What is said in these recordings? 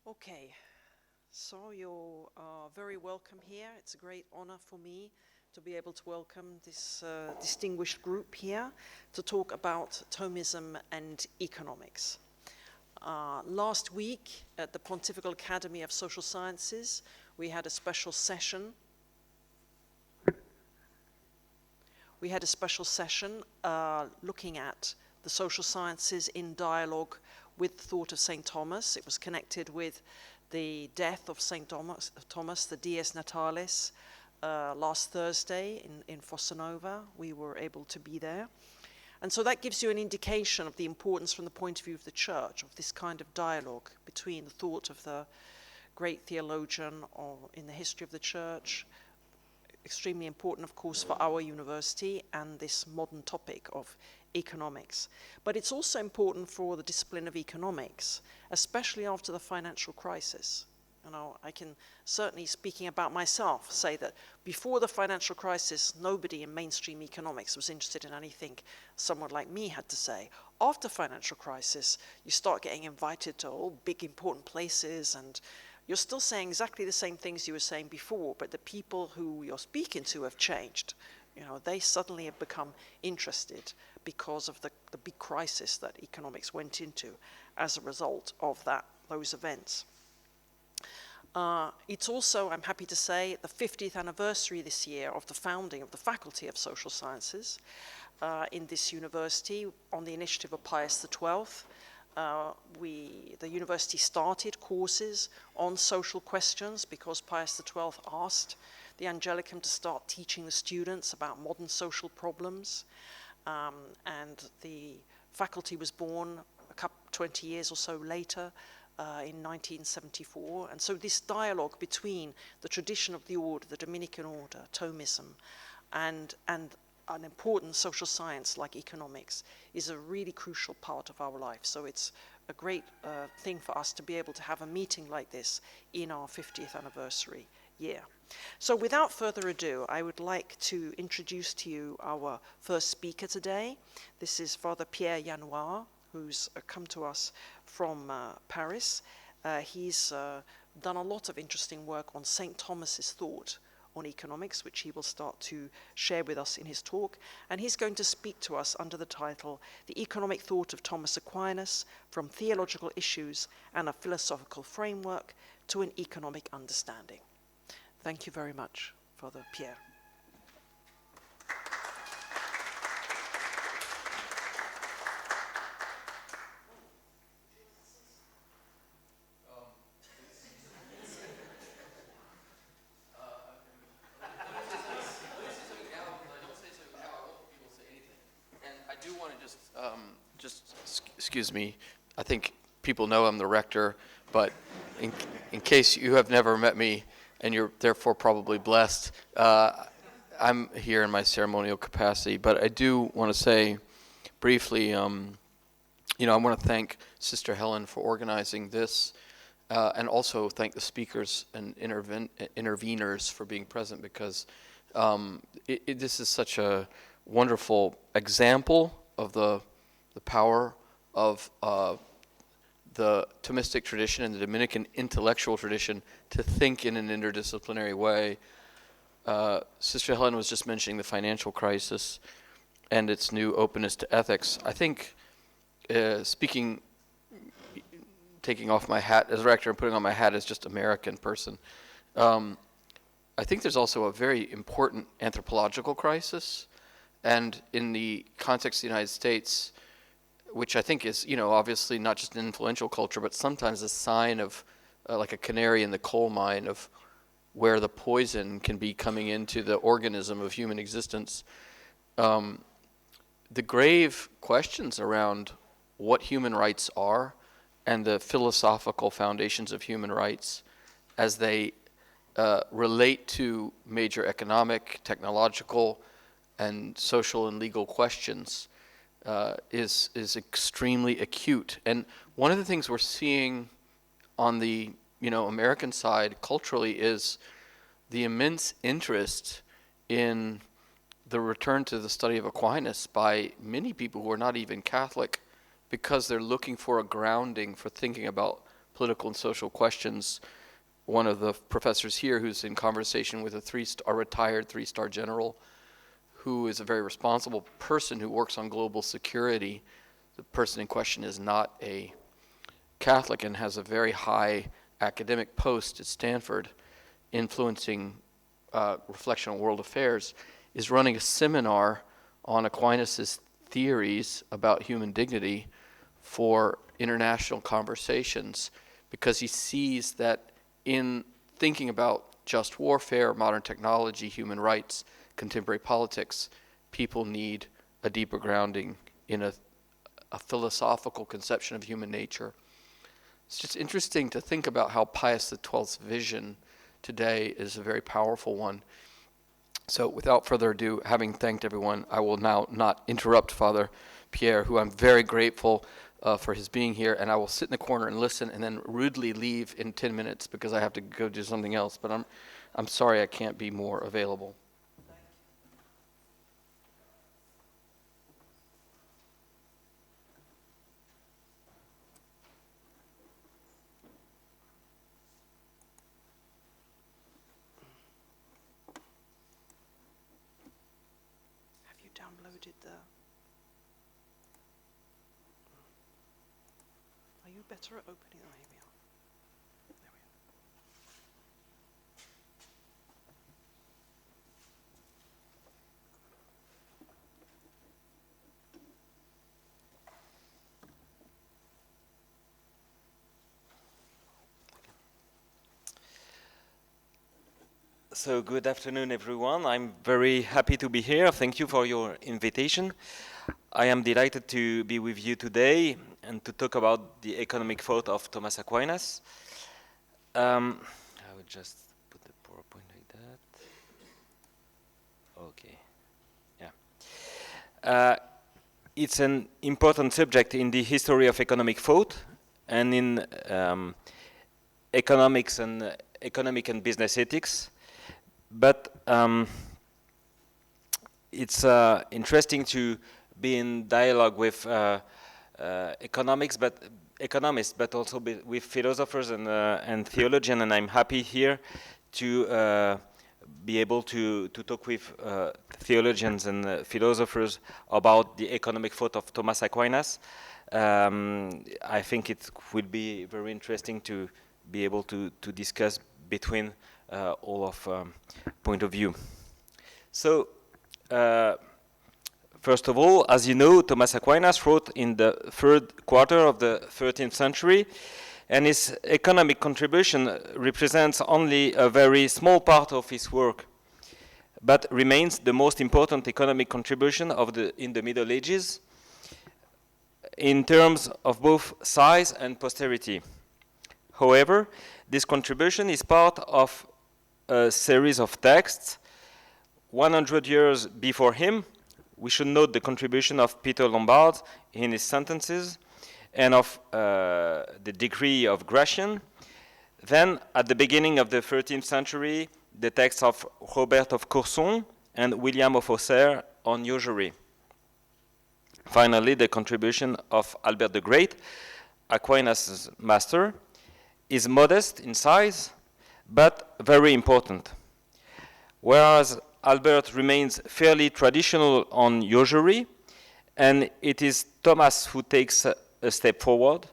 Okay, so you're very welcome here. It's a great honor for me to be able to welcome this distinguished group here to talk about Thomism and Economics. Last week at the Pontifical Academy of Social Sciences, we had a special session. Looking at the social sciences in dialogue with the thought of St. Thomas. It was connected with the death of St. Thomas, the Dies Natalis, last Thursday in Fossa Nova. We were able to be there. And so that gives you an indication of the importance from the point of view of the Church, of this kind of dialogue between the thought of the great theologian or in the history of the Church, extremely important, of course, for our university and this modern topic of economics. But it's also important for the discipline of economics, especially after the financial crisis. You know, I can certainly, speaking about myself, say that before the financial crisis, nobody in mainstream economics was interested in anything someone like me had to say. After financial crisis, you start getting invited to all big important places, and you're still saying exactly the same things you were saying before, but the people who you're speaking to have changed. You know, they suddenly have become interested because of the big crisis that economics went into as a result of those events. It's also, I'm happy to say, the 50th anniversary this year of the founding of the Faculty of Social Sciences in this university on the initiative of Pius XII. The university started courses on social questions because Pius XII asked the Angelicum to start teaching the students about modern social problems. And the faculty was born 20 years or so later in 1974. And so this dialogue between the tradition of the order, the Dominican order, Thomism, and an important social science like economics is a really crucial part of our life. So it's a great thing for us to be able to have a meeting like this in our 50th anniversary year. So without further ado, I would like to introduce to you our first speaker today. This is Father Pierre Januard, who's come to us from Paris. He's done a lot of interesting work on St. Thomas's thought on economics, which he will start to share with us in his talk. And he's going to speak to us under the title, The Economic Thought of Thomas Aquinas, From Theological Issues and a Philosophical Framework to an Economic Understanding. Thank you very much, Father Pierre. Excuse me, I think people know I'm the rector, but in case you have never met me and you're therefore probably blessed, I'm here in my ceremonial capacity. But I do want to say briefly, I want to thank Sister Helen for organizing this, and also thank the speakers and interveners for being present, because this is such a wonderful example of the power of the Thomistic tradition and the Dominican intellectual tradition to think in an interdisciplinary way. Sister Helen was just mentioning the financial crisis and its new openness to ethics. I think, taking off my hat as rector and putting on my hat as just American person, I think there's also a very important anthropological crisis. And in the context of the United States, which I think is, obviously not just an influential culture, but sometimes a sign of like a canary in the coal mine of where the poison can be coming into the organism of human existence. The grave questions around what human rights are and the philosophical foundations of human rights as they relate to major economic, technological, and social and legal questions is extremely acute. And one of the things we're seeing on the American side culturally is the immense interest in the return to the study of Aquinas by many people who are not even Catholic, because they're looking for a grounding for thinking about political and social questions. One of the professors here who's in conversation with a retired three-star general who is a very responsible person who works on global security. The person in question is not a Catholic and has a very high academic post at Stanford, influencing reflection on world affairs, is running a seminar on Aquinas' theories about human dignity for international conversations, because he sees that in thinking about just warfare, modern technology, human rights, contemporary politics, people need a deeper grounding in a philosophical conception of human nature. It's just interesting to think about how Pius XII's vision today is a very powerful one. So without further ado, having thanked everyone, I will now not interrupt Father Pierre, who I'm very grateful for his being here, and I will sit in the corner and listen and then rudely leave in 10 minutes because I have to go do something else. But I'm sorry I can't be more available. Downloaded the... Are you better at opening? Oh, here we are. There we are. So good afternoon, everyone. I'm very happy to be here. Thank you for your invitation. I am delighted to be with you today and to talk about the economic thought of Thomas Aquinas. I would just put the PowerPoint like that. Okay. Yeah. It's an important subject in the history of economic thought and in economic and business ethics. But it's interesting to be in dialogue with economists, but also with philosophers and theologians, and I'm happy here to be able to talk with theologians and philosophers about the economic thought of Thomas Aquinas. I think it will be very interesting to be able to discuss between all of point of view. So, first of all, as you know, Thomas Aquinas wrote in the third quarter of the 13th century, and his economic contribution represents only a very small part of his work, but remains the most important economic contribution in the Middle Ages in terms of both size and posterity. However, this contribution is part of a series of texts 100 years before him. We should note the contribution of Peter Lombard in his sentences and of the decree of Gratian. Then, at the beginning of the 13th century, the texts of Robert of Courson and William of Auxerre on usury. Finally, the contribution of Albert the Great, Aquinas' master, is modest in size, but very important. Whereas Albert remains fairly traditional on usury, and it is Thomas who takes a step forward.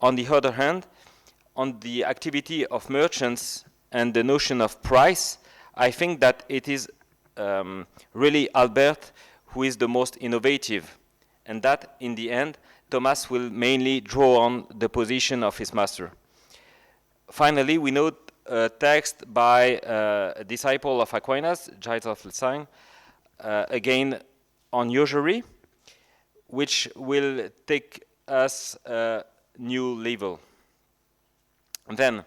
On the other hand, on the activity of merchants and the notion of price, I think that it is really Albert who is the most innovative, and that in the end, Thomas will mainly draw on the position of his master. Finally, we note a text by a disciple of Aquinas, Gilles of Lessing, again on usury, which will take us a new level. And then,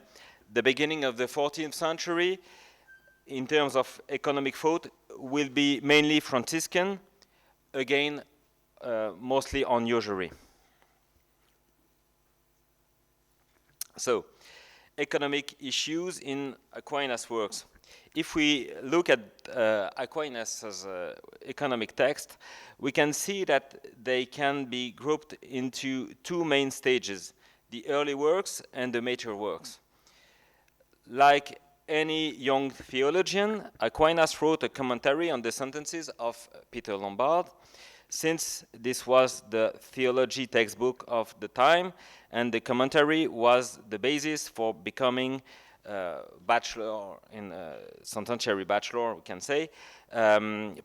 the beginning of the 14th century, in terms of economic thought, will be mainly Franciscan, again, mostly on usury. So, economic issues in Aquinas' works. If we look at Aquinas' economic text, we can see that they can be grouped into two main stages: the early works and the mature works. Like any young theologian, Aquinas wrote a commentary on the sentences of Peter Lombard, since this was the theology textbook of the time, and the commentary was the basis for becoming bachelor in sententiary bachelor, we can say,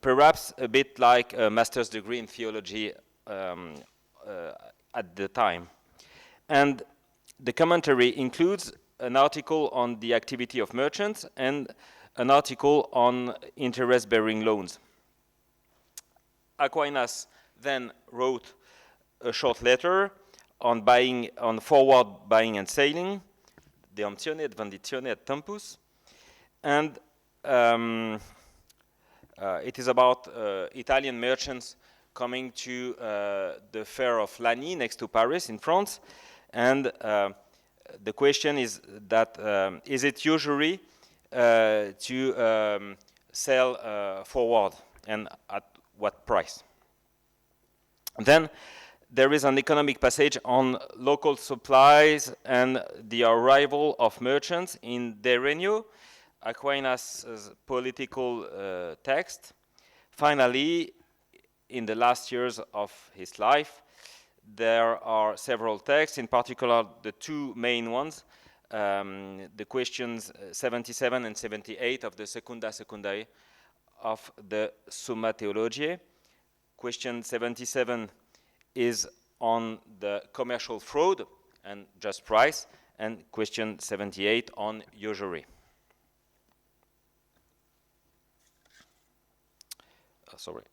perhaps a bit like a master's degree in theology at the time. And the commentary includes an article on the activity of merchants and an article on interest-bearing loans. Aquinas then wrote a short letter on forward buying and selling, de optione et vendizione et tempus, and it is about Italian merchants coming to the fair of Lagny next to Paris in France, and the question is that is it usury to sell forward, and at what price? Then there is an economic passage on local supplies and the arrival of merchants in De Regno, Aquinas' political text. Finally, in the last years of his life, there are several texts, in particular the two main ones, the questions 77 and 78 of the Secunda Secundae of the Summa Theologiae. Question 77 is on the commercial fraud and just price, and question 78 on usury. Sorry,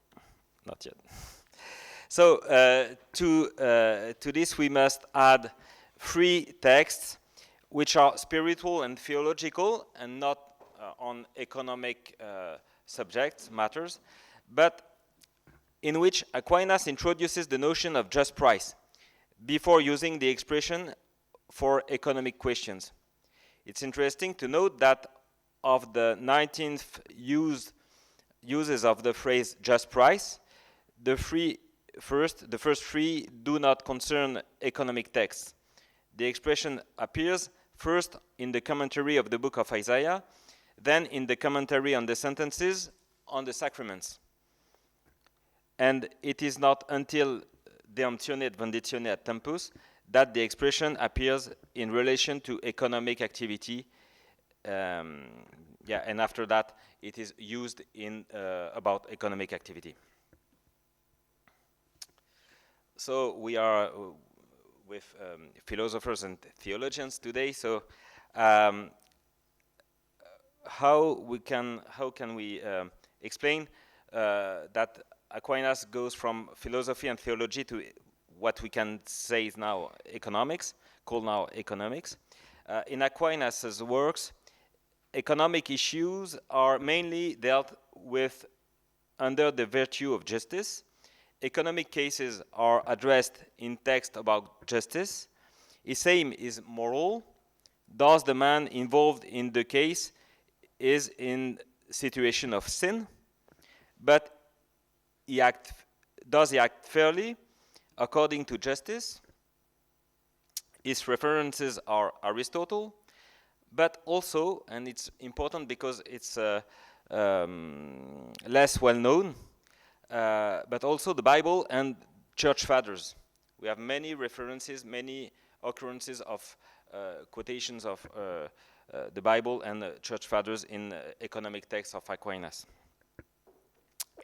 not yet. So to this we must add three texts which are spiritual and theological and not on economic subjects, matters, but in which Aquinas introduces the notion of just price before using the expression for economic questions. It's interesting to note that of the 19th uses of the phrase just price, the first three do not concern economic texts. The expression appears first in the commentary of the book of Isaiah, then in the commentary on the sentences on the sacraments. And it is not until de optione et vendizione et tempus that the expression appears in relation to economic activity. And after that, it is used in about economic activity. So we are with philosophers and theologians today. So how can we explain that Aquinas goes from philosophy and theology to what we can say is now economics, called now economics? In Aquinas' works, economic issues are mainly dealt with under the virtue of justice. Economic cases are addressed in text about justice. His aim is moral. Thus, the man involved in the case is in situation of sin, but does he act fairly according to justice? His references are Aristotle, but also, and it's important because it's less well known, but also the Bible and church fathers. We have many references, many occurrences of quotations of the Bible and church fathers in economic texts of Aquinas.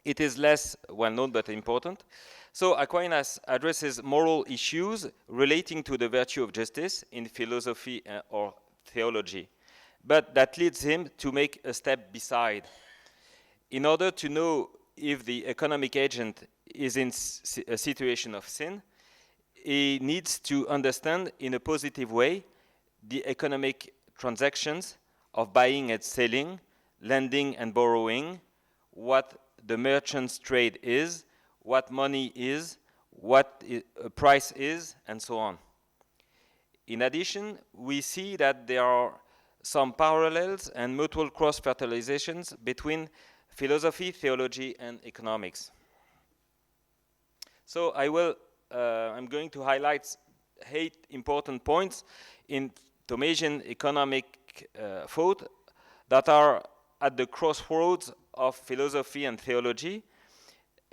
It is less well known but important. So Aquinas addresses moral issues relating to the virtue of justice in philosophy or theology, but that leads him to make a step beside. In order to know if the economic agent is in a situation of sin, he needs to understand in a positive way the economic transactions of buying and selling, lending and borrowing, what the merchant's trade is, what money is, what a price is, and so on. In addition, we see that there are some parallels and mutual cross-fertilizations between philosophy, theology, and economics. So I'm going to highlight 8 important points in Thomasian economic thought that are at the crossroads of philosophy and theology,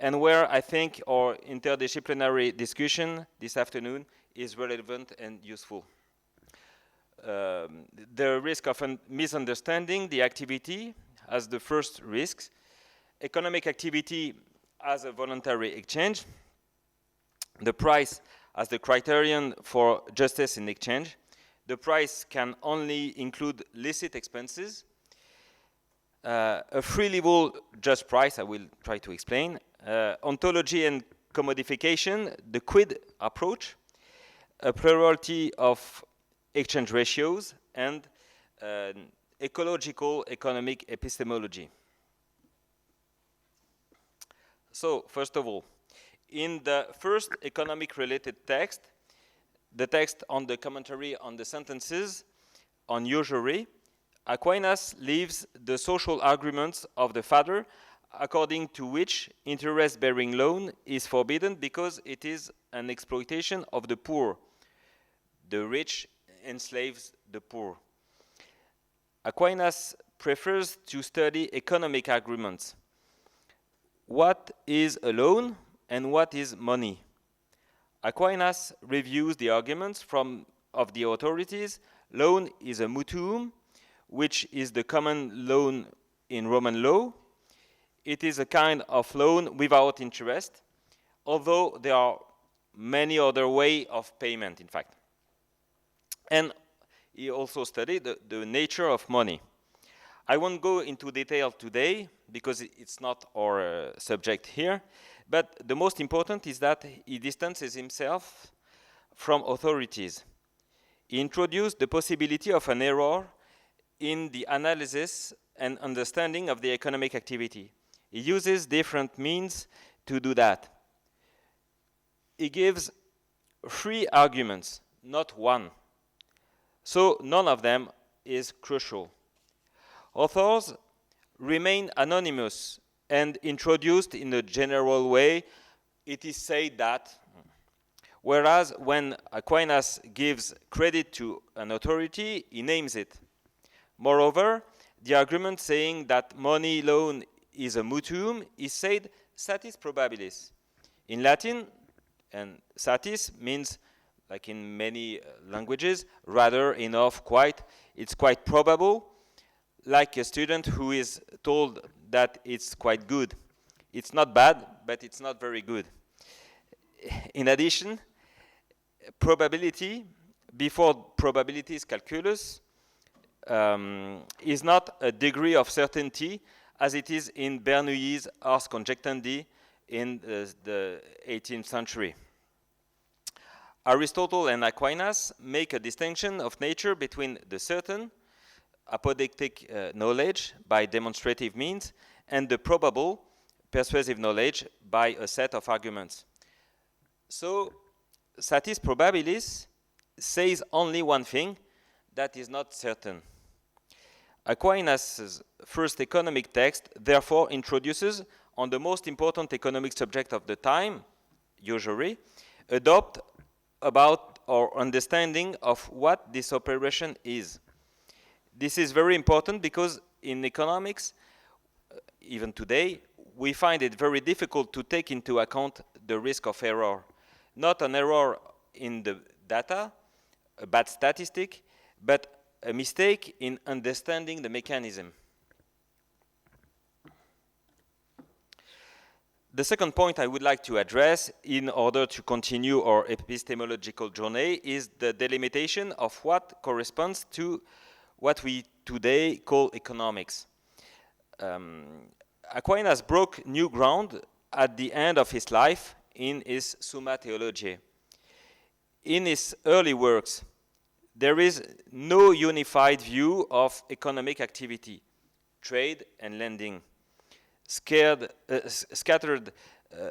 and where I think our interdisciplinary discussion this afternoon is relevant and useful. The risk of misunderstanding the activity as the first risk, economic activity as a voluntary exchange, the price as the criterion for justice in exchange. The price can only include licit expenses. A free level just price, I will try to explain. Ontology and commodification, the quid approach, a plurality of exchange ratios, and ecological economic epistemology. So, first of all, in the first economic-related text, the text on the commentary on the sentences on usury, Aquinas leaves the social arguments of the father, according to which interest-bearing loan is forbidden because it is an exploitation of the poor. The rich enslaves the poor. Aquinas prefers to study economic arguments. What is a loan and what is money? Aquinas reviews the arguments of the authorities. Loan is a mutuum, which is the common loan in Roman law. It is a kind of loan without interest, although there are many other ways of payment, in fact. And he also studied the nature of money. I won't go into detail today because it's not our subject here, but the most important is that he distances himself from authorities. He introduced the possibility of an error in the analysis and understanding of the economic activity. He uses different means to do that. He gives 3 arguments, not 1. So none of them is crucial. Authors remain anonymous and introduced in a general way. It is said that, whereas when Aquinas gives credit to an authority, he names it. Moreover, the argument saying that money loan is a mutuum is said satis probabilis. In Latin, and satis means, like in many languages, rather, enough, quite. It's quite probable, like a student who is told that it's quite good. It's not bad, but it's not very good. In addition, probability, before probabilities calculus, is not a degree of certainty as it is in Bernoulli's Ars Conjectandi in the 18th century. Aristotle and Aquinas make a distinction of nature between the certain, apodictic knowledge by demonstrative means, and the probable, persuasive knowledge by a set of arguments. So, satis probabilis says only one thing, that is not certain. Aquinas' first economic text therefore introduces on the most important economic subject of the time, usury, a doubt about our understanding of what this operation is. This is very important because in economics, even today, we find it very difficult to take into account the risk of error. Not an error in the data, a bad statistic, but a mistake in understanding the mechanism. The second point I would like to address in order to continue our epistemological journey is the delimitation of what corresponds to what we today call economics. Aquinas broke new ground at the end of his life in his Summa Theologiae. In his early works, there is no unified view of economic activity, trade and lending, scattered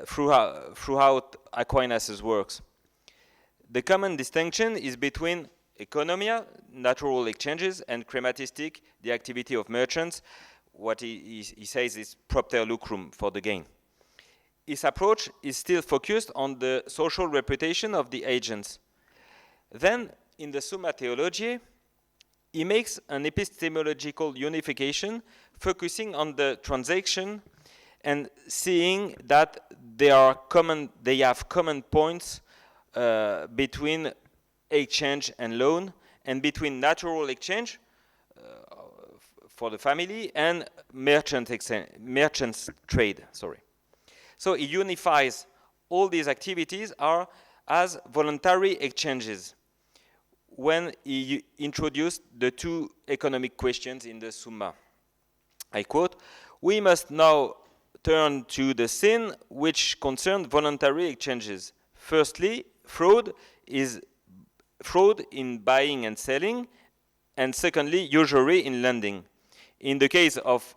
throughout Aquinas' works. The common distinction is between economia, natural exchanges, and crematistic, the activity of merchants. What he says is propter lucrum, for the gain. His approach is still focused on the social reputation of the agents. Then, in the Summa Theologiae, he makes an epistemological unification focusing on the transaction and seeing that they have common points between exchange and loan, and between natural exchange for the family and merchants trade. So he unifies all these activities as voluntary exchanges when he introduced the two economic questions in the Summa. I quote, "We must now turn to the sin which concerned voluntary exchanges. Firstly, fraud in buying and selling, and secondly, usury in lending. In the case of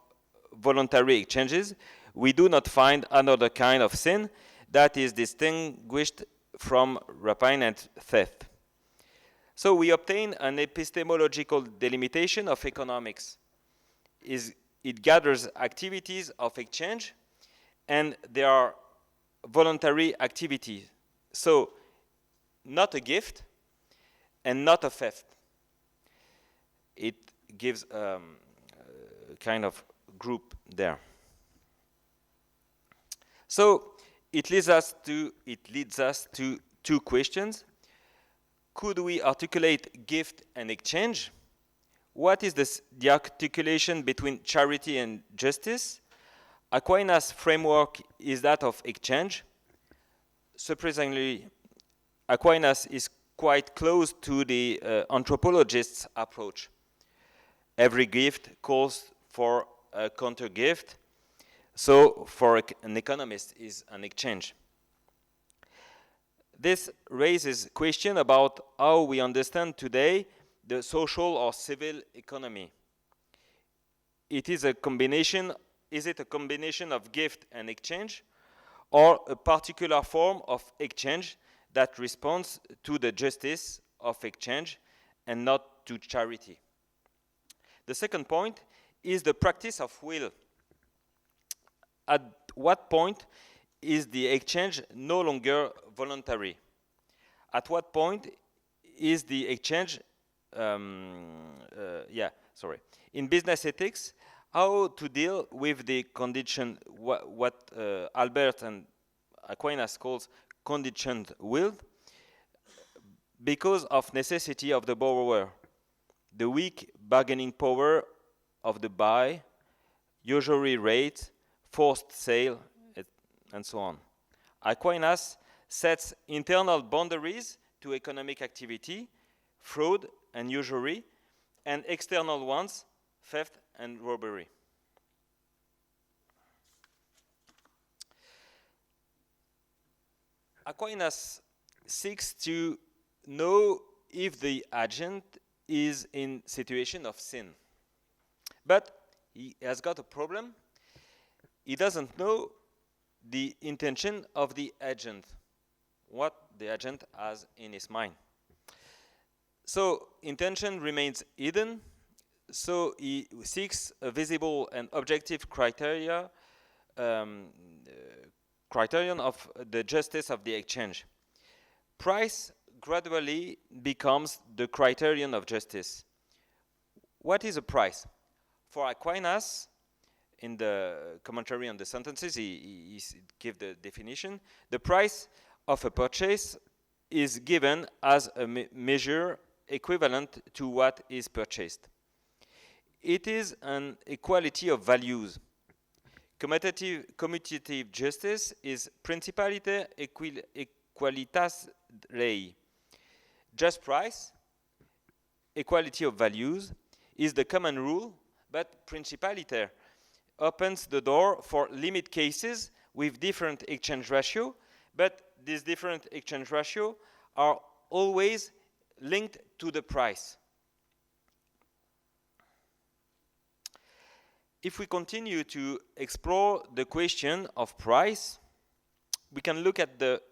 voluntary exchanges, we do not find another kind of sin that is distinguished from rapine and theft." So we obtain an epistemological delimitation of economics. It gathers activities of exchange, and they are voluntary activities. So not a gift and not a theft. It gives a kind of group there. So it leads us to two questions. Could we articulate gift and exchange? What is the articulation between charity and justice? Aquinas' framework is that of exchange. Surprisingly, Aquinas is quite close to the anthropologist's approach. Every gift calls for a counter gift, so for an economist is an exchange. This raises question about how we understand today the social or civil economy. Is it a combination of gift and exchange, or a particular form of exchange that responds to the justice of exchange and not to charity? The second point is the practice of will. At what point is the exchange no longer voluntary? At what point is the exchange in business ethics, how to deal with the condition, what Albert and Aquinas calls conditioned will, because of necessity of the borrower, the weak bargaining power of the buy, usury rate, forced sale, and so on. Aquinas sets internal boundaries to economic activity, fraud and usury, and external ones, theft and robbery. Aquinas seeks to know if the agent is in situation of sin. But he has got a problem. He doesn't know the intention of the agent, what the agent has in his mind. So intention remains hidden, so he seeks a visible and objective criterion of the justice of the exchange. Price gradually becomes the criterion of justice. What is a price? For Aquinas, in the commentary on the sentences, he gives the definition. The price of a purchase is given as a measure equivalent to what is purchased. It is an equality of values. Commutative justice is principaliter equalitas rei. Just price, equality of values, is the common rule, but principaliter opens the door for limit cases with different exchange ratio, but these different exchange ratio are always linked to the price. If we continue to explore the question of price, we can look at the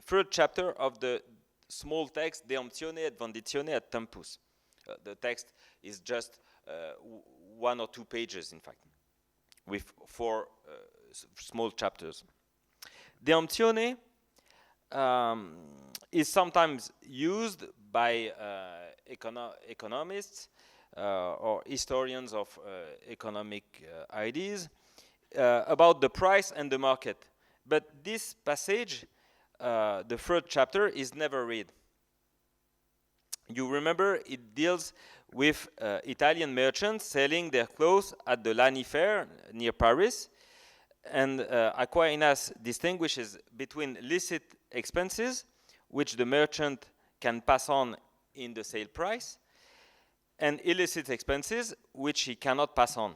third chapter of the small text, De Optione et Venditione ad Tempus. The text is just 1 or 2 pages, in fact, with 4 small chapters. De Optione is sometimes used by economists or historians of economic ideas about the price and the market. But this passage, the third chapter, is never read. You remember it deals with Italian merchants selling their clothes at the Lani Fair near Paris. And Aquinas distinguishes between licit expenses, which the merchant can pass on in the sale price, and illicit expenses, which he cannot pass on.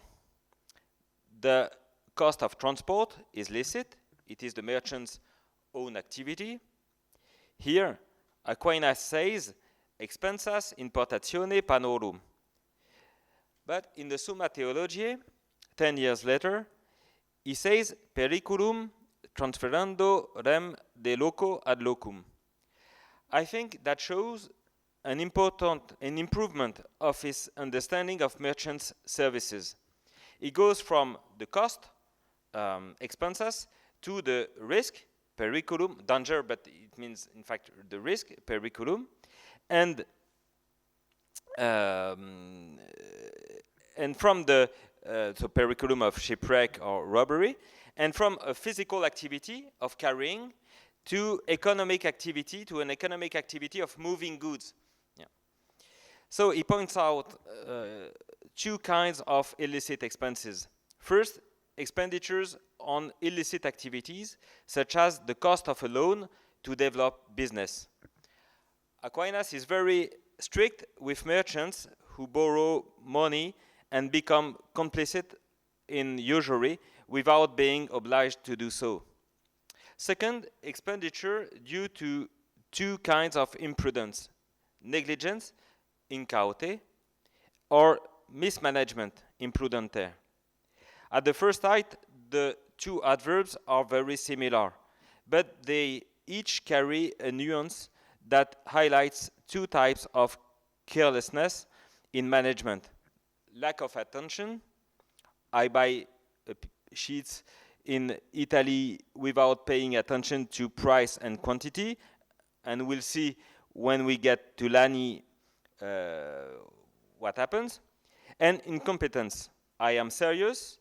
The cost of transport is licit. It is the merchant's own activity. Here, Aquinas says, expensas importatione panorum. But in the Summa Theologiae, 10 years later, he says, periculum transferendo rem de loco ad locum. I think that shows an improvement of his understanding of merchants' services. It goes from the cost, expensas, to the risk, periculum, danger, but it means, in fact, the risk, periculum, and from the periculum of shipwreck or robbery, and from a physical activity of carrying to economic activity, to an economic activity of moving goods. Yeah. So he points out two kinds of illicit expenses. First, expenditures on illicit activities, such as the cost of a loan to develop business. Aquinas is very strict with merchants who borrow money and become complicit in usury without being obliged to do so. Second, expenditure due to two kinds of imprudence: negligence, incaute, or mismanagement, imprudenter. At the first sight, the two adverbs are very similar, but they each carry a nuance that highlights two types of carelessness in management. Lack of attention. I buy sheets in Italy without paying attention to price and quantity, and we'll see when we get to Lani what happens. And incompetence. I am serious,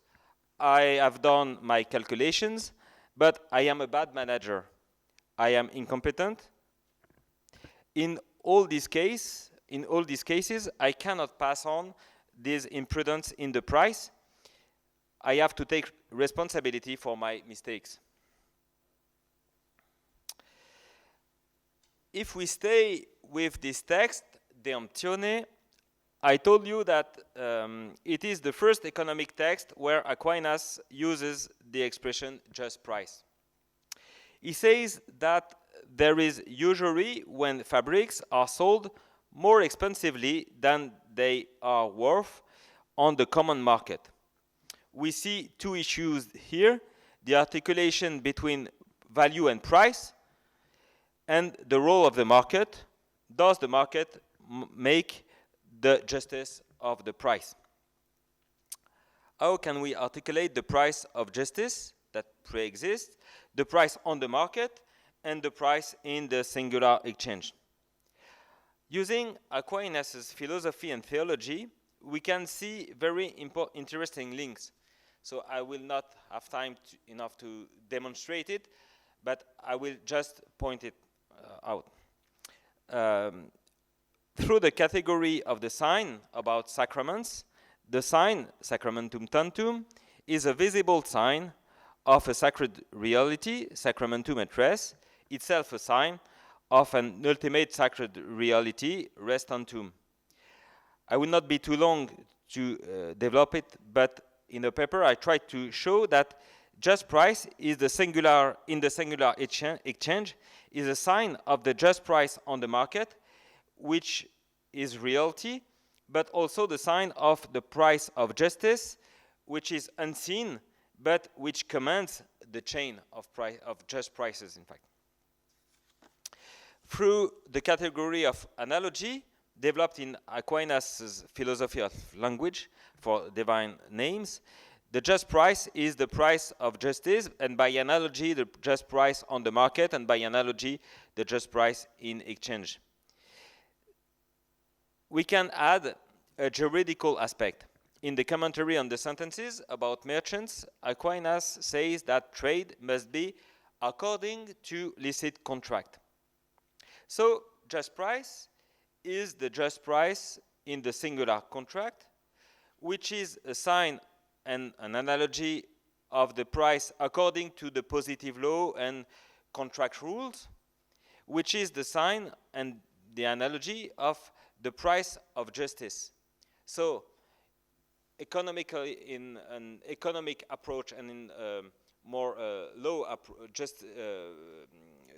I have done my calculations, but I am a bad manager. I am incompetent. In all these cases, I cannot pass on this imprudence in the price. I have to take responsibility for my mistakes. If we stay with this text, De Emptione, I told you that it is the first economic text where Aquinas uses the expression just price. He says that there is usury when fabrics are sold more expensively than they are worth on the common market. We see two issues here: the articulation between value and price, and the role of the market. Does the market make the justice of the price? How can we articulate the price of justice that pre-exists, the price on the market, and the price in the singular exchange? Using Aquinas' philosophy and theology, we can see very interesting links. So I will not have time enough to demonstrate it, but I will just point it out. Through the category of the sign about sacraments, the sign, sacramentum tantum, is a visible sign of a sacred reality, sacramentum et res, itself a sign of an ultimate sacred reality, res tantum. I will not be too long to develop it, but in the paper I tried to show that just price is the singular in the singular exchange is a sign of the just price on the market, which is reality, but also the sign of the price of justice, which is unseen, but which commands the chain of just prices, in fact. Through the category of analogy, developed in Aquinas' philosophy of language for divine names, the just price is the price of justice, and by analogy, the just price on the market, and by analogy, the just price in exchange. we can add a juridical aspect. In the commentary on the sentences about merchants, Aquinas says that trade must be according to licit contract. So, just price is the just price in the singular contract, which is a sign and an analogy of the price according to the positive law and contract rules, which is the sign and the analogy of the price of justice. So, economically, in an economic approach and in a more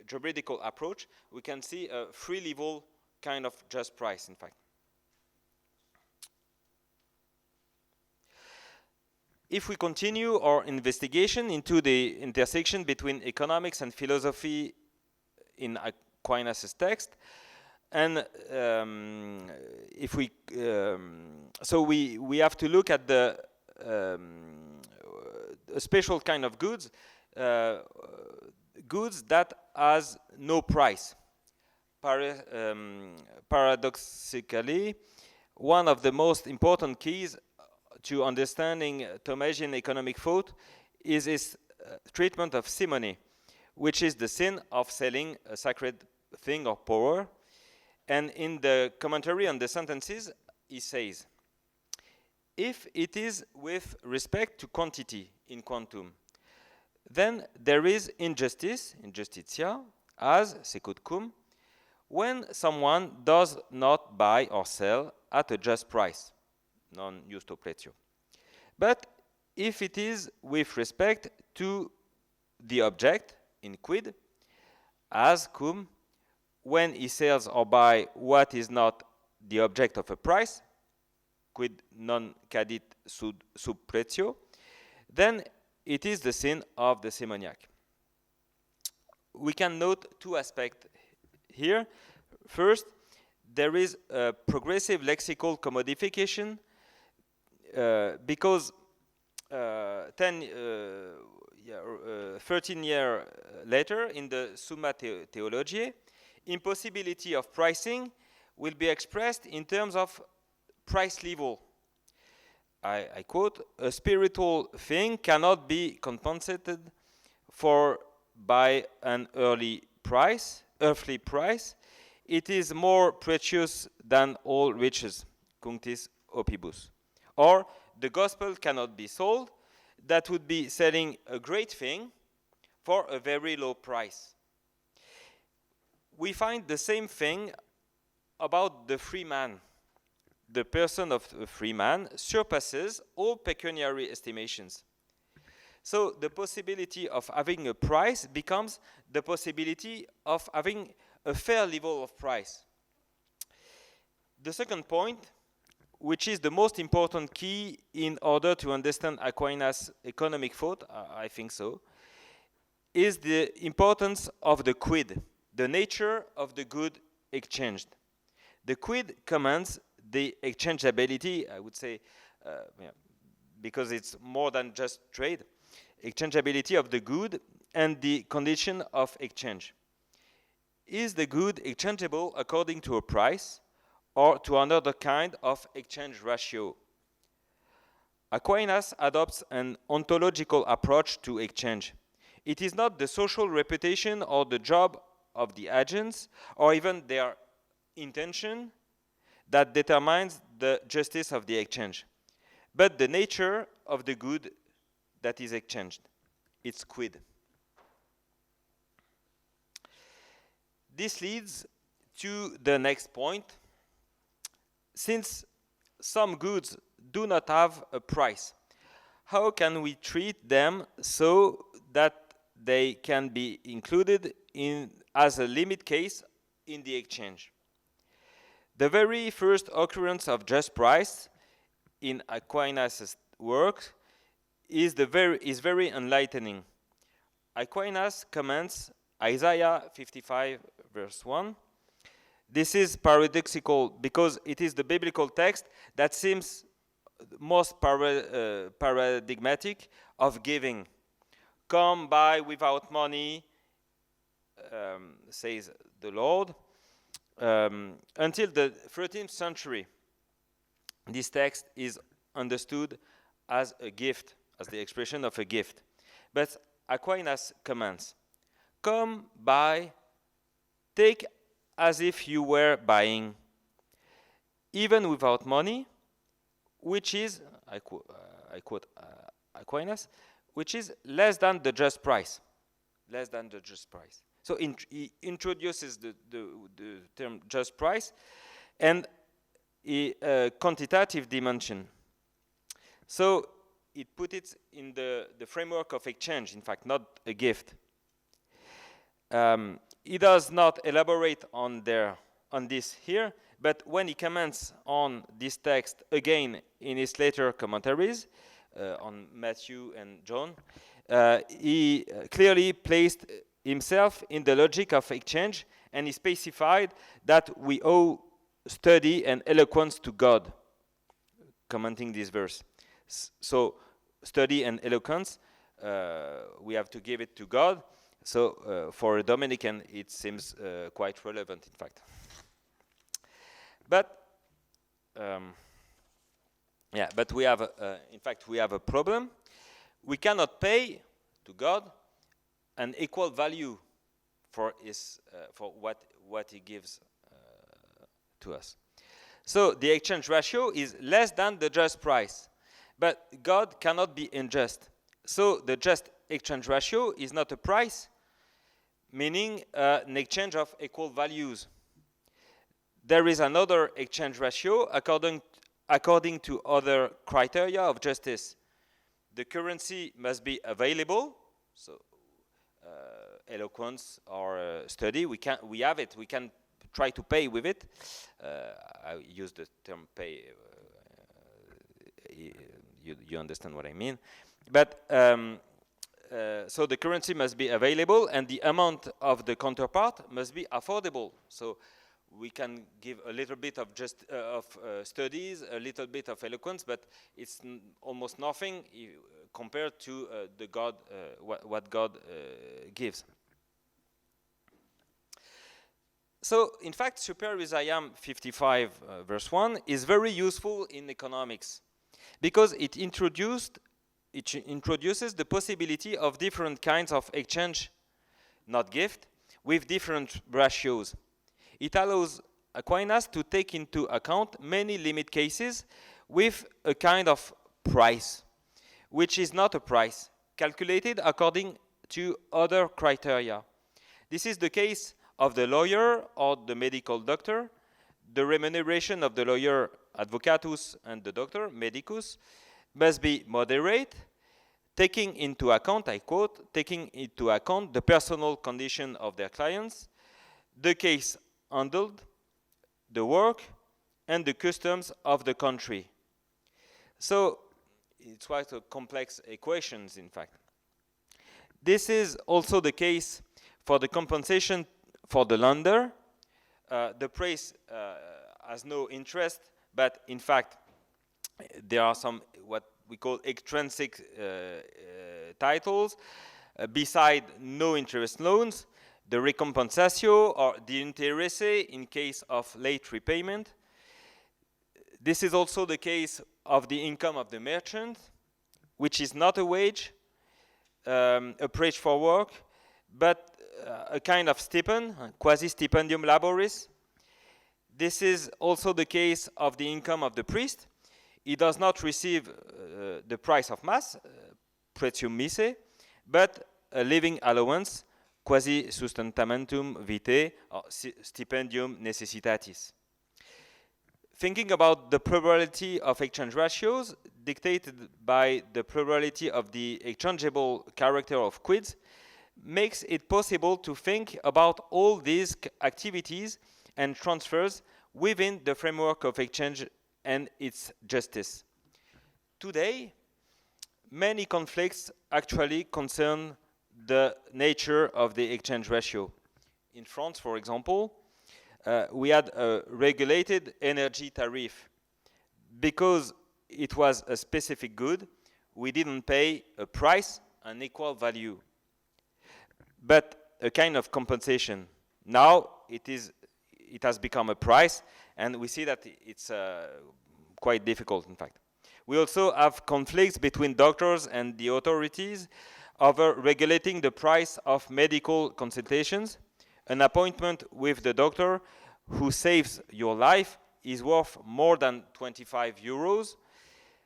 juridical approach, we can see a free level kind of just price, in fact. If we continue our investigation into the intersection between economics and philosophy in Aquinas' text, and if we so we have to look at the a special kind of goods that has no price. Paradoxically, one of the most important keys to understanding Thomasian economic thought is his treatment of simony, which is the sin of selling a sacred thing or power. And in the commentary on the sentences, he says, if it is with respect to quantity in quantum, then there is injustice, injustitia, as secut cum, when someone does not buy or sell at a just price, non justo pretio. But if it is with respect to the object, in quid, as cum, when he sells or buys what is not the object of a price, quid non cadit sub pretio, then it is the sin of the simoniac. We can note two aspects here. First, there is a progressive lexical commodification because 13 years later, in the Summa Theologiae, impossibility of pricing will be expressed in terms of price level. I quote, a spiritual thing cannot be compensated for by an earthly price. It is more precious than all riches, cunctis opibus. Or the gospel cannot be sold. That would be selling a great thing for a very low price. We find the same thing about the free man. The person of a free man surpasses all pecuniary estimations. So the possibility of having a price becomes the possibility of having a fair level of price. The second point, which is the most important key in order to understand Aquinas' economic thought, I think so, is the importance of the quid, the nature of the good exchanged. The quid commands the exchangeability, I would say, because it's more than just trade, exchangeability of the good and the condition of exchange. Is the good exchangeable according to a price or to another kind of exchange ratio? Aquinas adopts an ontological approach to exchange. It is not the social reputation or the job of the agents or even their intention that determines the justice of the exchange, but the nature of the good that is exchanged. It's quid. This leads to the next point. Since some goods do not have a price, how can we treat them so that they can be included in as a limit case in the exchange? The very first occurrence of just price in Aquinas' work is very enlightening. Aquinas comments Isaiah 55 verse 1. This is paradoxical because it is the biblical text that seems most paradigmatic of giving. Come buy without money, says the Lord. until the 13th century, this text is understood as a gift, as the expression of a gift. But Aquinas comments, "Come, buy, take as if you were buying, even without money, which is," I quote Aquinas, "which is less than the just price." Less than the just price. So he introduces the term just price and a quantitative dimension. So it put it in the framework of exchange, in fact, not a gift. He does not elaborate on this here, but when he comments on this text again in his later commentaries on Matthew and John, he clearly placed himself in the logic of exchange, and he specified that we owe study and eloquence to God, commenting this verse. So study and eloquence, we have to give it to God. So for a Dominican, it seems quite relevant, in fact. But but we have, in fact, we have a problem. We cannot pay to God an equal value for what He gives to us. So the exchange ratio is less than the just price, but God cannot be unjust. So the just exchange ratio is not a price, meaning an exchange of equal values. There is another exchange ratio according to other criteria of justice. The currency must be available, so eloquence or study, we have it, we can try to pay with it. I use the term pay, you understand what I mean. But so the currency must be available and the amount of the counterpart must be affordable. So we can give a little bit of studies, a little bit of eloquence, but it's almost nothing compared to what God gives. So, in fact, Super Isaiah 55, verse 1 is very useful in economics because it introduces the possibility of different kinds of exchange, not gift, with different ratios. It allows Aquinas to take into account many limit cases with a kind of price, which is not a price, calculated according to other criteria. This is the case of the lawyer or the medical doctor. The remuneration of the lawyer, advocatus, and the doctor, medicus, must be moderate, taking into account, I quote, taking into account the personal condition of their clients, the case handled, the work, and the customs of the country. So it's quite a complex equations, in fact. This is also the case for the compensation for the lender. The price has no interest, but in fact, there are some what we call extrinsic titles beside no interest loans, the recompensatio or the interesse in case of late repayment. This is also the case of the income of the merchant, which is not a wage, a price for work, but a kind of stipend, quasi-stipendium laboris. This is also the case of the income of the priest. He does not receive the price of mass, pretium mise, but a living allowance, quasi-sustentamentum vitae, or stipendium necessitatis. Thinking about the probability of exchange ratios dictated by the probability of the exchangeable character of quids makes it possible to think about all these activities and transfers within the framework of exchange and its justice. Today, many conflicts actually concern the nature of the exchange ratio. In France, for example, we had a regulated energy tariff. Because it was a specific good, we didn't pay a price, an equal value, but a kind of compensation. Now it is it has become a price, and we see that it's quite difficult, in fact. We also have conflicts between doctors and the authorities over regulating the price of medical consultations. An appointment with the doctor who saves your life is worth more than 25 euros,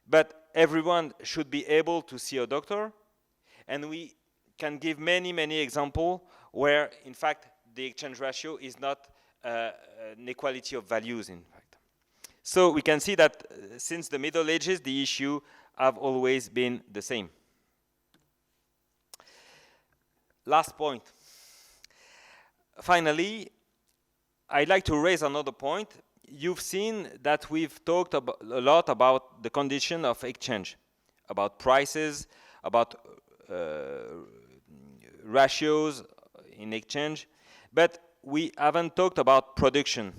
but everyone should be able to see a doctor. And we can give many, many examples where, in fact, the exchange ratio is not an equality of values, in fact. So we can see that since the Middle Ages, the issue have always been the same. Last point. Finally, I'd like to raise another point. You've seen that we've talked a lot about the condition of exchange, about prices, about ratios in exchange, but we haven't talked about production,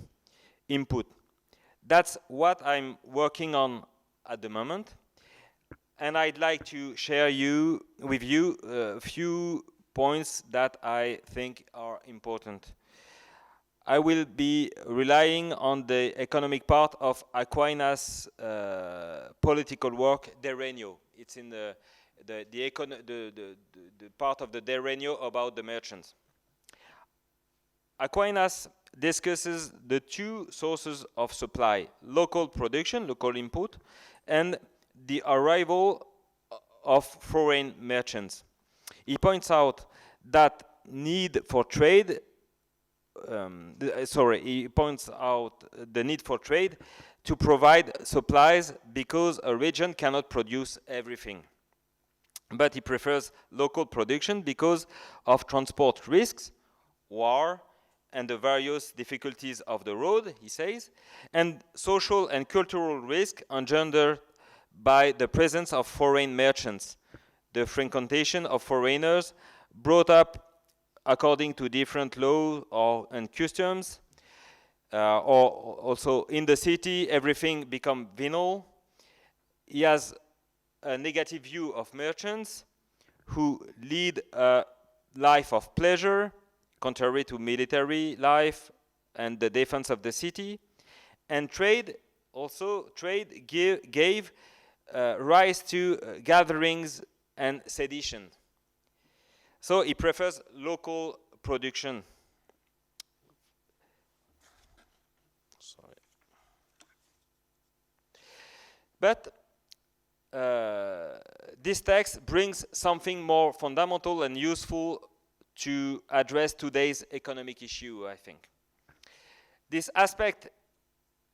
input. That's what I'm working on at the moment, and I'd like to share with you a few points that I think are important. I will be relying on the economic part of Aquinas' political work, De Regno. It's in the part of the De Regno about the merchants. Aquinas discusses the two sources of supply: local production, local input, and the arrival of foreign merchants. He points out that need for trade. He points out the need for trade to provide supplies because a region cannot produce everything. But he prefers local production because of transport risks, war, and the various difficulties of the road, he says, and social and cultural risk engendered by the presence of foreign merchants, the frequentation of foreigners brought up according to different laws and customs, or also in the city, everything become venal. He has a negative view of merchants who lead a life of pleasure, contrary to military life and the defense of the city. And trade gave rise to gatherings and sedition. So he prefers local production. Sorry. But this text brings something more fundamental and useful to address today's economic issue, I think. This aspect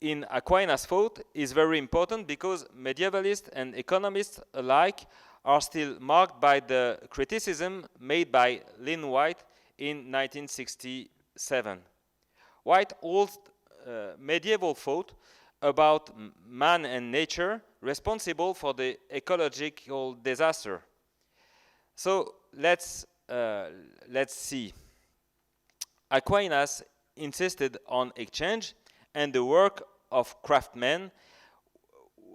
in Aquinas' thought is very important because medievalists and economists alike are still marked by the criticism made by Lynn White in 1967. White holds medieval thought about man and nature responsible for the ecological disaster. So let's see. Aquinas insisted on exchange, and the work of craftsmen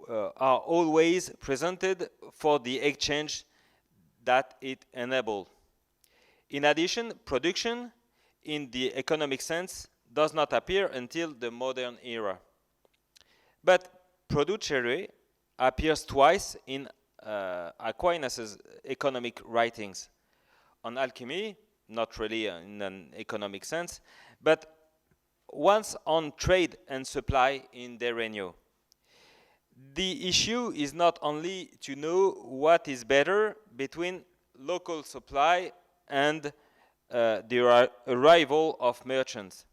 are always presented for the exchange that it enabled. In addition, production in the economic sense does not appear until the modern era. But producery appears twice in Aquinas' economic writings. On alchemy, not really in an economic sense, but once on trade and supply in De Regno. The issue is not only to know what is better between local supply and the arrival of merchants.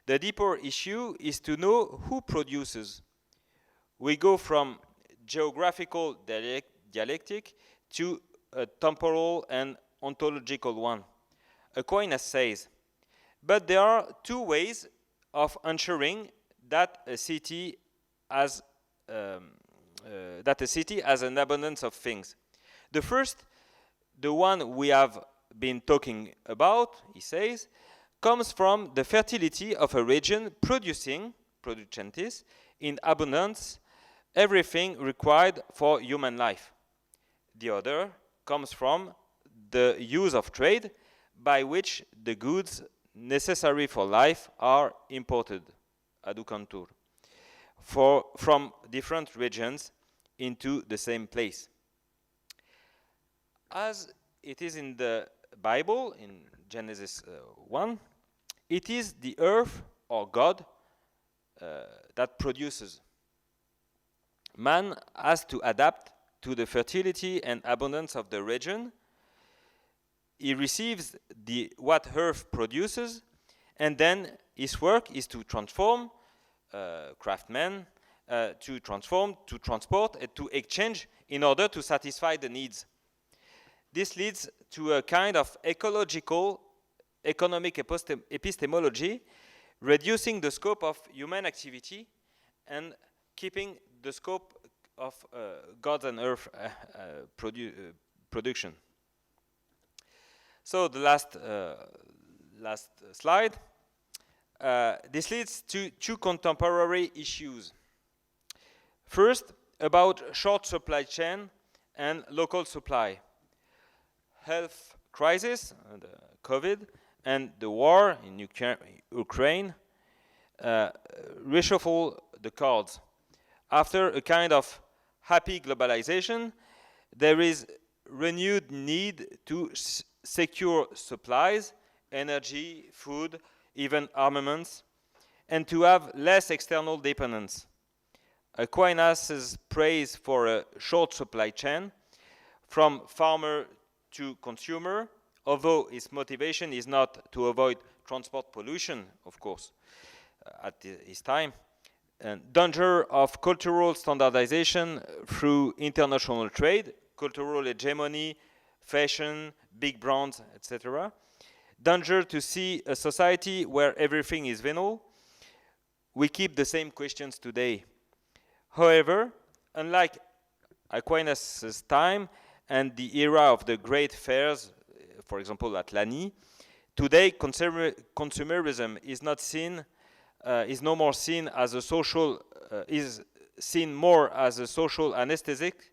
The deeper issue is to know who produces. We go from geographical dialectic to a temporal and ontological one. Aquinas says, but there are two ways of ensuring that a city has an abundance of things. The first, the one we have been talking about, he says, comes from the fertility of a region producing, producentis, in abundance, everything required for human life. The other comes from the use of trade by which the goods necessary for life are imported ad ucantur from different regions into the same place. As it is in the Bible, in Genesis 1, it is the earth or God that produces. Man has to adapt to the fertility and abundance of the region. He receives what earth produces, and then his work is to transform, craftsmen, to transform, to transport, and to exchange in order to satisfy the needs. This leads to a kind of ecological, economic epistemology, reducing the scope of human activity and keeping the scope of God and earth production. So the last slide. This leads to two contemporary issues. First, about short supply chain and local supply. Health crisis, the COVID, and the war in Ukraine reshuffle the cards. After a kind of happy globalization, there is renewed need to secure supplies, energy, food, even armaments, and to have less external dependence. Aquinas' praise for a short supply chain from farmer to consumer, although his motivation is not to avoid transport pollution, of course, at his time, and danger of cultural standardization through international trade, cultural hegemony, fashion, big brands, etc. Danger to see a society where everything is venal. We keep the same questions today. However, unlike Aquinas' time and the era of the great fairs, for example at Lani, today consumerism is not seen, is no more seen as a social, is seen more as a social anesthetic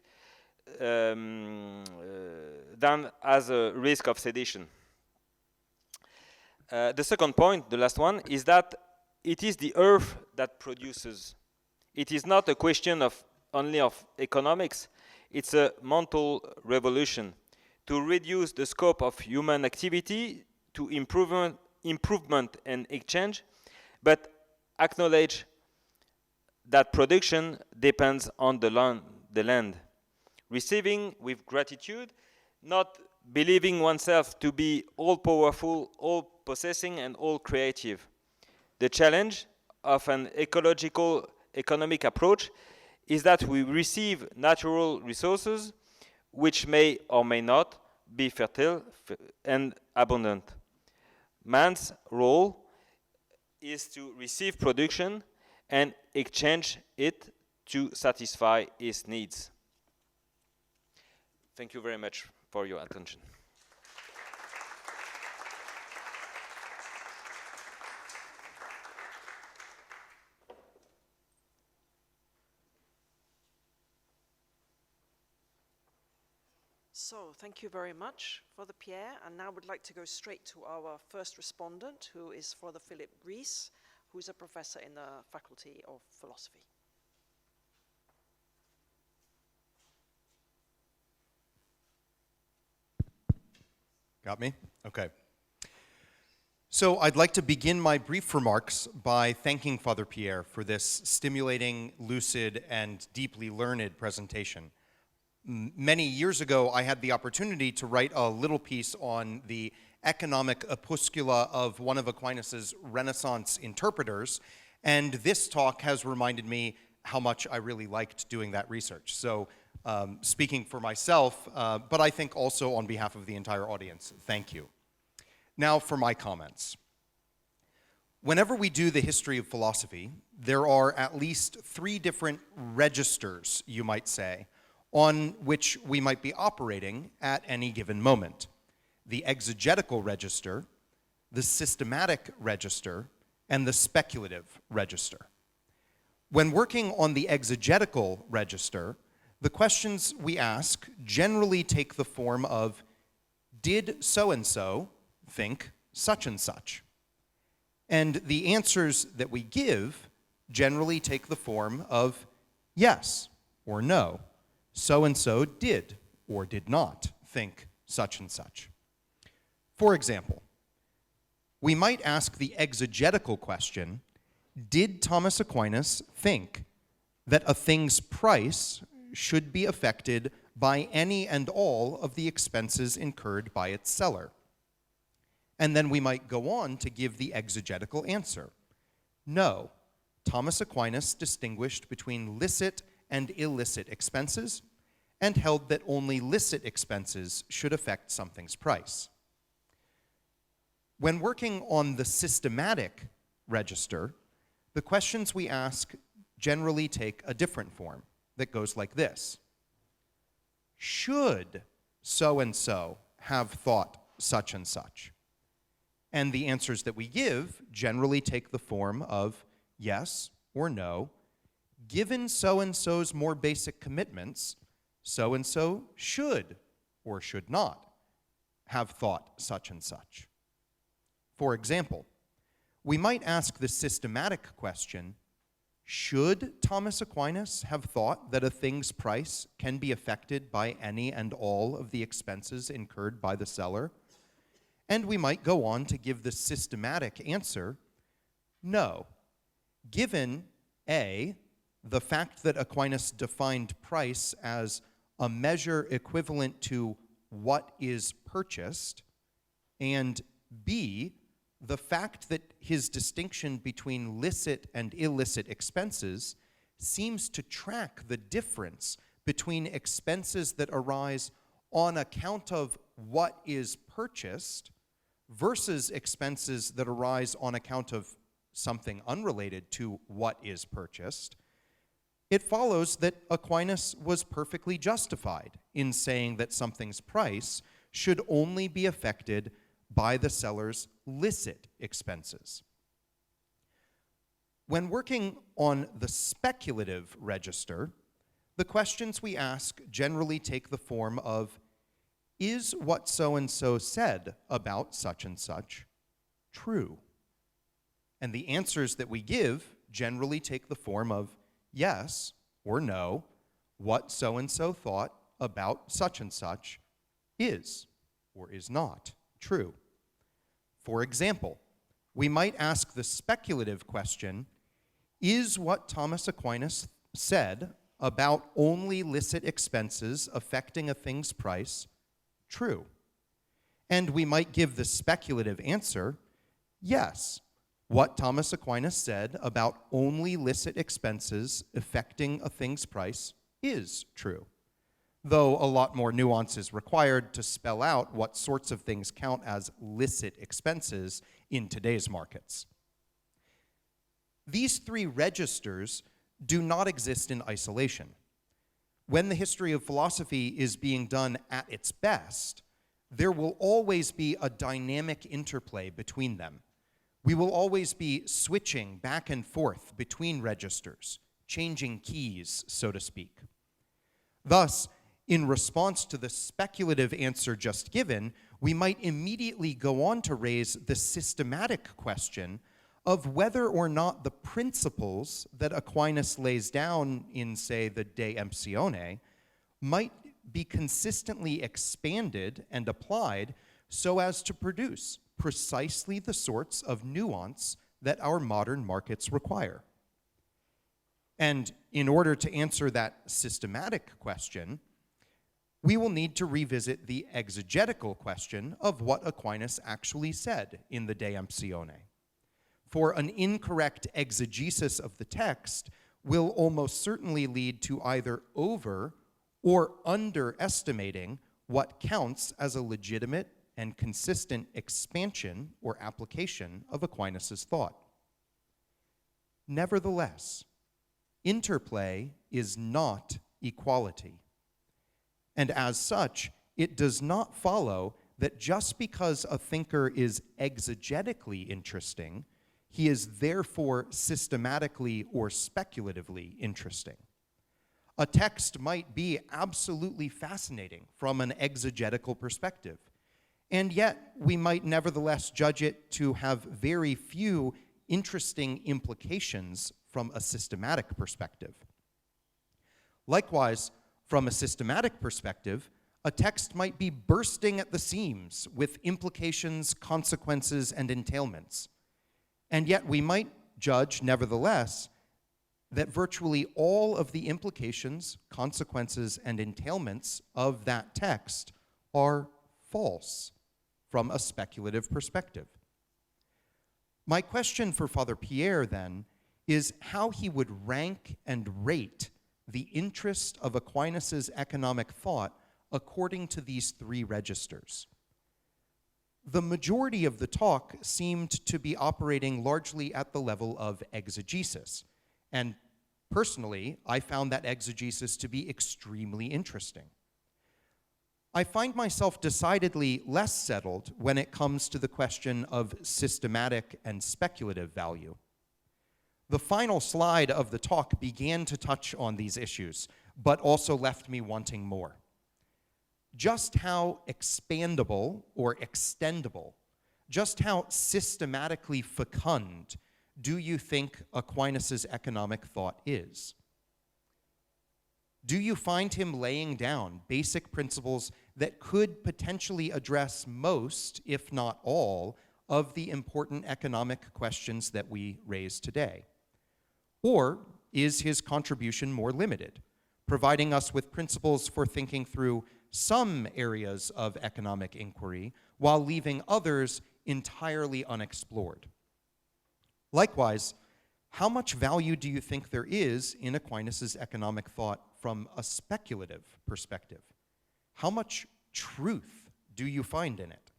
than as a risk of sedation. The second point, the last one, is that it is the earth that produces. It is not a question of only of economics. It's a mental revolution to reduce the scope of human activity to improvement and exchange, but acknowledge that production depends on the land. Receiving with gratitude, not believing oneself to be all-powerful, all-possessing, and all-creative. The challenge of an ecological economic approach is that we receive natural resources which may or may not be fertile and abundant. Man's role is to receive production and exchange it to satisfy his needs. Thank you very much for your attention. So, thank you very much, Father Pierre. And now we'd like to go straight to our first respondent, who is Father Philip Rees, who is a professor in the Faculty of Philosophy. Got me? Okay. So I'd like to begin my brief remarks by thanking Father Pierre for this stimulating, lucid, and deeply learned presentation. Many years ago, I had the opportunity to write a little piece on the economic opuscula of one of Aquinas' Renaissance interpreters, and this talk has reminded me how much I really liked doing that research. So speaking for myself, but I think also on behalf of the entire audience, thank you. Now for my comments. Whenever we do the history of philosophy, there are at least 3 different registers, you might say, on which we might be operating at any given moment. The exegetical register, the systematic register, and the speculative register. When working on the exegetical register, the questions we ask generally take the form of, did so-and-so think such and such? And the answers that we give generally take the form of yes or no. So-and-so did or did not think such and such. For example, we might ask the exegetical question, did Thomas Aquinas think that a thing's price should be affected by any and all of the expenses incurred by its seller? And then we might go on to give the exegetical answer. No, Thomas Aquinas distinguished between licit and illicit expenses and held that only licit expenses should affect something's price. When working on the systematic register, the questions we ask generally take a different form that goes like this. Should so-and-so have thought such and such? And the answers that we give generally take the form of yes or no. Given so-and-so's more basic commitments, so-and-so should or should not have thought such and such. For example, we might ask the systematic question, should Thomas Aquinas have thought that a thing's price can be affected by any and all of the expenses incurred by the seller? And we might go on to give the systematic answer, no. Given A, the fact that Aquinas defined price as a measure equivalent to what is purchased, and B, the fact that his distinction between licit and illicit expenses seems to track the difference between expenses that arise on account of what is purchased versus expenses that arise on account of something unrelated to what is purchased, it follows that Aquinas was perfectly justified in saying that something's price should only be affected by the seller's licit expenses. When working on the speculative register, the questions we ask generally take the form of, is what so-and-so said about such and such true? And the answers that we give generally take the form of yes or no, what so-and-so thought about such and such is or is not true. For example, we might ask the speculative question, is what Thomas Aquinas said about only licit expenses affecting a thing's price true? And we might give the speculative answer, yes, what Thomas Aquinas said about only licit expenses affecting a thing's price is true, though a lot more nuance is required to spell out what sorts of things count as licit expenses in today's markets. These three registers do not exist in isolation. When the history of philosophy is being done at its best, there will always be a dynamic interplay between them. We will always be switching back and forth between registers, changing keys, so to speak. Thus, in response to the speculative answer just given, we might immediately go on to raise the systematic question of whether or not the principles that Aquinas lays down in, say, the De Emptione might be consistently expanded and applied so as to produce precisely the sorts of nuance that our modern markets require. And in order to answer that systematic question, we will need to revisit the exegetical question of what Aquinas actually said in the De Emptione. For an incorrect exegesis of the text will almost certainly lead to either over or underestimating what counts as a legitimate and consistent expansion or application of Aquinas' thought. Nevertheless, interplay is not equality. And as such, it does not follow that just because a thinker is exegetically interesting, he is therefore systematically or speculatively interesting. A text might be absolutely fascinating from an exegetical perspective, and yet we might nevertheless judge it to have very few interesting implications from a systematic perspective. Likewise, from a systematic perspective, a text might be bursting at the seams with implications, consequences, and entailments. And yet we might judge, nevertheless, that virtually all of the implications, consequences, and entailments of that text are false from a speculative perspective. My question for Father Pierre, then, is how he would rank and rate the interest of Aquinas' economic thought according to these three registers. The majority of the talk seemed to be operating largely at the level of exegesis, and personally, I found that exegesis to be extremely interesting. I find myself decidedly less settled when it comes to the question of systematic and speculative value. The final slide of the talk began to touch on these issues, but also left me wanting more. Just how expandable or extendable, just how systematically fecund do you think Aquinas' economic thought is? Do you find him laying down basic principles that could potentially address most, if not all, of the important economic questions that we raise today? Or is his contribution more limited, providing us with principles for thinking through some areas of economic inquiry while leaving others entirely unexplored? Likewise, how much value do you think there is in Aquinas' economic thought from a speculative perspective? How much truth do you find in it?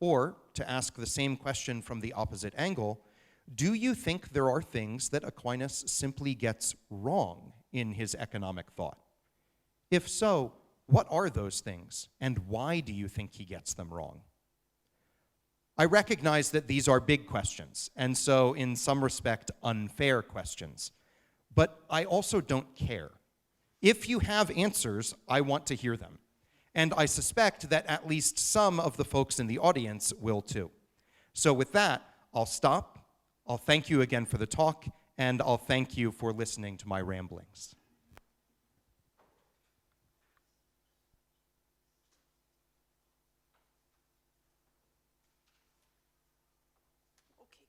Or, to ask the same question from the opposite angle, do you think there are things that Aquinas simply gets wrong in his economic thought? If so, what are those things, and why do you think he gets them wrong? I recognize that these are big questions, and so in some respect, unfair questions. But I also don't care. If you have answers, I want to hear them. And I suspect that at least some of the folks in the audience will too. So with that, I'll stop. I'll thank you again for the talk, and I'll thank you for listening to my ramblings.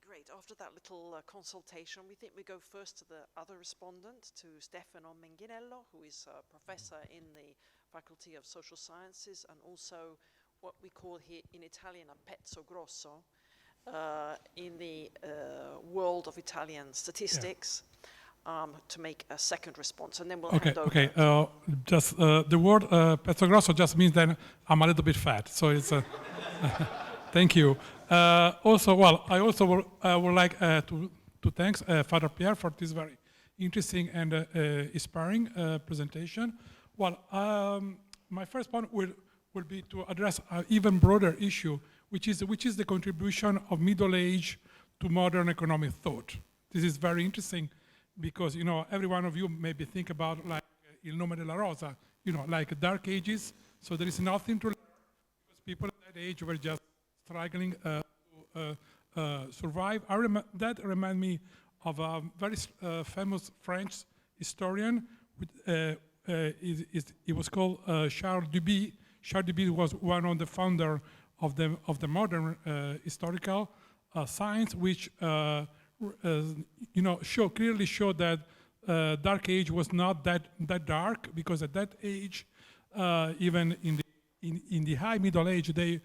Great. After that little consultation, we think we go first to the other respondent, to Stefano Menginello, who is a professor in the Faculty of Social Sciences and also what we call here in Italian a pezzo grosso in the world of Italian statistics, to make a second response, and then we'll hand over. Okay. Just the word pezzo grosso just means that I'm a little bit fat, so it's. Thank you. I would like to thank Father Pierre for this very interesting and inspiring presentation. My first point will be to address an even broader issue, which is the contribution of Middle Age to modern economic thought. This is very interesting because every one of you maybe think about like Il Nome della Rosa, like Dark Ages. So there is nothing to learn because people at that age were just struggling to survive. That reminds me of a very famous French historian. It was called Charles Duby. Charles Duby was one of the founder of the modern historical science, which clearly showed that Dark Age was not that dark, because at that age, even in the high Middle Age, they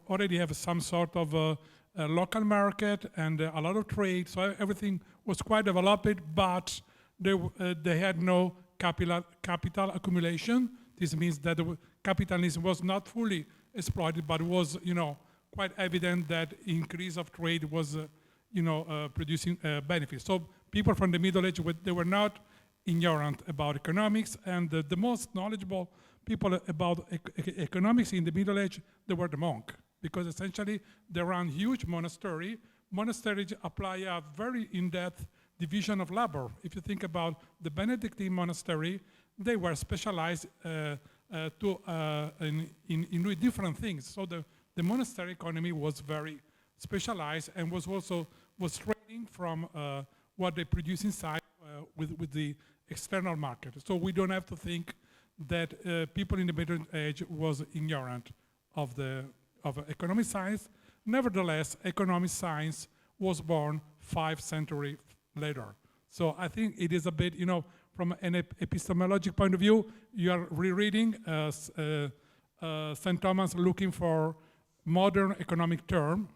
already have some sort of a local market and a lot of trade, so everything was quite developed, but they had no capital accumulation. This means that the capitalism was not fully exploited, but it was quite evident that increase of trade was producing benefits. So people from the Middle Age, they were not ignorant about economics, and the most knowledgeable people about economics in the Middle Age, they were the monk, because essentially they ran huge monastery. Monasteries apply a very in-depth division of labor. If you think about the Benedictine monastery, they were specialized in doing different things. So the the monastery economy was very specialized and was trading from what they produce inside with the external market. So we don't have to think that people in the Middle Age was ignorant of economic science. Nevertheless, economic science was born 5 centuries later. So I think it is a bit, from an epistemologic point of view, you are rereading St. Thomas looking for modern economic term,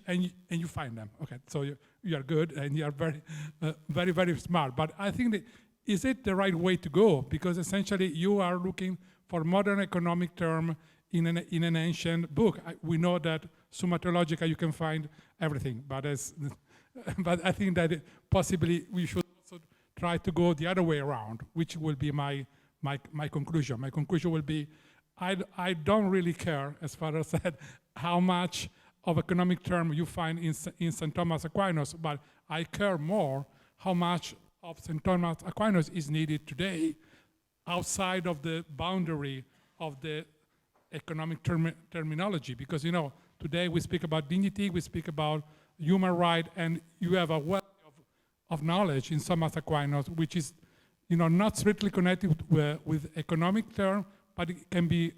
and you find them. Okay, so you are good and you are very, very, very smart. But I think that, is it the right way to go? Because essentially you are looking for modern economic term in an ancient book. We know that Summa Theologica you can find everything, but but I think that possibly we should also try to go the other way around, which will be my conclusion. My conclusion will be, I don't really care, as Father said, how much of economic term you find in St. Thomas Aquinas, but I care more how much of St. Thomas Aquinas is needed today outside of the boundary of the economic terminology. Because, today we speak about dignity, we speak about human right, and you have a wealth of knowledge in Thomas Aquinas, which is, not strictly connected with economic term, but it can be,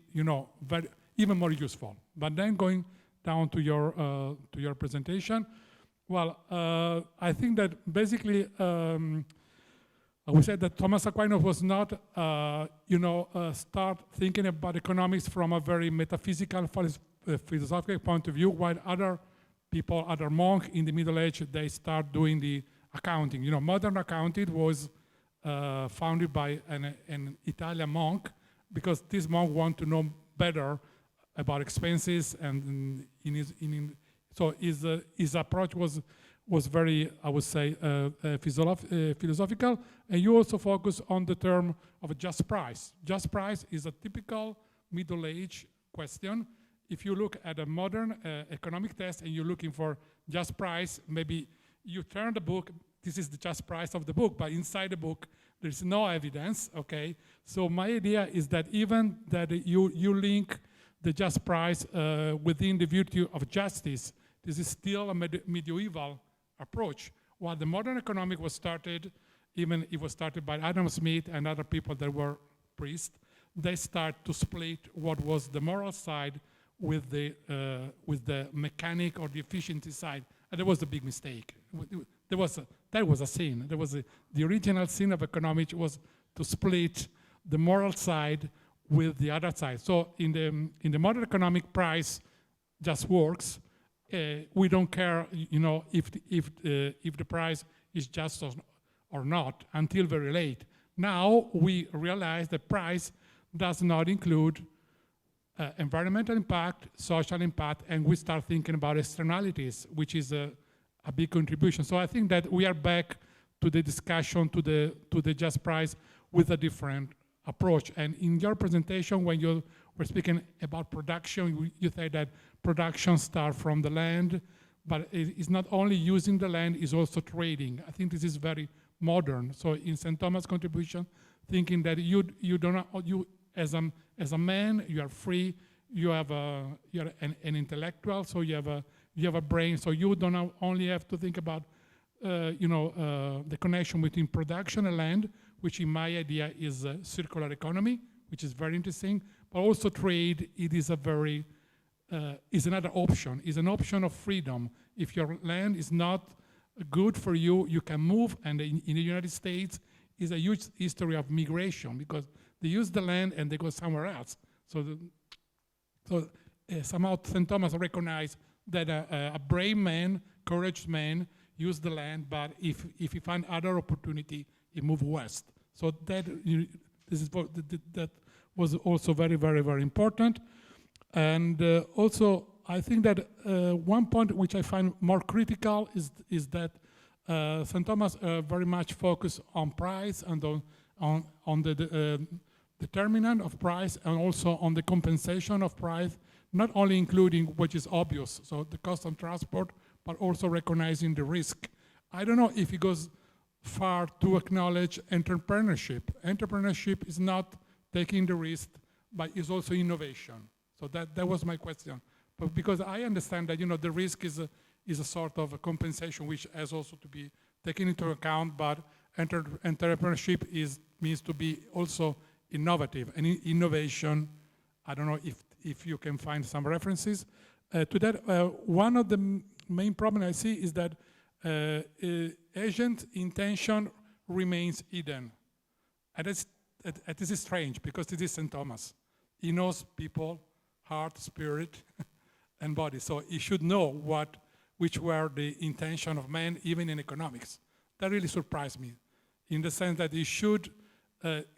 very, even more useful. But then going down to your presentation, well, I think that basically, we said that Thomas Aquinas was not, start thinking about economics from a very metaphysical, philosophical point of view, while other people, other monks in the Middle Age, they start doing the accounting. Modern accounting was founded by an Italian monk, because this monk wanted to know better about expenses, and so his approach was very, I would say, philosophical. And you also focus on the term of a just price. Just price is a typical Middle Age question. If you look at a modern economic test and you're looking for just price, maybe you turn the book, this is the just price of the book, but inside the book, there's no evidence, okay? So my idea is that even that you link the just price within the virtue of justice, this is still a medieval approach. While the modern economic was started, even it was started by Adam Smith and other people that were priests, they start to split what was the moral side with the mechanic or the efficiency side. And that was a big mistake. That was a sin. The original sin of economics was to split the moral side with the other side. So in the modern economic, price just works. We don't care, if the price is just or not until very late. Now we realize that price does not include environmental impact, social impact, and we start thinking about externalities, which is a big contribution. So I think that we are back to the discussion to the just price with a different approach. And in your presentation, when you were speaking about production, you said that production starts from the land, but it's not only using the land, it's also trading. I think this is very modern. So in St. Thomas' contribution, thinking that you as a man, you are free, you're an intellectual, so you have a brain, so you don't only have to think about the connection between production and land, which in my idea is a circular economy, which is very interesting, but also trade. It is is another option. Is an option of freedom. If your land is not good for you, you can move. And in the United States, is a huge history of migration, because they use the land and they go somewhere else. So somehow St. Thomas recognized that a brave man, courageous man, use the land, but if he find other opportunity, he move west. So that was also very, very, very important. And also, I think that one point which I find more critical is that St. Thomas very much focused on price and on the determinant of price, and also on the compensation of price, not only including what is obvious, so the cost of transport, but also recognizing the risk. I don't know if it goes far to acknowledge entrepreneurship. Entrepreneurship is not taking the risk, but is also innovation. So that was my question. But because I understand that, the risk is a sort of a compensation which has also to be taken into account, but entrepreneurship means to be also innovative. And innovation, I don't know if you can find some references to that. One of the main problems I see is that agent intention remains hidden. And this is strange, because this is St. Thomas. He knows people, heart, spirit, and body. So he should know which were the intention of man, even in economics. That really surprised me, in the sense that he should,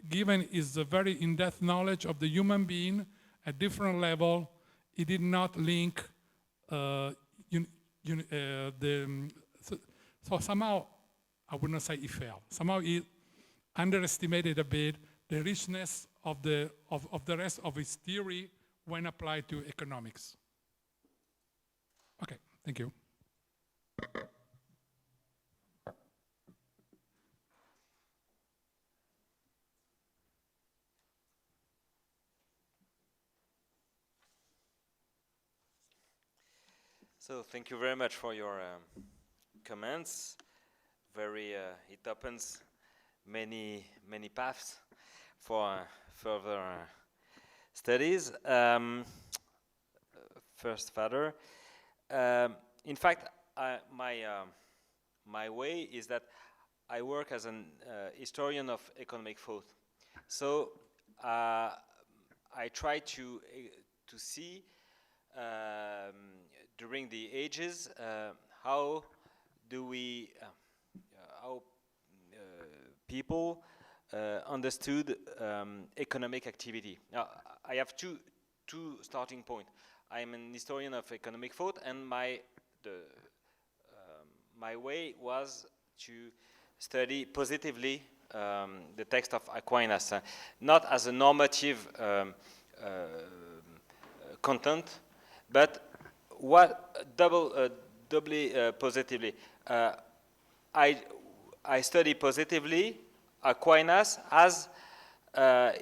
given his very in-depth knowledge of the human being at different level, he did not link so somehow, I would not say he failed. Somehow he underestimated a bit the richness of the rest of his theory when applied to economics. Okay, thank you. So thank you very much for your comments. It opens many paths for further studies. First, Father. In fact, my way is that I work as an historian of economic thought. So I try to see during the ages how people understood economic activity. Now, I have two starting points. I am an historian of economic thought, and my way was to study positively the text of Aquinas, not as a normative content, but doubly positively. I study positively Aquinas as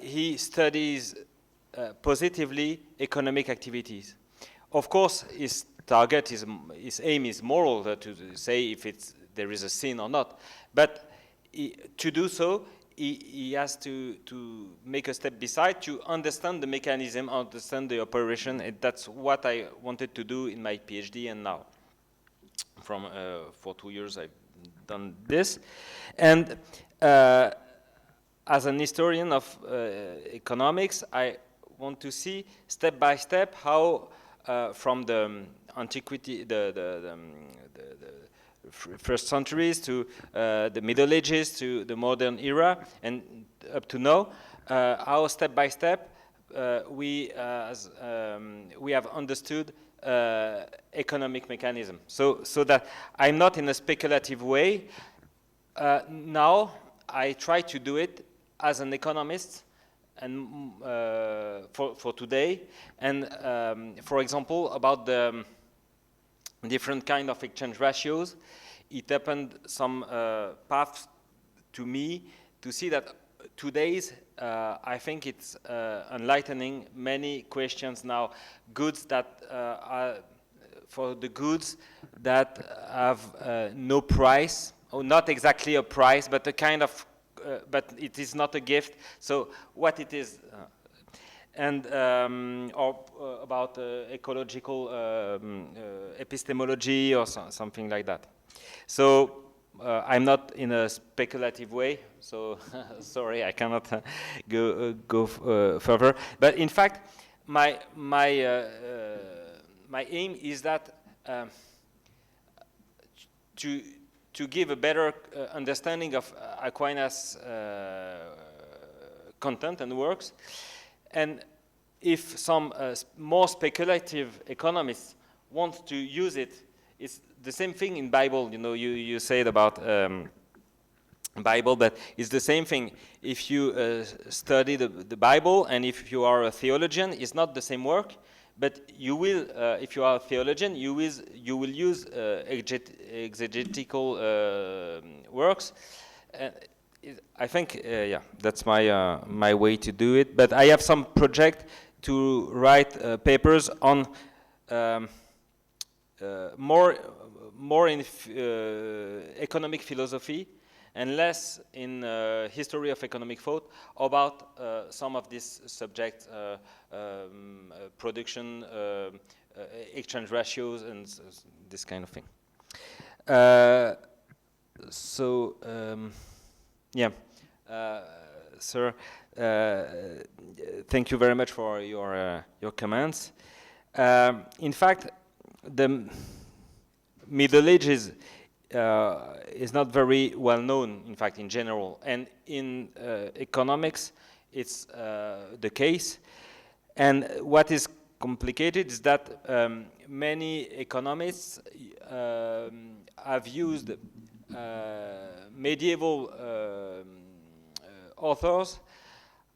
he studies positively economic activities. Of course, his target, his aim is moral, to say if there is a sin or not. But to do so, he has to make a step beside to understand the mechanism, understand the operation. And that's what I wanted to do in my PhD, and now, for 2 years, I've done this. And as an historian of economics, I want to see step by step how, from the antiquity, the first centuries to the Middle Ages to the modern era and up to now, how step by step we have understood economic mechanism. So that I'm not in a speculative way. Now I try to do it as an economist, and for today, and for example about the different kind of exchange ratios. It opened some paths to me to see that today's, I think it's enlightening many questions now. Goods that are, for the goods that have no price, or not exactly a price, but a kind of, but it is not a gift. So what it is, and or about ecological epistemology or something like that. So I'm not in a speculative way, so sorry, I cannot go further. But in fact, my aim is that to give a better understanding of Aquinas' content and works. And if some more speculative economists want to use it, it's the same thing in Bible. You know, you said about Bible, but it's the same thing. If you study the Bible, and if you are a theologian, it's not the same work. But you will, if you are a theologian, you will use exegetical works. I think, yeah, that's my way to do it. But I have some project to write papers on more in economic philosophy and less in history of economic thought about some of these subjects, production, exchange ratios, and this kind of thing. Yeah, sir, thank you very much for your comments. In fact, the Middle Ages is not very well known, in fact, in general, and in economics, it's the case. And what is complicated is that many economists have used medieval authors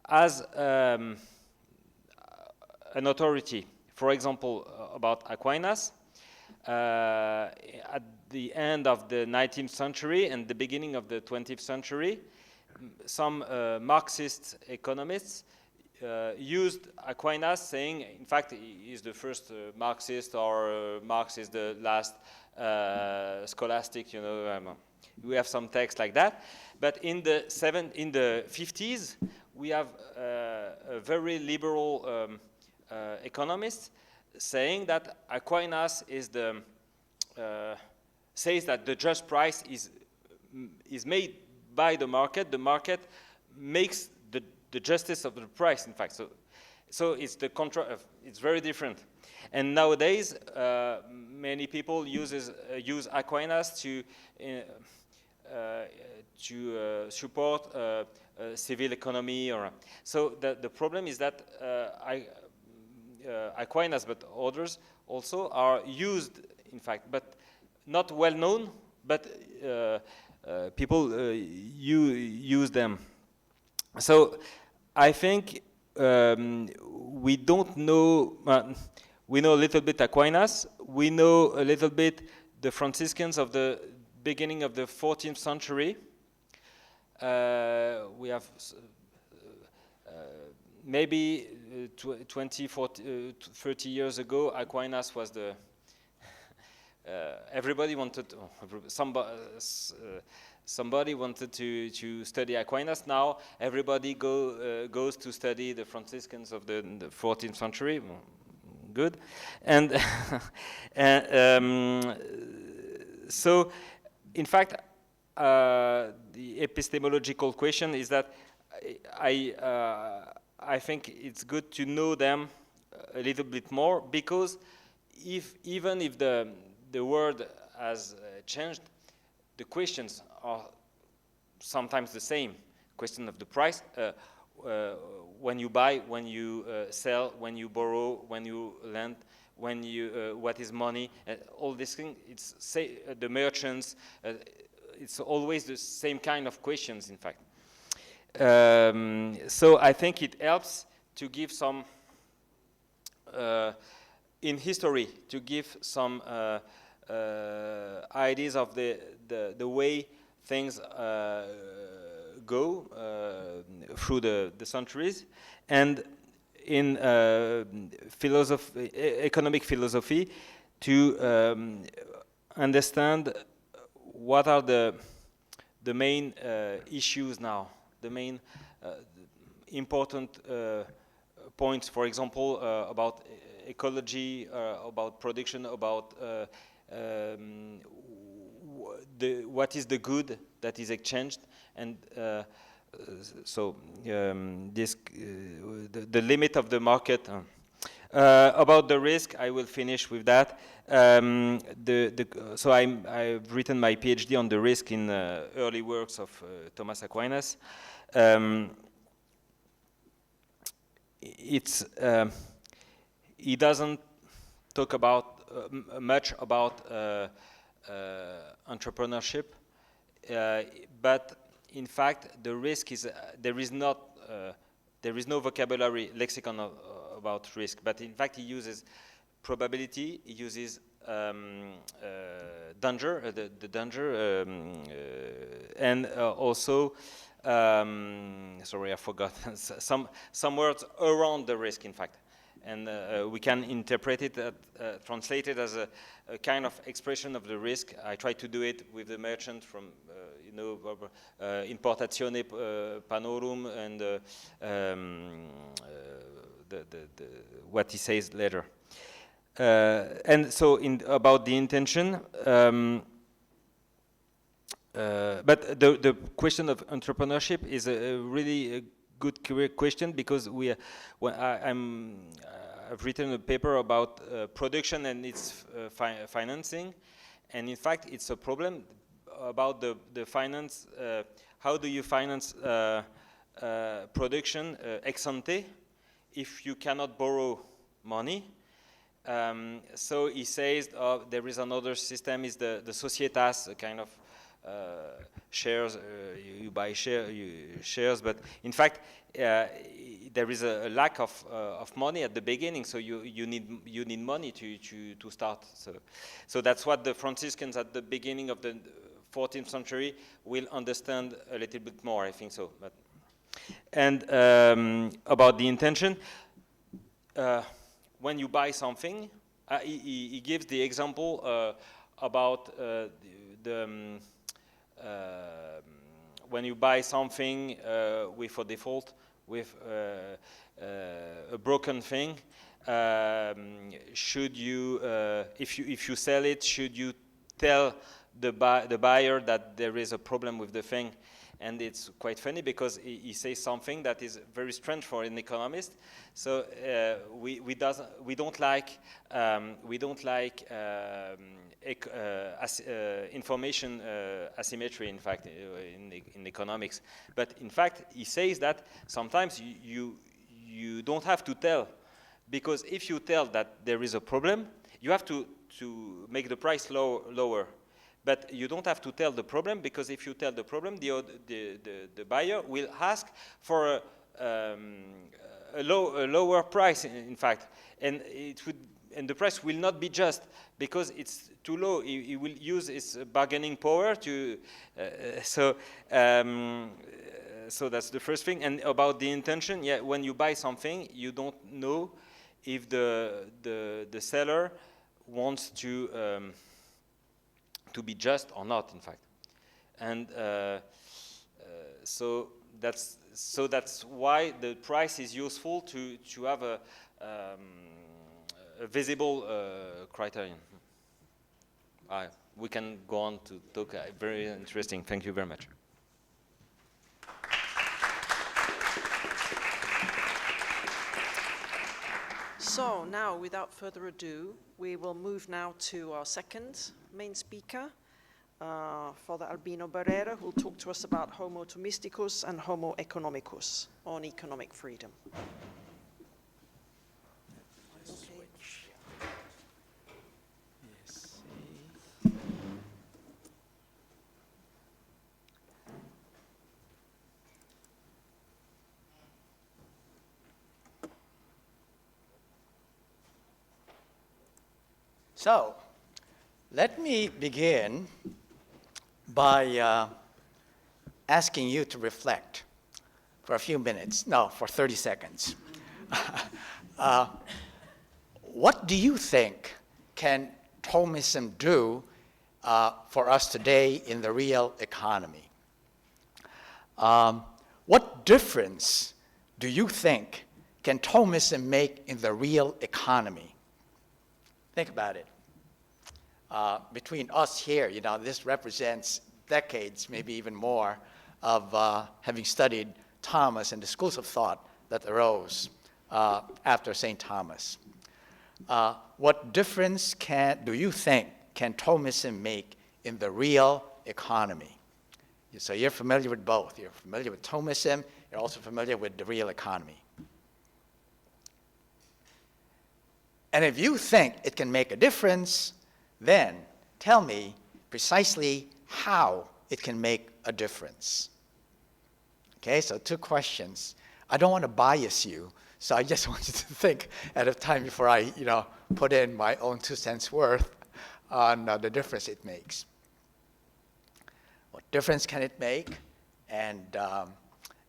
as an authority. For example, about Aquinas, at the end of the 19th century and the beginning of the 20th century, some Marxist economists used Aquinas, saying, in fact, he is the first Marxist, or Marx is the last scholastic, you know. We have some texts like that. But in the 50s, we have a very liberal economist saying that Aquinas is the says that the just price is made by the market. The market makes the justice of the price, in fact. So it's the it's very different. And nowadays, many people use Aquinas to support civil economy. So the problem is that Aquinas, but others also, are used, in fact, but not well known, but people use them. So I think we don't know, we know a little bit Aquinas, we know a little bit the Franciscans of the beginning of the 14th century. We have maybe 20, 40, 30 years ago, Aquinas was the everybody wanted somebody wanted to study Aquinas. Now everybody goes to study the Franciscans of the 14th century. Good, and so in fact the epistemological question is that I think it's good to know them a little bit more, because even if the word has changed, the questions are sometimes the same. Question of the price, when you buy, when you sell, when you borrow, when you lend, when you what is money, all these things. It's the merchants. It's always the same kind of questions, in fact. So I think it helps to give some in history, to give some ideas of the way things go through the centuries, and in philosophy, economic philosophy, to understand what are the main issues now, the main important points, for example, about ecology, about production, about what is the good that is exchanged, and so the limit of the market. About the risk, I will finish with that. So I've written my PhD on the risk in early works of Thomas Aquinas. He doesn't talk about much about entrepreneurship, but in fact the risk is there is no vocabulary lexicon about risk, but in fact he uses probability, he uses danger, the danger, and also sorry, I forgot some words around the risk, in fact. and we can interpret it, translate it as a kind of expression of the risk. I try to do it with the merchant from, importazione panorum and what he says later. And so about the intention, but the question of entrepreneurship is a really good question, because I've written a paper about production and its financing, and in fact it's a problem about the finance. How do you finance production ex ante if you cannot borrow money? So he says there is another system, is the societas, a kind of shares. You buy shares, but in fact there is a lack of money at the beginning, so you need money to start. So that's what the Franciscans at the beginning of the 14th century will understand a little bit more, I think so. And about the intention, when you buy something, he gives the example about when you buy something with a default, with a broken thing, should you, if you sell it, should you tell the buyer that there is a problem with the thing? And it's quite funny, because he says something that is very strange for an economist. So we don't like information asymmetry, in fact, in economics. But in fact, he says that sometimes you don't have to tell, because if you tell that there is a problem, you have to make the price lower. But you don't have to tell the problem, because if you tell the problem, the buyer will ask for a lower price, in fact, and the price will not be just, because it's too low. He will use his bargaining power to. So that's the first thing. And about the intention, yeah, when you buy something, you don't know if the seller wants to be just or not, in fact. And so that's why the price is useful, to have a visible criterion. We can go on to talk. Very interesting. Thank you very much. So now, without further ado, we will move now to our second main speaker, Father Albino Barrera, who will talk to us about Homo Thomisticus and Homo Economicus on economic freedom. So, let me begin by asking you to reflect for a few minutes, no, for 30 seconds. What do you think can Thomism do for us today in the real economy? What difference do you think can Thomism make in the real economy? Think about it. Between us here, this represents decades, maybe even more, of having studied Thomas and the schools of thought that arose after St. Thomas. What difference do you think can Thomism make in the real economy? So you're familiar with both. You're familiar with Thomism. You're also familiar with the real economy. And if you think it can make a difference, then tell me precisely how it can make a difference. Okay, so 2 questions. I don't want to bias you, so I just want you to think at a time before I, put in my own 2 cents worth on the difference it makes. What difference can it make? And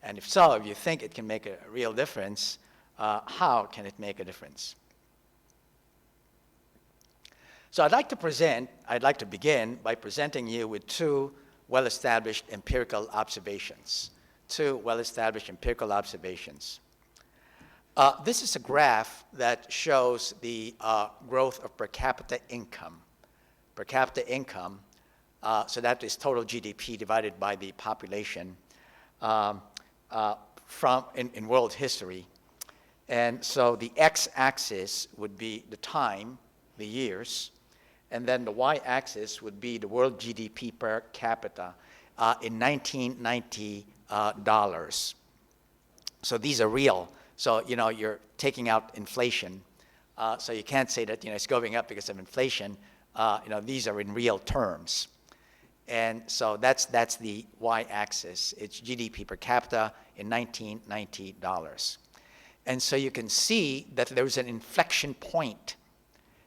if so, if you think it can make a real difference, how can it make a difference? So I'd like to begin by presenting you with two well-established empirical observations. This is a graph that shows the growth of per capita income. So that is total GDP divided by the population in world history. And so the x-axis would be the time, the years, and then the y-axis would be the world GDP per capita in 1990 dollars. So these are real. So, you're taking out inflation. So you can't say that, it's going up because of inflation. These are in real terms. And so that's the y-axis. It's GDP per capita in 1990 dollars. And so you can see that there's an inflection point.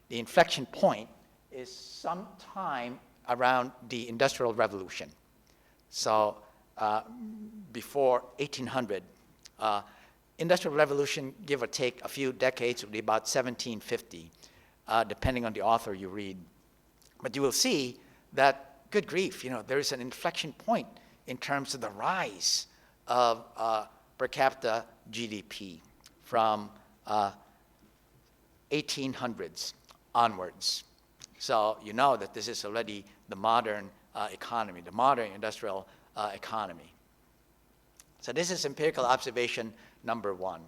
The inflection point is sometime around the Industrial Revolution. So before 1800, Industrial Revolution, give or take a few decades, would be about 1750, depending on the author you read. But you will see that, good grief, there is an inflection point in terms of the rise of per capita GDP from 1800s onwards. So you know that this is already the modern economy, the modern industrial economy. So this is empirical observation number one.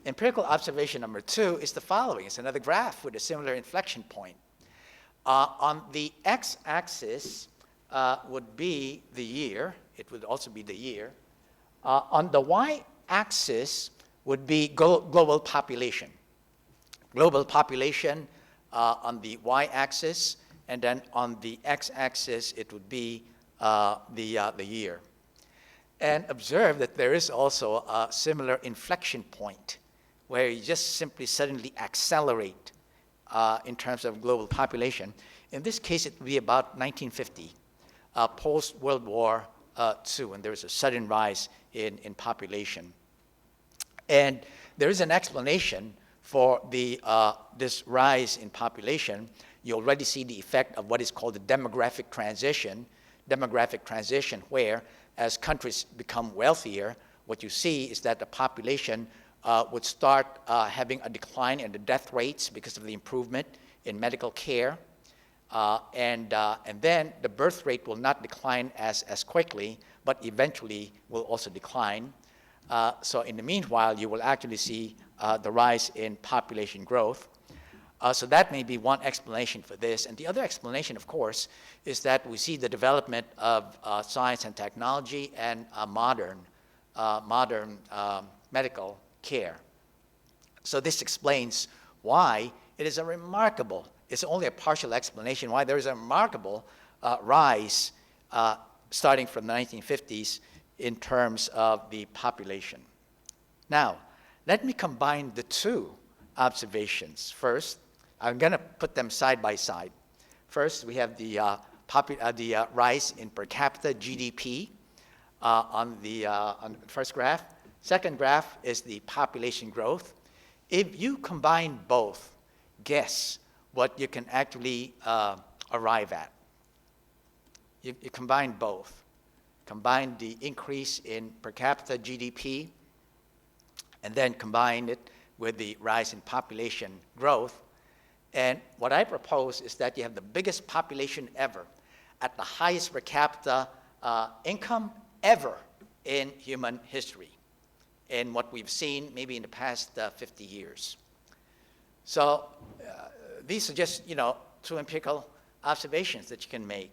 Empirical observation number two is the following. It's another graph with a similar inflection point. On the x-axis would be the year. It would also be the year. On the y-axis would be global population. Global population on the y-axis, and then on the x-axis it would be the year. And observe that there is also a similar inflection point where you just simply suddenly accelerate in terms of global population. In this case, it would be about 1950, post-World War II, and there is a sudden rise in population. And there is an explanation for this rise in population. You already see the effect of what is called the demographic transition where, as countries become wealthier, what you see is that the population would start having a decline in the death rates because of the improvement in medical care. And then the birth rate will not decline as quickly, but eventually will also decline. So in the meanwhile, you will actually see the rise in population growth. So that may be one explanation for this. And the other explanation, of course, is that we see the development of science and technology and modern medical care. So this explains why it is a remarkable, it's only a partial explanation, why there is a remarkable rise starting from the 1950s in terms of the population. Now, let me combine the two observations. First, I'm going to put them side by side. First, we have the rise in per capita GDP on the first graph. Second graph is the population growth. If you combine both, guess what you can actually arrive at. You combine both. Combine the increase in per capita GDP, and then combine it with the rise in population growth. And what I propose is that you have the biggest population ever at the highest per capita income ever in human history, in what we've seen maybe in the past 50 years. So these are just, two empirical observations that you can make,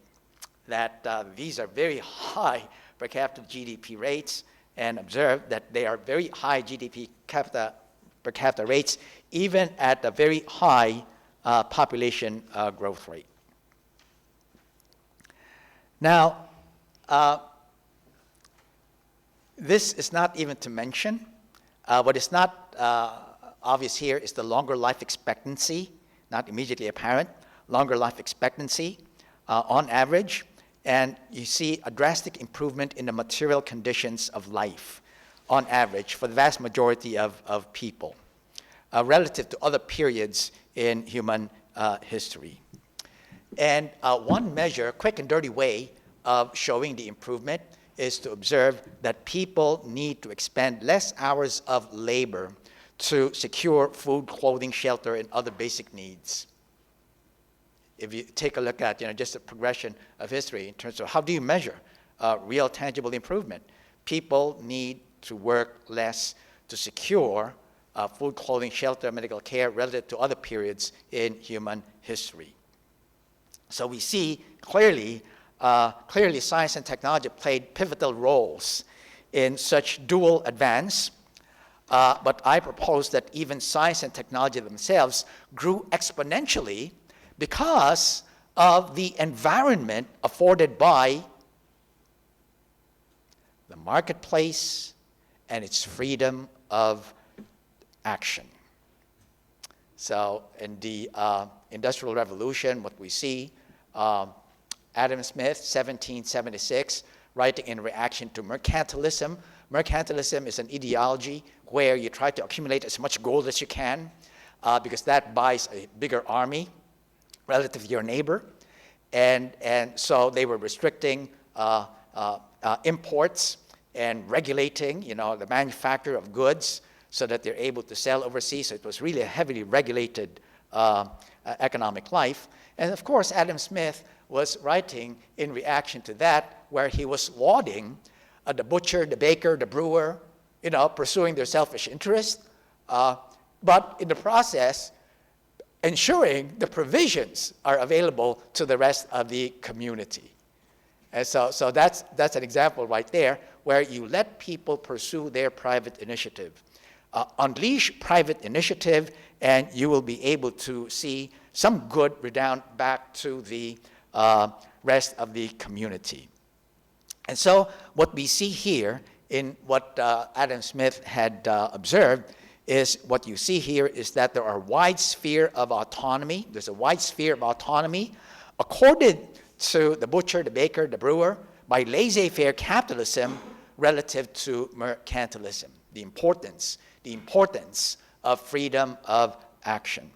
that these are very high per capita GDP rates, and observe that they are very high GDP per capita rates, even at a very high population growth rate. Now, this is not even to mention. What is not obvious here is the longer life expectancy, not immediately apparent, longer life expectancy on average. And you see a drastic improvement in the material conditions of life on average, for the vast majority of people, relative to other periods in human history. And one measure, quick and dirty way of showing the improvement is to observe that people need to expend less hours of labor to secure food, clothing, shelter, and other basic needs. If you take a look at just the progression of history in terms of how do you measure real tangible improvement, people need to work less to secure food, clothing, shelter, medical care relative to other periods in human history. So we see clearly science and technology played pivotal roles in such dual advance, but I propose that even science and technology themselves grew exponentially because of the environment afforded by the marketplace and its freedom of action. So in the Industrial Revolution, what we see, Adam Smith, 1776, writing in reaction to mercantilism. Mercantilism is an ideology where you try to accumulate as much gold as you can because that buys a bigger army relative to your neighbor. And so they were restricting imports and regulating, the manufacture of goods so that they're able to sell overseas. So it was really a heavily regulated economic life. And of course, Adam Smith was writing in reaction to that, where he was lauding the butcher, the baker, the brewer, pursuing their selfish interest, but in the process, ensuring the provisions are available to the rest of the community. And so that's an example right there, where you let people pursue their private initiative. Unleash private initiative, and you will be able to see some good redound back to the rest of the community. And so what we see here in what Adam Smith had observed is what you see here is that there are wide sphere of autonomy. There's a wide sphere of autonomy accorded to the butcher, the baker, the brewer by laissez-faire capitalism relative to mercantilism. The importance of freedom of action.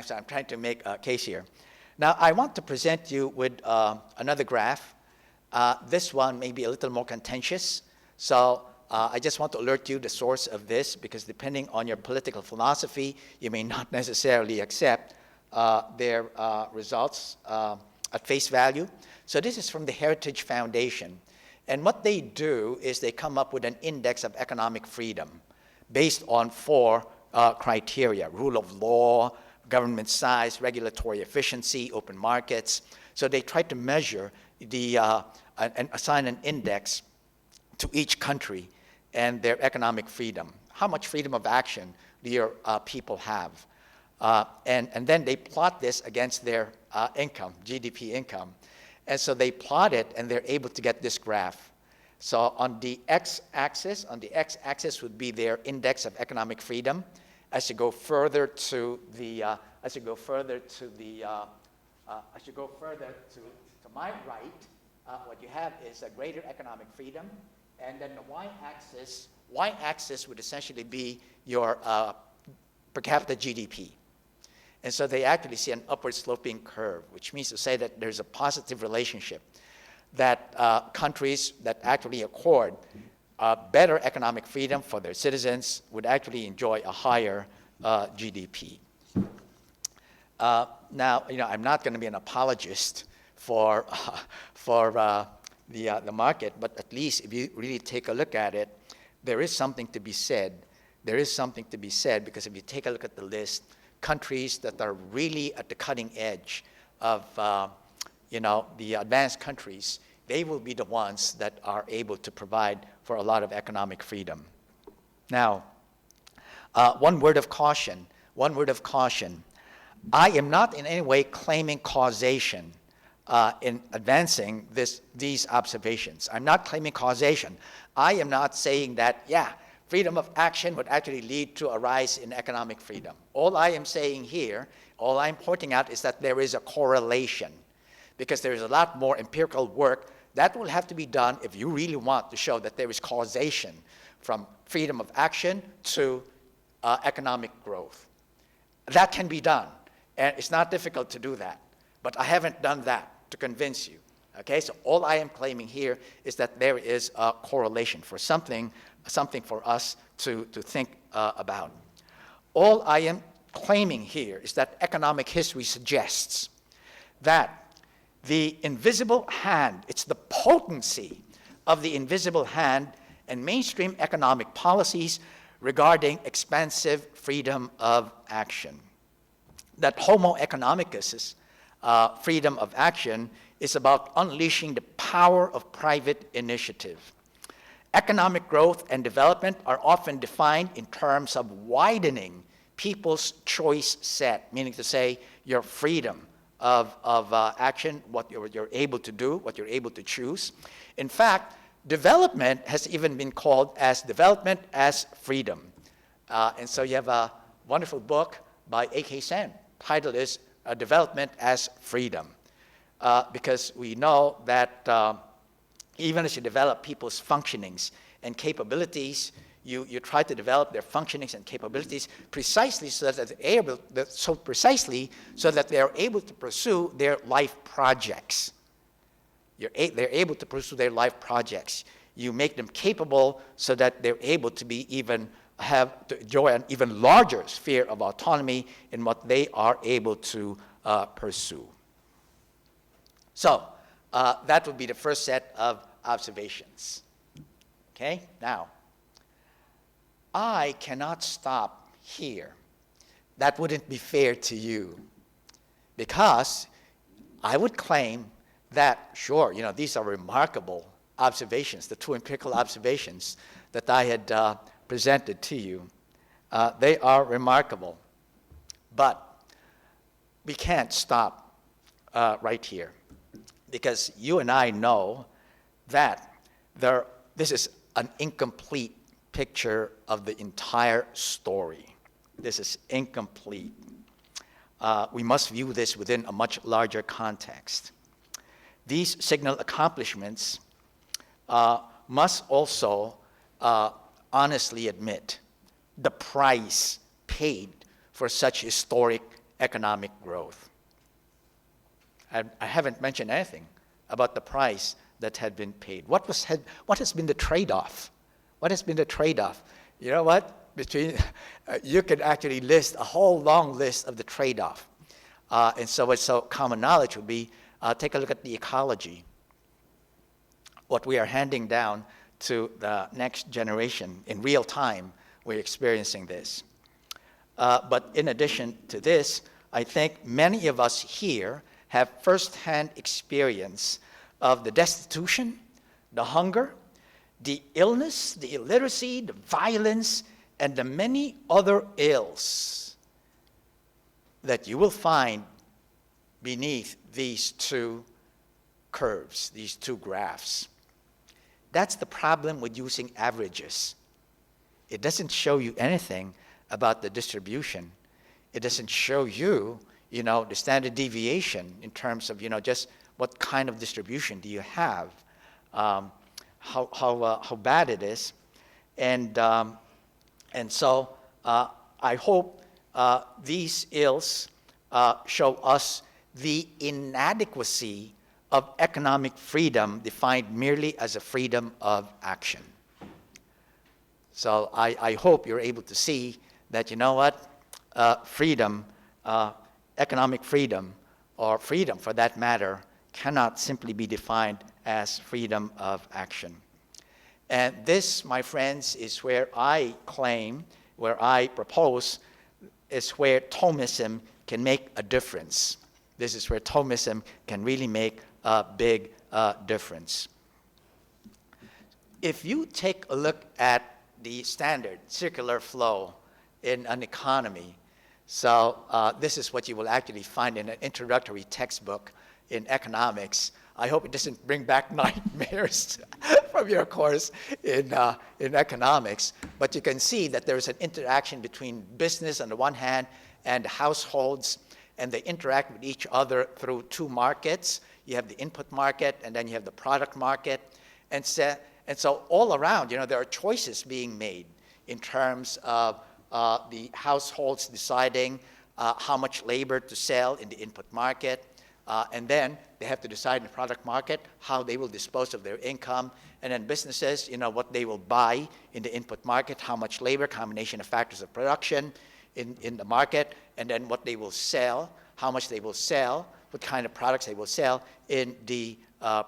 So I'm trying to make a case here. Now, I want to present you with another graph. This one may be a little more contentious. So I just want to alert you the source of this, because depending on your political philosophy, you may not necessarily accept their results at face value. So this is from the Heritage Foundation. And what they do is they come up with an index of economic freedom based on 4 criteria: rule of law, government size, regulatory efficiency, open markets. So they try to measure and assign an index to each country and their economic freedom. How much freedom of action do your people have? And then they plot this against their income, GDP income. And so they plot it, and they're able to get this graph. So on the x-axis would be their index of economic freedom. As you go further to my right, what you have is a greater economic freedom, and then the y-axis would essentially be your per capita GDP. And so they actually see an upward sloping curve, which means to say that there's a positive relationship, that countries that actually accord better economic freedom for their citizens would actually enjoy a higher GDP. Now, I'm not going to be an apologist for the market, but at least if you really take a look at it, there is something to be said. There is something to be said, because if you take a look at the list, countries that are really at the cutting edge of the advanced countries, they will be the ones that are able to provide for a lot of economic freedom. Now, one word of caution. I am not in any way claiming causation in advancing these observations. I'm not claiming causation. I am not saying that, freedom of action would actually lead to a rise in economic freedom. All I am saying here, all I'm pointing out is that there is a correlation, because there is a lot more empirical work that will have to be done if you really want to show that there is causation from freedom of action to economic growth. That can be done, and it's not difficult to do that. But I haven't done that to convince you. Okay, so all I am claiming here is that there is a correlation for something for us to think about. All I am claiming here is that economic history suggests that the invisible hand, it's the potency of the invisible hand and mainstream economic policies regarding expansive freedom of action. That homo economicus, freedom of action, is about unleashing the power of private initiative. Economic growth and development are often defined in terms of widening people's choice set, meaning to say your freedom of action, what you're able to do, what you're able to choose. In fact, development has even been called as development as freedom. And so you have a wonderful book by A.K. Sen. Title is Development as Freedom. Because we know that even as you develop people's functionings and capabilities, you try to develop their functionings and capabilities precisely so that they're able to pursue their life projects. They're able to pursue their life projects. You make them capable so that they're able to enjoy an even larger sphere of autonomy in what they are able to pursue. So that would be the first set of observations. Okay, now, I cannot stop here. That wouldn't be fair to you, because I would claim that, sure, these are remarkable observations, the two empirical observations that I had presented to you. They are remarkable, but we can't stop right here, because you and I know that this is an incomplete picture of the entire story. This is incomplete. We must view this within a much larger context. These signal accomplishments must also honestly admit the price paid for such historic economic growth. I haven't mentioned anything about the price that had been paid. What has been the trade-off? What has been the trade-off? You know what? You could actually list a whole long list of the trade-off. And so common knowledge would be, take a look at the ecology. What we are handing down to the next generation in real time, we're experiencing this. But in addition to this, I think many of us here have firsthand experience of the destitution, the hunger, the illness, the illiteracy, the violence, and the many other ills that you will find beneath these two curves, these two graphs. That's the problem with using averages. It doesn't show you anything about the distribution. It doesn't show you, the standard deviation in terms of, just what kind of distribution do you have, how bad it is. And so I hope these ills show us the inadequacy of economic freedom defined merely as a freedom of action. So I hope you're able to see that, freedom, economic freedom, or freedom for that matter, cannot simply be defined as freedom of action. And this, my friends, is where I claim, where I propose, is where Thomism can make a difference. This is where Thomism can really make a big difference. If you take a look at the standard circular flow in an economy, so this is what you will actually find in an introductory textbook in economics. I hope it doesn't bring back nightmares from your course in economics, but you can see that there is an interaction between business on the one hand and households, and they interact with each other through two markets. you have the input market, and then you have the product market. And so all around, there are choices being made in terms of the households deciding how much labor to sell in the input market. And then they have to decide in the product market how they will dispose of their income. And then businesses, what they will buy in the input market, how much labor, combination of factors of production in the market, and then what they will sell, how much they will sell, what kind of products they will sell in the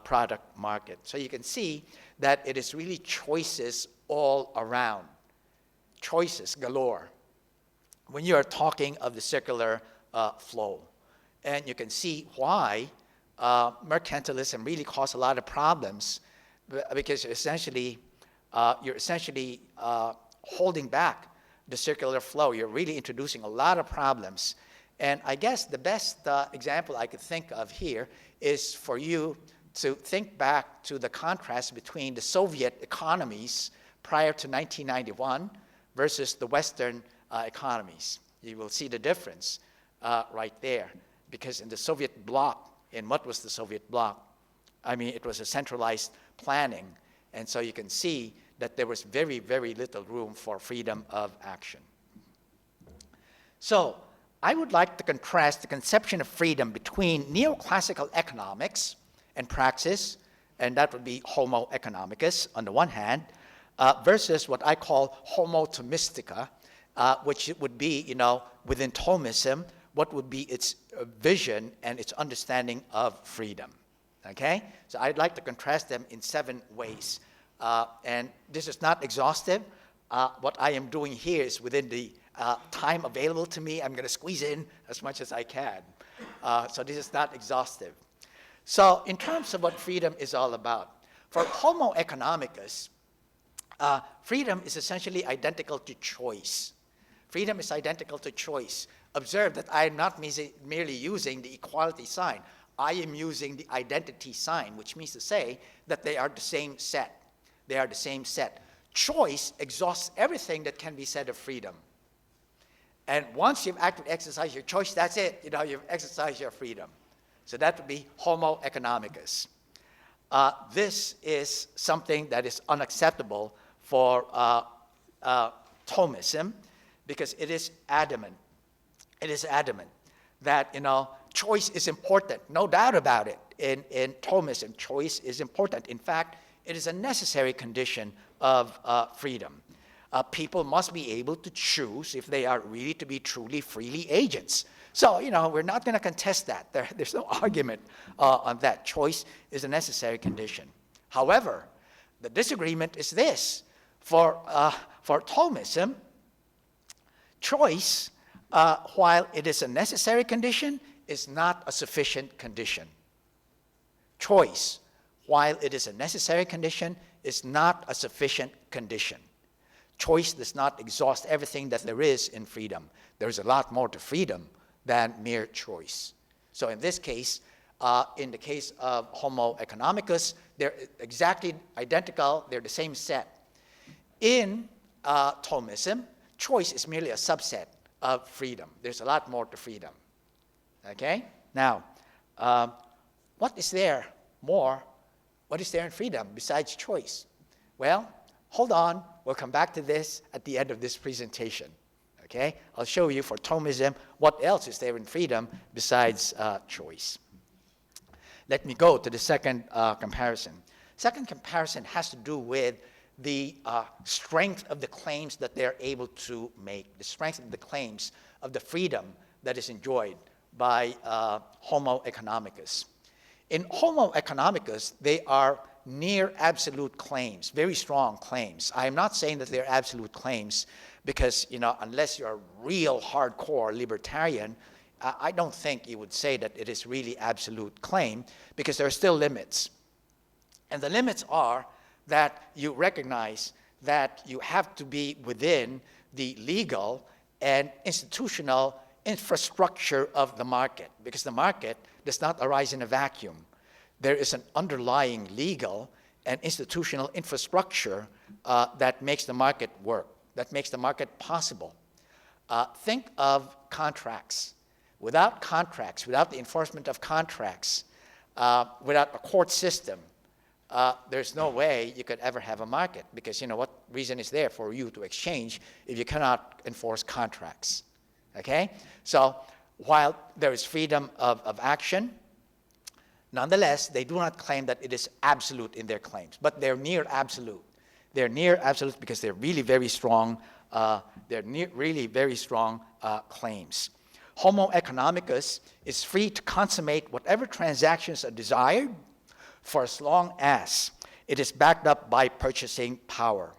product market. So you can see that it is really choices all around, choices galore, when you are talking of the circular flow. And you can see why mercantilism really caused a lot of problems, because you're essentially holding back the circular flow. You're really introducing a lot of problems. And I guess the best example I could think of here is for you to think back to the contrast between the Soviet economies prior to 1991 versus the Western economies. You will see the difference right there. Because in the Soviet bloc, and what was the Soviet bloc? I mean, it was a centralized planning. And so you can see that there was very, very little room for freedom of action. So I would like to contrast the conception of freedom between neoclassical economics and praxis, and that would be Homo economicus on the one hand, versus what I call Homo Thomistica, which would be, within Thomism, what would be its vision and its understanding of freedom, okay? So I'd like to contrast them in 7 ways. And this is not exhaustive. What I am doing here is within the time available to me. I'm going to squeeze in as much as I can. So this is not exhaustive. So in terms of what freedom is all about, for Homo economicus, freedom is essentially identical to choice. Freedom is identical to choice. Observe that I am not merely using the equality sign. I am using the identity sign, which means to say that they are the same set. They are the same set. Choice exhausts everything that can be said of freedom. And once you've actually exercised your choice, that's it. You've exercised your freedom. So that would be Homo economicus. This is something that is unacceptable for Thomism, because it is adamant. It is adamant that, choice is important. No doubt about it. In Thomism, choice is important. In fact, it is a necessary condition of freedom. People must be able to choose if they are really to be truly freely agents. So, we're not going to contest that. There's no argument on that. Choice is a necessary condition. However, the disagreement is this. For Thomism, choice, while it is a necessary condition, is not a sufficient condition. Choice, while it is a necessary condition, is not a sufficient condition. Choice does not exhaust everything that there is in freedom. There is a lot more to freedom than mere choice. So in this case, in the case of Homo economicus, they're exactly identical. They're the same set. In Thomism, choice is merely a subset of freedom. There's a lot more to freedom. Okay? Now, what is there more? What is there in freedom besides choice? Well, hold on. We'll come back to this at the end of this presentation. Okay? I'll show you for Thomism what else is there in freedom besides choice. Let me go to the second comparison. Second comparison has to do with the strength of the claims that they're able to make, the strength of the claims of the freedom that is enjoyed by Homo economicus. In Homo economicus, they are near absolute claims, very strong claims. I am not saying that they're absolute claims because, unless you're a real hardcore libertarian, I don't think you would say that it is really absolute claim, because there are still limits. And the limits are that you recognize that you have to be within the legal and institutional infrastructure of the market, because the market does not arise in a vacuum. There is an underlying legal and institutional infrastructure that makes the market work, that makes the market possible. Think of contracts. Without contracts, without the enforcement of contracts, without a court system, there's no way you could ever have a market, because you know what reason is there for you to exchange if you cannot enforce contracts, okay? So while there is freedom of action, nonetheless, they do not claim that it is absolute in their claims, but they're near absolute. They're near absolute because they're really very strong, claims. Homo economicus is free to consummate whatever transactions are desired for as long as it is backed up by purchasing power.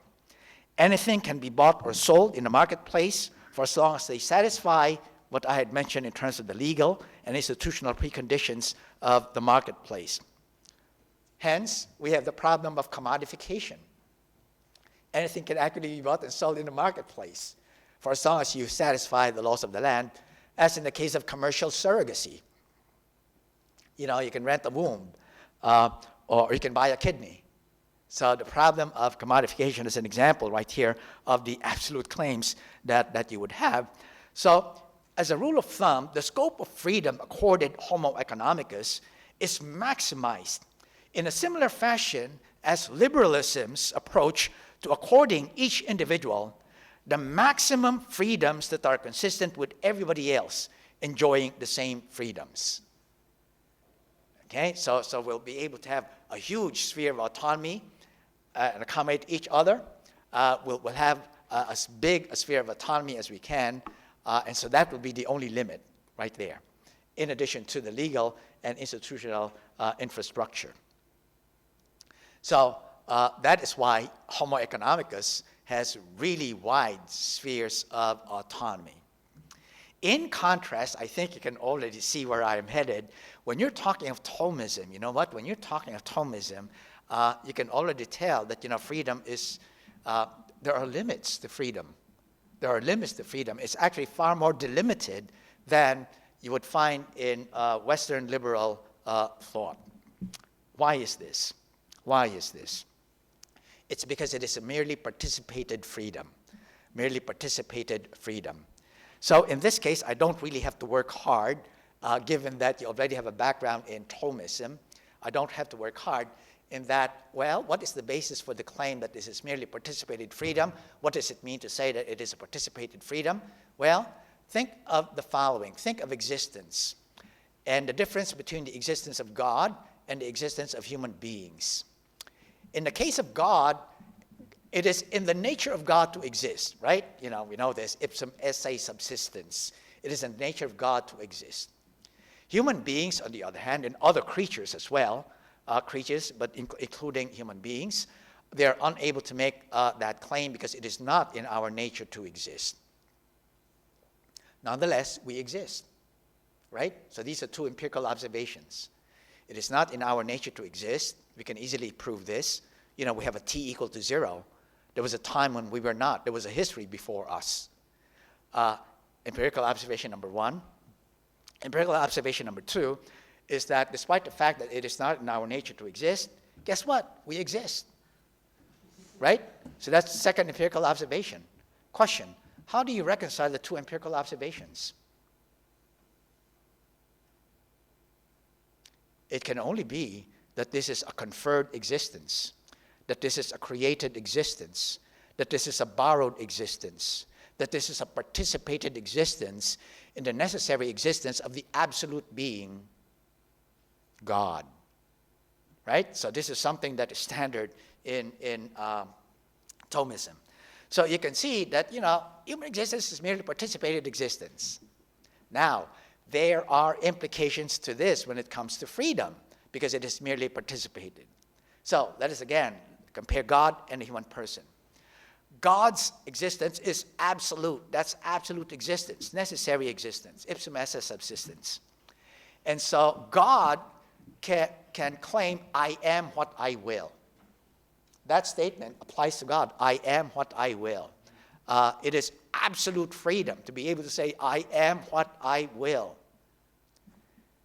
Anything can be bought or sold in the marketplace for as long as they satisfy what I had mentioned in terms of the legal and institutional preconditions of the marketplace. Hence, we have the problem of commodification. Anything can actually be bought and sold in the marketplace for as long as you satisfy the laws of the land, as in the case of commercial surrogacy. You know, you can rent a womb, or you can buy a kidney. So the problem of commodification is an example right here of the absolute claims that you would have. So as a rule of thumb, the scope of freedom accorded Homo economicus is maximized in a similar fashion as liberalism's approach to according each individual the maximum freedoms that are consistent with everybody else enjoying the same freedoms. Okay, so we'll be able to have a huge sphere of autonomy and accommodate each other. We'll have as big a sphere of autonomy as we can, and so that will be the only limit right there, in addition to the legal and institutional infrastructure. So that is why Homo economicus has really wide spheres of autonomy. In contrast, I think you can already see where I am headed. When you're talking of Thomism, you know what? When you're talking of Thomism, you can already tell that, you know, freedom is, there are limits to freedom. There are limits to freedom. It's actually far more delimited than you would find in Western liberal thought. Why is this? Why is this? It's because it is a merely participated freedom. Merely participated freedom. So in this case, I don't really have to work hard, given that you already have a background in Thomism. I don't have to work hard in that, well, what is the basis for the claim that this is merely participated freedom? What does it mean to say that it is a participated freedom? Well, think of the following. Think of existence and the difference between the existence of God and the existence of human beings. In the case of God, it is in the nature of God to exist, right? You know, we know this, ipsum esse subsistens. It is in the nature of God to exist. Human beings, on the other hand, and other creatures as well, creatures, but including human beings, they are unable to make that claim because it is not in our nature to exist. Nonetheless, we exist, right? So these are two empirical observations. It is not in our nature to exist. We can easily prove this. You know, we have a t equal to 0. There was a time when we were not. There was a history before us. Empirical observation number 1. Empirical observation number 2 is that despite the fact that it is not in our nature to exist, guess what? We exist, right? So that's the second empirical observation. Question, how do you reconcile the two empirical observations? It can only be that this is a conferred existence, that this is a created existence, that this is a borrowed existence, that this is a participated existence in the necessary existence of the absolute being, God. Right? So this is something that is standard in Thomism. So you can see that, you know, human existence is merely participated existence. Now, there are implications to this when it comes to freedom, because it is merely participated. So let us again compare God and the human person. God's existence is absolute. That's absolute existence, necessary existence, ipsum esse subsistence. And so God can claim, I am what I will. That statement applies to God. I am what I will. It is absolute freedom to be able to say, I am what I will.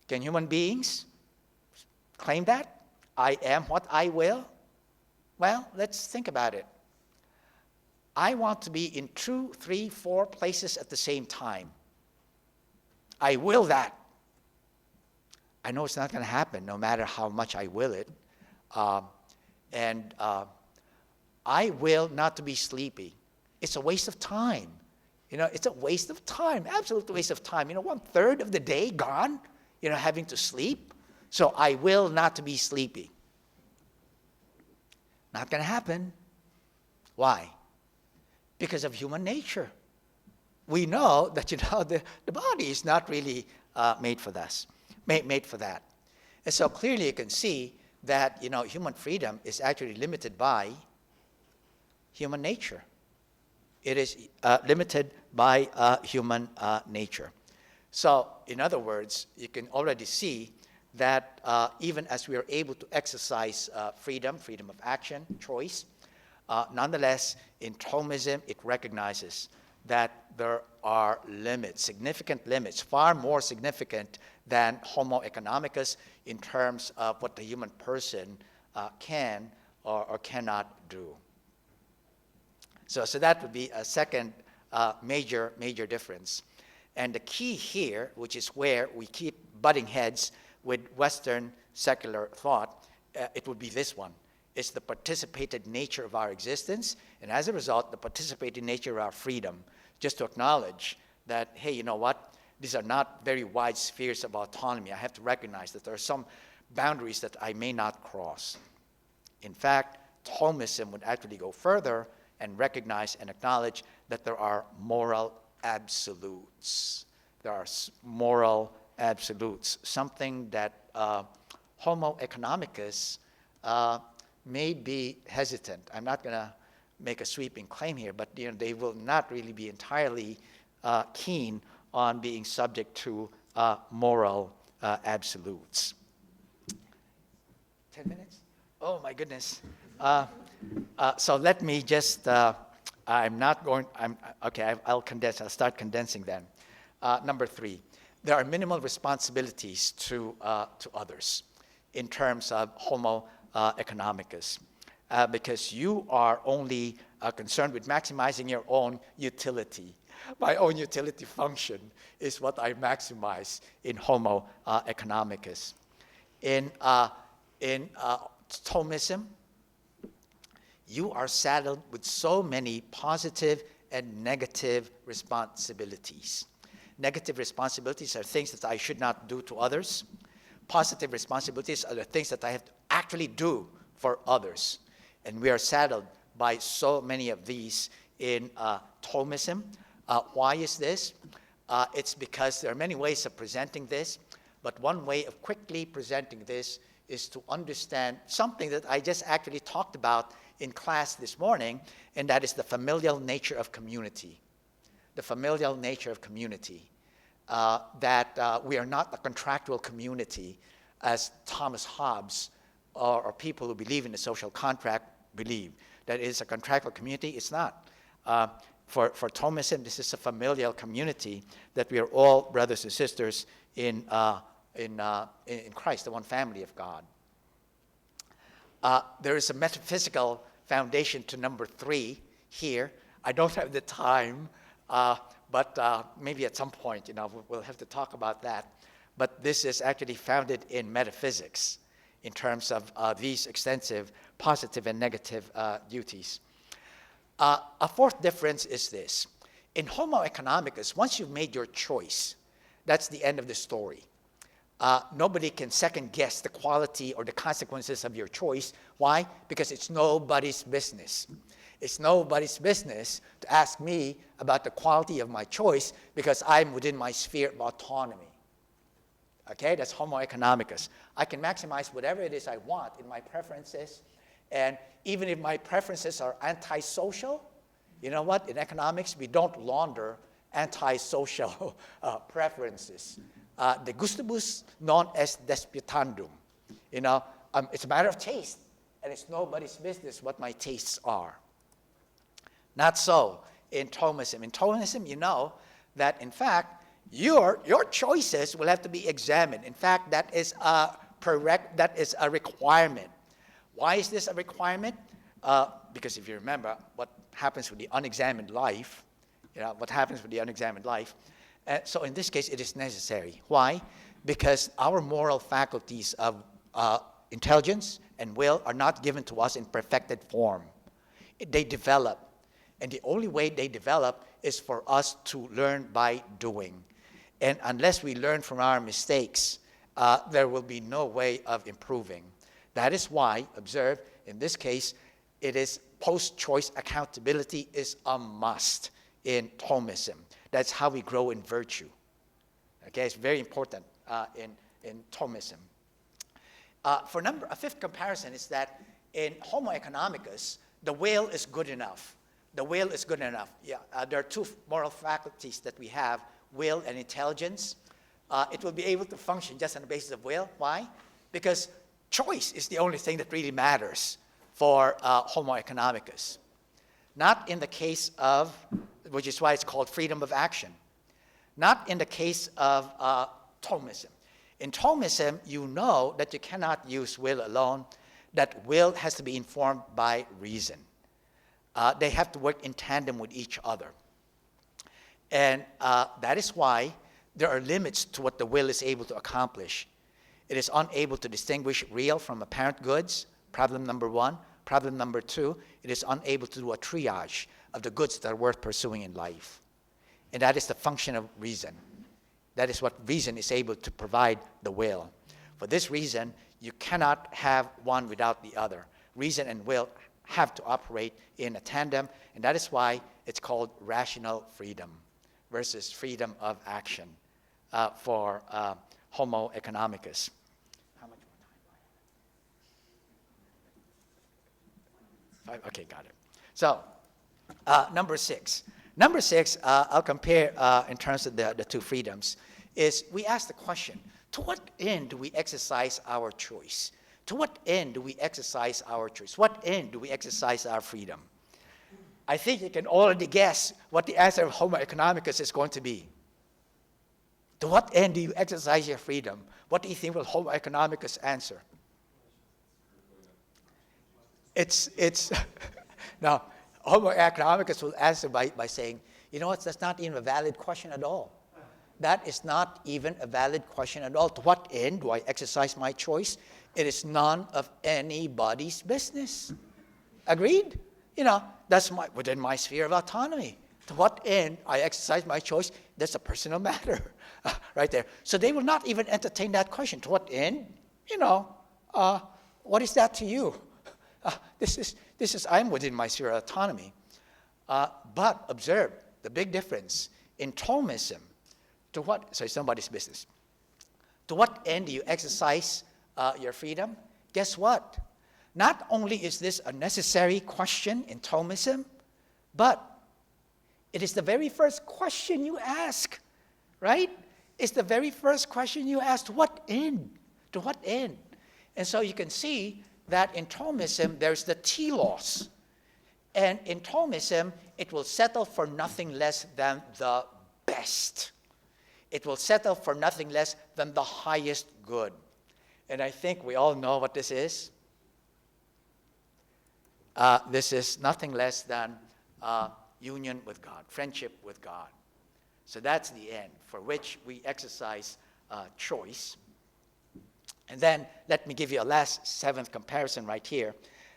Can human beings claim that? I am what I will? Well, let's think about it. I want to be in 2, 3, 4 places at the same time. I will that. I know it's not going to happen no matter how much I will it. I will not to be sleepy. It's a waste of time. It's a waste of time, absolute waste of time. 1/3 of the day gone, having to sleep. So I will not to be sleepy. Not going to happen. Why? Because of human nature. We know that, the body is not really made for this, made for that. And so clearly you can see that, human freedom is actually limited by human nature. It is limited by human nature. So, in other words, you can already see that even as we are able to exercise freedom of action, choice, nonetheless, in Thomism, it recognizes that there are limits, significant limits, far more significant than Homo economicus in terms of what the human person can or cannot do. So that would be a second major difference. And the key here, which is where we keep butting heads with Western secular thought, it would be this one. It's the participated nature of our existence, and as a result, the participated nature of our freedom. Just to acknowledge that, hey, you know what? These are not very wide spheres of autonomy. I have to recognize that there are some boundaries that I may not cross. In fact, Thomism would actually go further and recognize and acknowledge that there are moral absolutes. There are moral absolutes, something that Homo economicus may be hesitant. I'm not going to make a sweeping claim here, but they will not really be entirely keen on being subject to moral absolutes. 10 minutes? Oh my goodness. So let me just, I'll condense, I'll start condensing then. Number 3, there are minimal responsibilities to others in terms of Homo economicus, because you are only concerned with maximizing your own utility. My own utility function is what I maximize in Homo economicus. In Thomism, you are saddled with so many positive and negative responsibilities. Negative responsibilities are things that I should not do to others. Positive responsibilities are the things that I have to actually do for others. And we are saddled by so many of these in Thomism. Why is this? It's because there are many ways of presenting this, but one way of quickly presenting this is to understand something that I just actually talked about in class this morning, and that is the familial nature of community. The familial nature of community. That we are not a contractual community as Thomas Hobbes or people who believe in the social contract believe. That it is a contractual community. It's not. For Thomism, this is a familial community that we are all brothers and sisters in Christ, the one family of God. There is a metaphysical foundation to number 3 here. I don't have the time, but maybe at some point, we'll have to talk about that. But this is actually founded in metaphysics in terms of these extensive positive and negative duties. A fourth difference is this. In Homo economicus, once you've made your choice, that's the end of the story. Nobody can second guess the quality or the consequences of your choice. Why? Because it's nobody's business. It's nobody's business to ask me about the quality of my choice because I'm within my sphere of autonomy. Okay, that's Homo economicus. I can maximize whatever it is I want in my preferences, and even if my preferences are antisocial, you know what? In economics, we don't launder antisocial preferences. De gustibus non est disputandum. It's a matter of taste, and it's nobody's business what my tastes are. Not so in Thomism. In Thomism, you know that, in fact, your choices will have to be examined. In fact, that is a requirement. Why is this a requirement? Because if you remember what happens with the unexamined life, so in this case, it is necessary. Why? because our moral faculties of intelligence and will are not given to us in perfected form. They develop. And the only way they develop is for us to learn by doing. And unless we learn from our mistakes, there will be no way of improving. That is why, observe, in this case, it is post-choice accountability is a must in Thomism. That's how we grow in virtue. Okay, it's very important in Thomism. A fifth comparison is that in Homo economicus, the will is good enough. The will is good enough. Yeah, there are two moral faculties that we have, will and intelligence. It will be able to function just on the basis of will. Why? Because choice is the only thing that really matters for Homo economicus. Not in the case of, which is why it's called freedom of action. Not in the case of Thomism. In Thomism, you know that you cannot use will alone, that will has to be informed by reason. They have to work in tandem with each other. And that is why there are limits to what the will is able to accomplish. It is unable to distinguish real from apparent goods, problem number one. Problem number two, it is unable to do a triage of the goods that are worth pursuing in life. And that is the function of reason. That is what reason is able to provide the will. For this reason, you cannot have one without the other. Reason and will have to operate in a tandem, and that is why it's called rational freedom versus freedom of action for Homo economicus. How much more time do I have? 5? Okay, got it. So, number 6. Number 6, I'll compare in terms of the two freedoms, is we ask the question, to what end do we exercise our choice? To what end do we exercise our choice? What end do we exercise our freedom? I think you can already guess what the answer of Homo economicus is going to be. To what end do you exercise your freedom? What do you think will Homo economicus answer? It's now, Homo economicus will answer by saying, you know what, that's not even a valid question at all. That is not even a valid question at all. To what end do I exercise my choice? It is none of anybody's business. Agreed? You know, that's within my sphere of autonomy. To what end I exercise my choice, that's a personal matter. Right there. So they will not even entertain that question. To what end? You know, what is that to you? I'm within my sphere of autonomy. But observe the big difference. In Thomism, so it's somebody's business. To what end do you exercise your freedom? Guess what? Not only is this a necessary question in Thomism, but it is the very first question you ask, right? It's the very first question you ask. To what end? To what end? And so you can see that in Thomism, there's the telos. And in Thomism, it will settle for nothing less than the best. It will settle for nothing less than the highest good. And I think we all know what this is. This is nothing less than union with God, friendship with God. So that's the end for which we exercise choice. And then let me give you a last 7th comparison right here,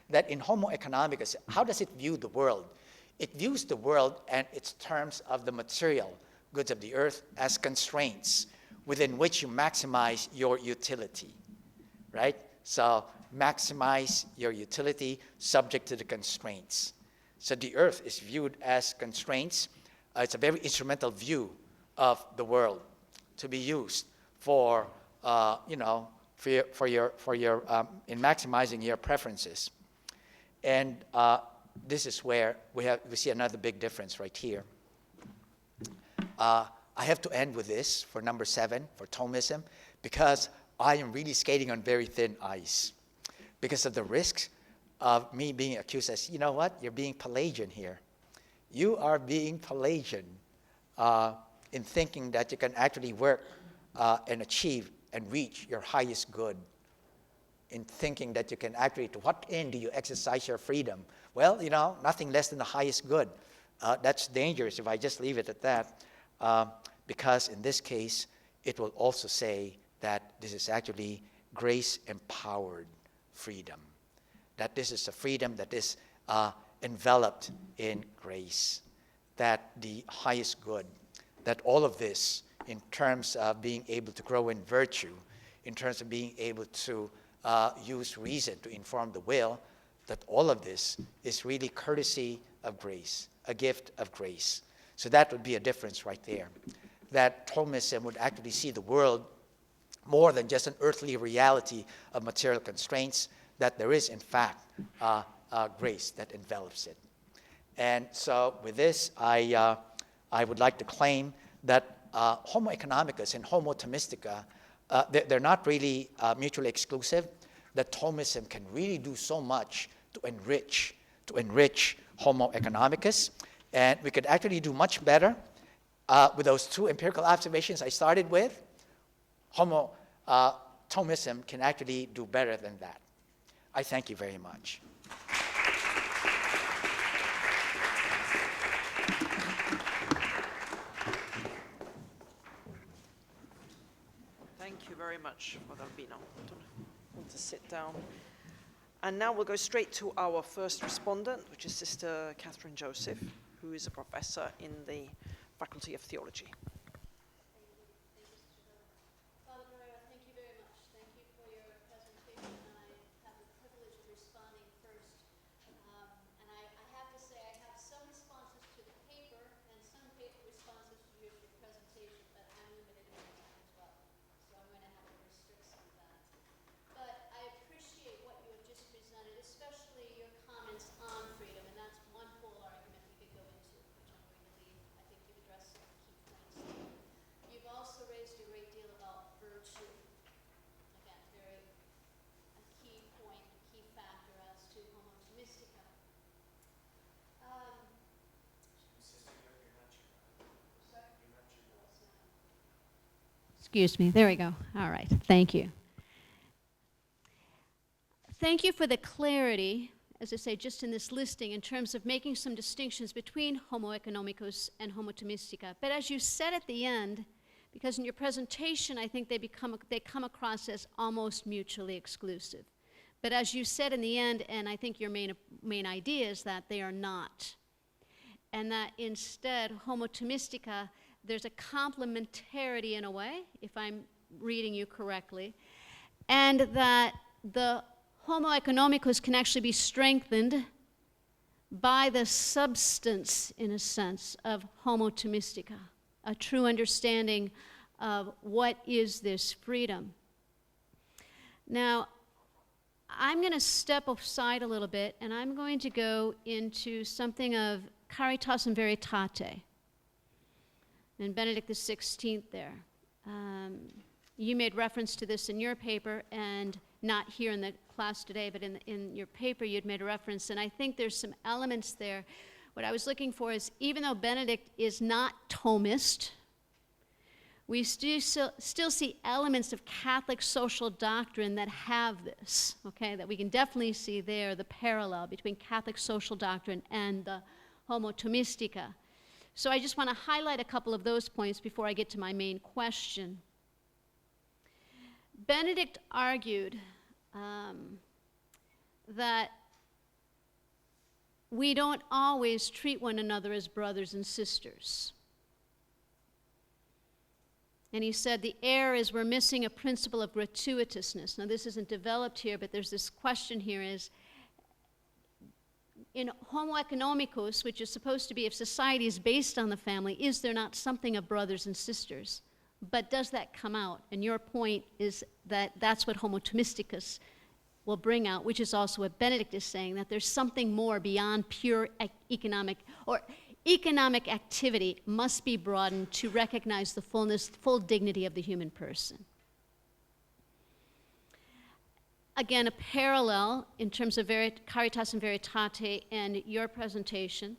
that in Homo economicus, how does it view the world? It views the world and its terms of the material goods of the earth as constraints within which you maximize your utility, right? So maximize your utility subject to the constraints. So the earth is viewed as constraints. It's a very instrumental view of the world to be used for, in maximizing your preferences. And this is where we see another big difference right here. I have to end with this for number 7, for Thomism, because I am really skating on very thin ice because of the risks of me being accused as, you know what, you're being Pelagian here. You are being Pelagian in thinking that you can actually work and achieve and reach your highest good, in thinking that you can actually, to what end do you exercise your freedom? Well, you know, nothing less than the highest good. That's dangerous if I just leave it at that, because in this case, it will also say that this is actually grace-empowered freedom, that this is a freedom that is enveloped in grace, that the highest good, that all of this in terms of being able to grow in virtue, in terms of being able to use reason to inform the will, that all of this is really courtesy of grace, a gift of grace. So that would be a difference right there. That Thomism would actually see the world more than just an earthly reality of material constraints, that there is, in fact, grace that envelops it. And so with this, I would like to claim that Homo economicus and Homo Thomistica, they're not really mutually exclusive, that Thomism can really do so much to enrich Homo economicus. And we could actually do much better with those two empirical observations I started with. Thomism can actually do better than that. I thank you very much. Thank you very much, Father Albino. I don't want to sit down. And now we'll go straight to our first respondent, which is Sister Catherine Joseph, who is a professor in the Faculty of Theology. Excuse me, there we go. All right, thank you. Thank you for the clarity, as I say, just in this listing, in terms of making some distinctions between Homo economicus and Homo Thomistica. But as you said at the end, because in your presentation, I think they come across as almost mutually exclusive. But as you said in the end, and I think your main idea is that they are not. And that instead, Homo Thomistica, there's a complementarity in a way, if I'm reading you correctly, and that the Homo economicus can actually be strengthened by the substance, in a sense, of Homo Thomistica, a true understanding of what is this freedom. Now, I'm going to step aside a little bit, and I'm going to go into something of caritas and veritate. And Benedict XVI there. You made reference to this in your paper, and not here in the class today, but in your paper you'd made a reference, and I think there's some elements there. What I was looking for is, even though Benedict is not Thomist, we still see elements of Catholic social doctrine that have this, okay, that we can definitely see there, the parallel between Catholic social doctrine and the Homo Thomistica. So I just want to highlight a couple of those points before I get to my main question. Benedict argued that we don't always treat one another as brothers and sisters. And he said the error is we're missing a principle of gratuitousness. Now this isn't developed here, but there's this question here is, in Homo economicus, which is supposed to be, if society is based on the family, is there not something of brothers and sisters? But does that come out? And your point is that that's what Homo Thomisticus will bring out, which is also what Benedict is saying, that there's something more beyond pure economic, or economic activity must be broadened to recognize the full dignity of the human person. Again, a parallel in terms of caritas and veritate and your presentation,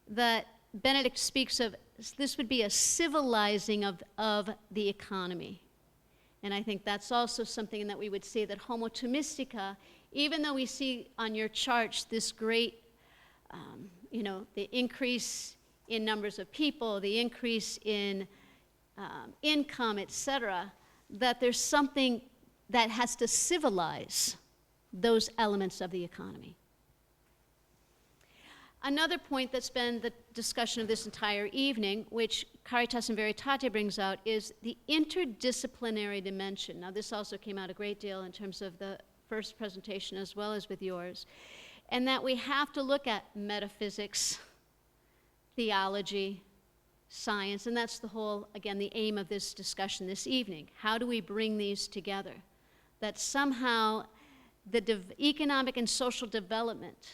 that Benedict speaks of, this would be a civilizing of the economy. And I think that's also something that we would say that Homo Thomistica, even though we see on your charts this great, the increase in numbers of people, the increase in income, etc., that there's something that has to civilize those elements of the economy. Another point that's been the discussion of this entire evening, which Caritas in Veritate brings out, is the interdisciplinary dimension. Now, this also came out a great deal in terms of the first presentation as well as with yours, and that we have to look at metaphysics, theology, science, and that's the whole, again, the aim of this discussion this evening. How do we bring these together? That somehow the economic and social development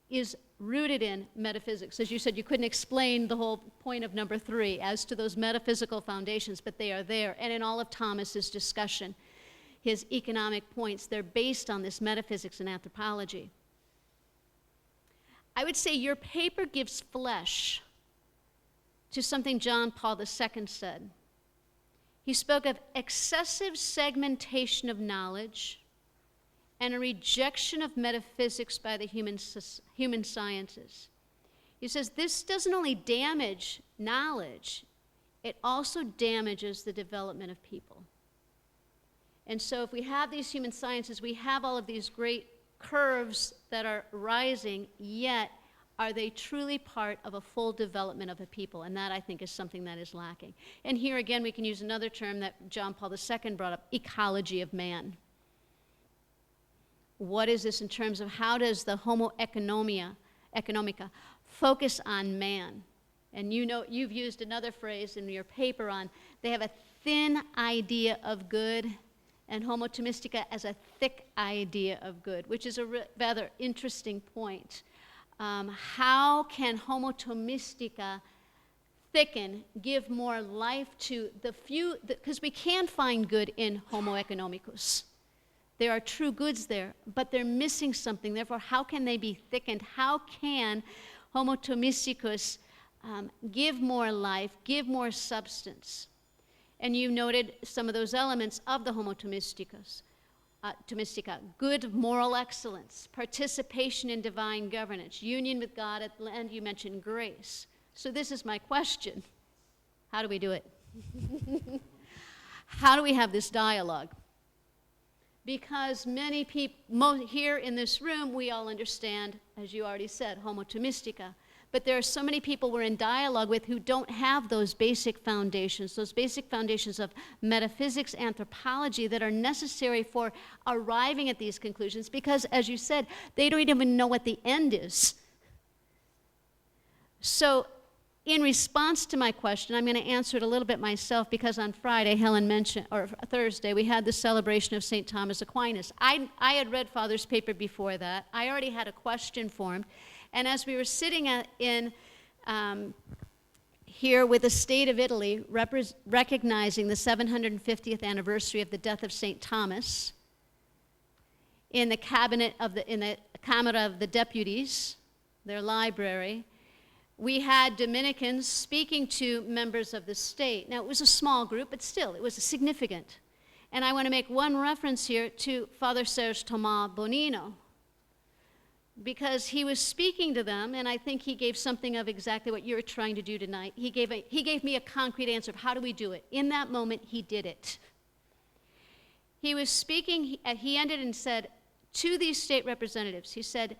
is rooted in metaphysics. As you said, you couldn't explain the whole point of number 3 as to those metaphysical foundations, but they are there. And in all of Thomas's discussion, his economic points, they're based on this metaphysics and anthropology. I would say your paper gives flesh to something John Paul II said. He spoke of excessive segmentation of knowledge and a rejection of metaphysics by the human sciences. He says this doesn't only damage knowledge, it also damages the development of people. And so if we have these human sciences, we have all of these great curves that are rising, yet are they truly part of a full development of a people? And that, I think, is something that is lacking. And here again, we can use another term that John Paul II brought up, ecology of man. What is this in terms of how does the Homo economica focus on man? And you know, you've used another phrase in your paper on, they have a thin idea of good, and Homo Thomistica as a thick idea of good, which is a rather interesting point. How can Homo Thomistica thicken, give more life to the few, because we can find good in Homo economicus. There are true goods there, but they're missing something. Therefore, how can they be thickened? How can Homo Thomisticus give more life, give more substance? And you noted some of those elements of the Homo Thomisticus. Thomistica, good moral excellence, participation in divine governance, union with God, and you mentioned grace. So this is my question. How do we do it? How do we have this dialogue? Because many people here in this room, we all understand, as you already said, Homo Thomistica. But there are so many people we're in dialogue with who don't have those basic foundations of metaphysics, anthropology that are necessary for arriving at these conclusions because, as you said, they don't even know what the end is. So in response to my question, I'm going to answer it a little bit myself because on Friday, Helen mentioned, or Thursday, we had the celebration of St. Thomas Aquinas. I had read Father's paper before that. I already had a question formed. And as we were sitting here with the state of Italy, recognizing the 750th anniversary of the death of St. Thomas, in the Camera of the Deputies, their library, we had Dominicans speaking to members of the state. Now, it was a small group, but still, it was significant. And I want to make one reference here to Father Serge Thomas Bonino, because he was speaking to them, and I think he gave something of exactly what you're trying to do tonight. He gave me a concrete answer of how do we do it. In that moment, he did it. He was speaking, he ended and said, to these state representatives, he said,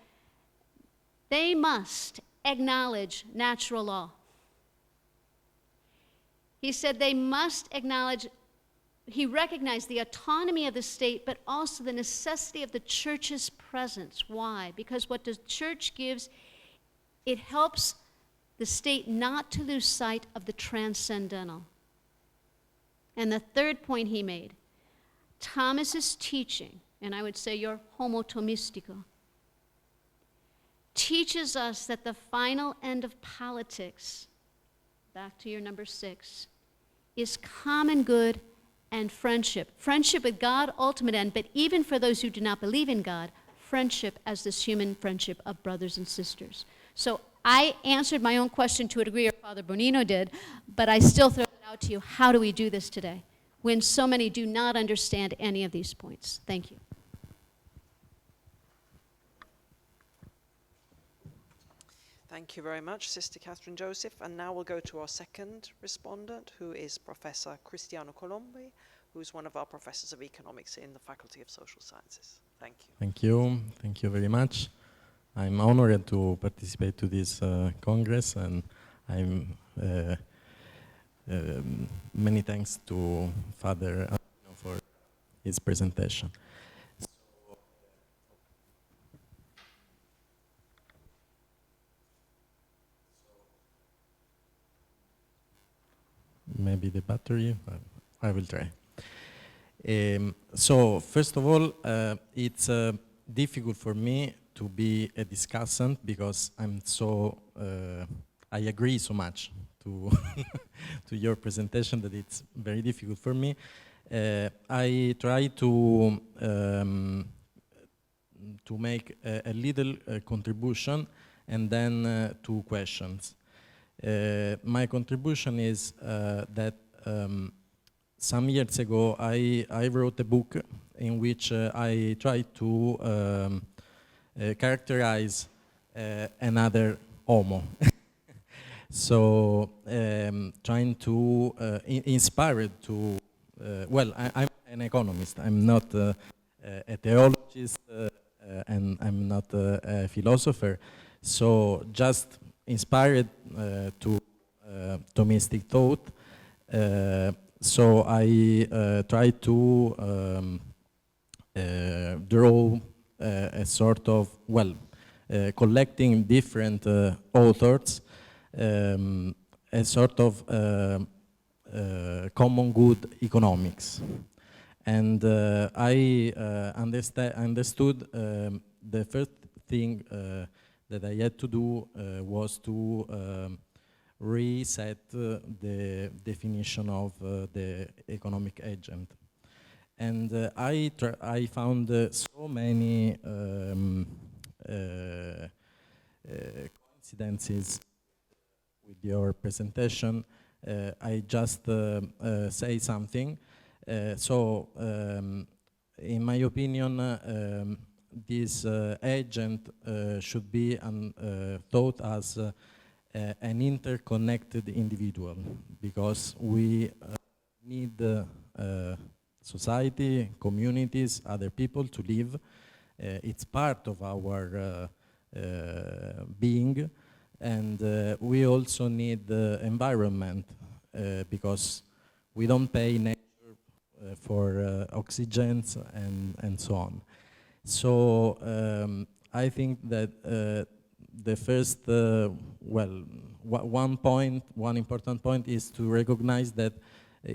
they must acknowledge natural law. He said they must acknowledge, he recognized the autonomy of the state, but also the necessity of the church's presence. Why? Because what the church gives, it helps the state not to lose sight of the transcendental. And the third point he made, Thomas's teaching, and I would say your Homo Thomistico, teaches us that the final end of politics, back to your number 6, is common good and friendship. Friendship with God, ultimate end, but even for those who do not believe in God, friendship as this human friendship of brothers and sisters. So I answered my own question to a degree, or Father Bonino did, but I still throw it out to you. How do we do this today when so many do not understand any of these points? Thank you. Thank you very much, Sister Catherine Joseph. And now we'll go to our second respondent, who is Professor Cristiano Colombi who's one of our professors of economics in the Faculty of Social Sciences. Thank you. Thank you. Thank you very much. I'm honored to participate to this Congress, and I'm many thanks to Father Antonio for his presentation. Maybe the battery, but I will try. So first of all, it's difficult for me to be a discussant because I agree so much to to your presentation that it's very difficult for me. I try to make a little contribution and then 2 questions. My contribution is that some years ago I wrote a book in which I tried to characterize another homo. So trying to inspire to, well, I'm an economist, I'm not a theologist and I'm not a philosopher, so just inspired to Thomistic thought. So I try to draw a sort of, well, collecting different authors, a sort of common good economics. And I understood the first thing that I had to do was to reset the definition of the economic agent. And I found so many coincidences with your presentation. I just say something. In my opinion, this agent should be thought as an interconnected individual, because we need society, communities, other people to live. It's part of our being, and we also need the environment, because we don't pay nature for oxygens and so on. So I think that the first, one important point is to recognize that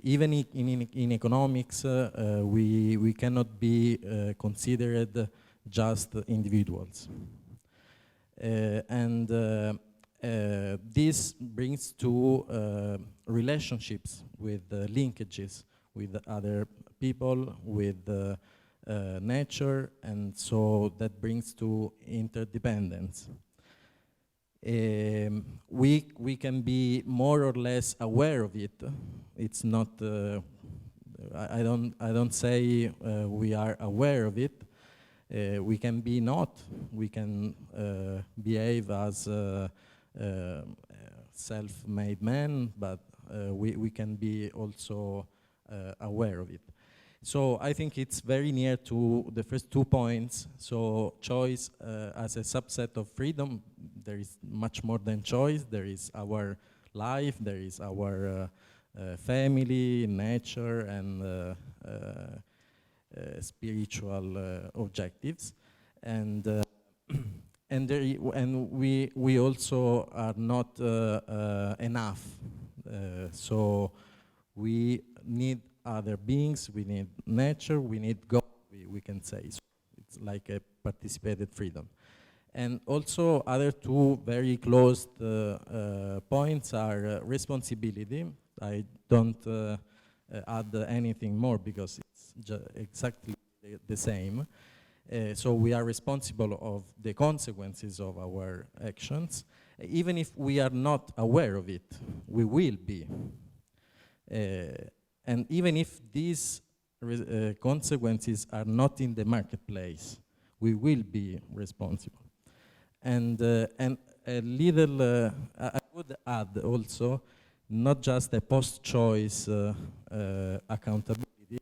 even in economics, we cannot be considered just individuals. And this brings to relationships with linkages with other people, with nature, and so that brings to interdependence. We can be more or less aware of it. It's not. I don't say we are aware of it. We can be not. We can behave as self-made men, but we can be also aware of it. So I think it's very near to the first 2 points. So choice as a subset of freedom. There is much more than choice. There is our life, there is our family, nature, and spiritual objectives. And we also are not enough. So we need other beings, we need nature, we need God, we can say. So it's like a participated freedom. And also other 2 very close points are responsibility. I don't add anything more because it's exactly the same. So we are responsible of the consequences of our actions. Even if we are not aware of it, we will be. And even if these consequences are not in the marketplace, we will be responsible. And a little, I would add also, not just a post-choice accountability,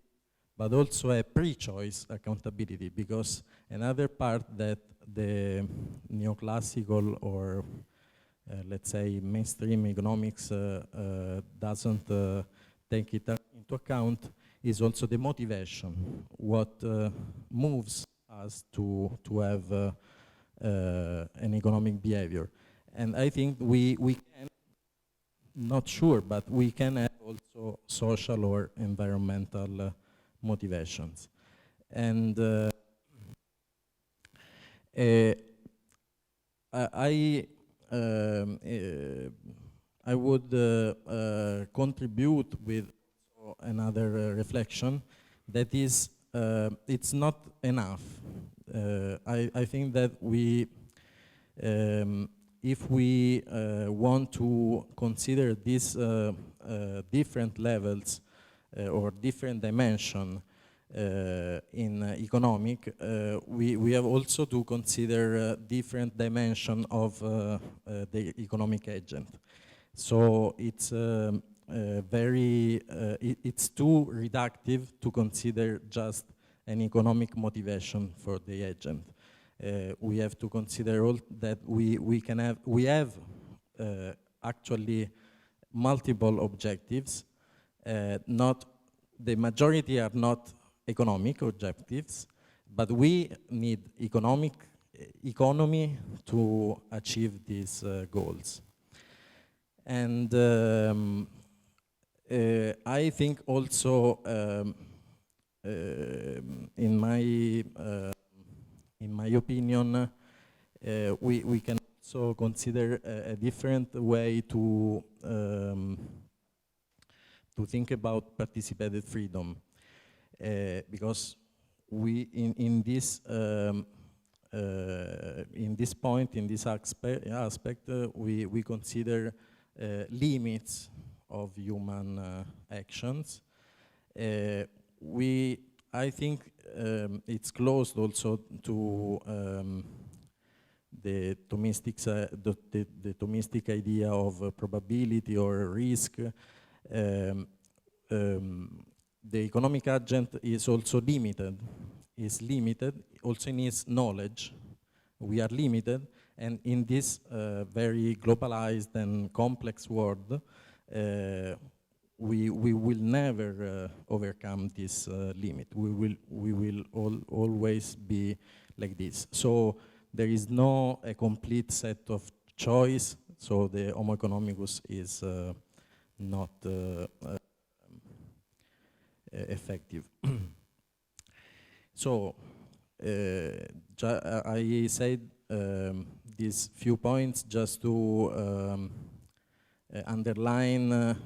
but also a pre-choice accountability, because another part that the neoclassical or let's say mainstream economics doesn't take it into account is also the motivation, what moves us to have an economic behavior. And I think we can, not sure, but we can have also social or environmental motivations. And I would contribute with another reflection, that is, it's not enough. I think that we, if we want to consider these different levels or different dimension in economic, we have also to consider different dimension of the economic agent. So it's it's too reductive to consider just an economic motivation for the agent. We have to consider all that we have actually multiple objectives. Not the majority are not economic objectives, but we need economy to achieve these goals. And I think also in my opinion, we can also consider a different way to think about participated freedom, because we in this point, in this aspect, we consider limits of human actions. I think it's close also to the Thomistic idea of probability or risk. The economic agent is also limited. Is limited also in its knowledge. We are limited, and in this very globalized and complex world, we will never overcome this limit. We will always be like this. So there is no a complete set of choice. So the Homo economicus is not effective. So I said these few points just to underline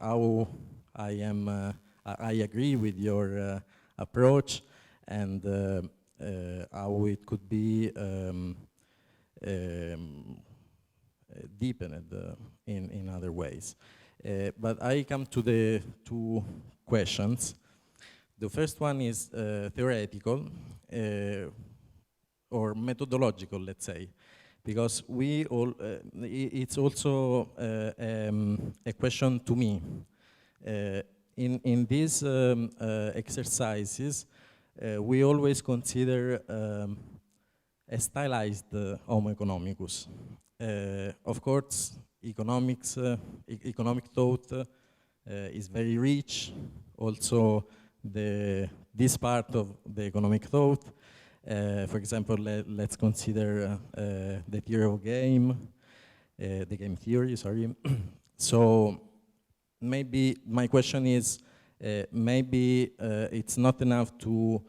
how I agree with your approach, and how it could be deepened in other ways. But I come to the two questions. The first one is theoretical or methodological, let's say, because it's also a question to me. In these exercises, we always consider a stylized Homo economicus. Of course, economic thought is very rich. Also, this part of the economic thought. For example, let's consider the theory of game, the game theory, sorry. So maybe my question is, maybe it's not enough to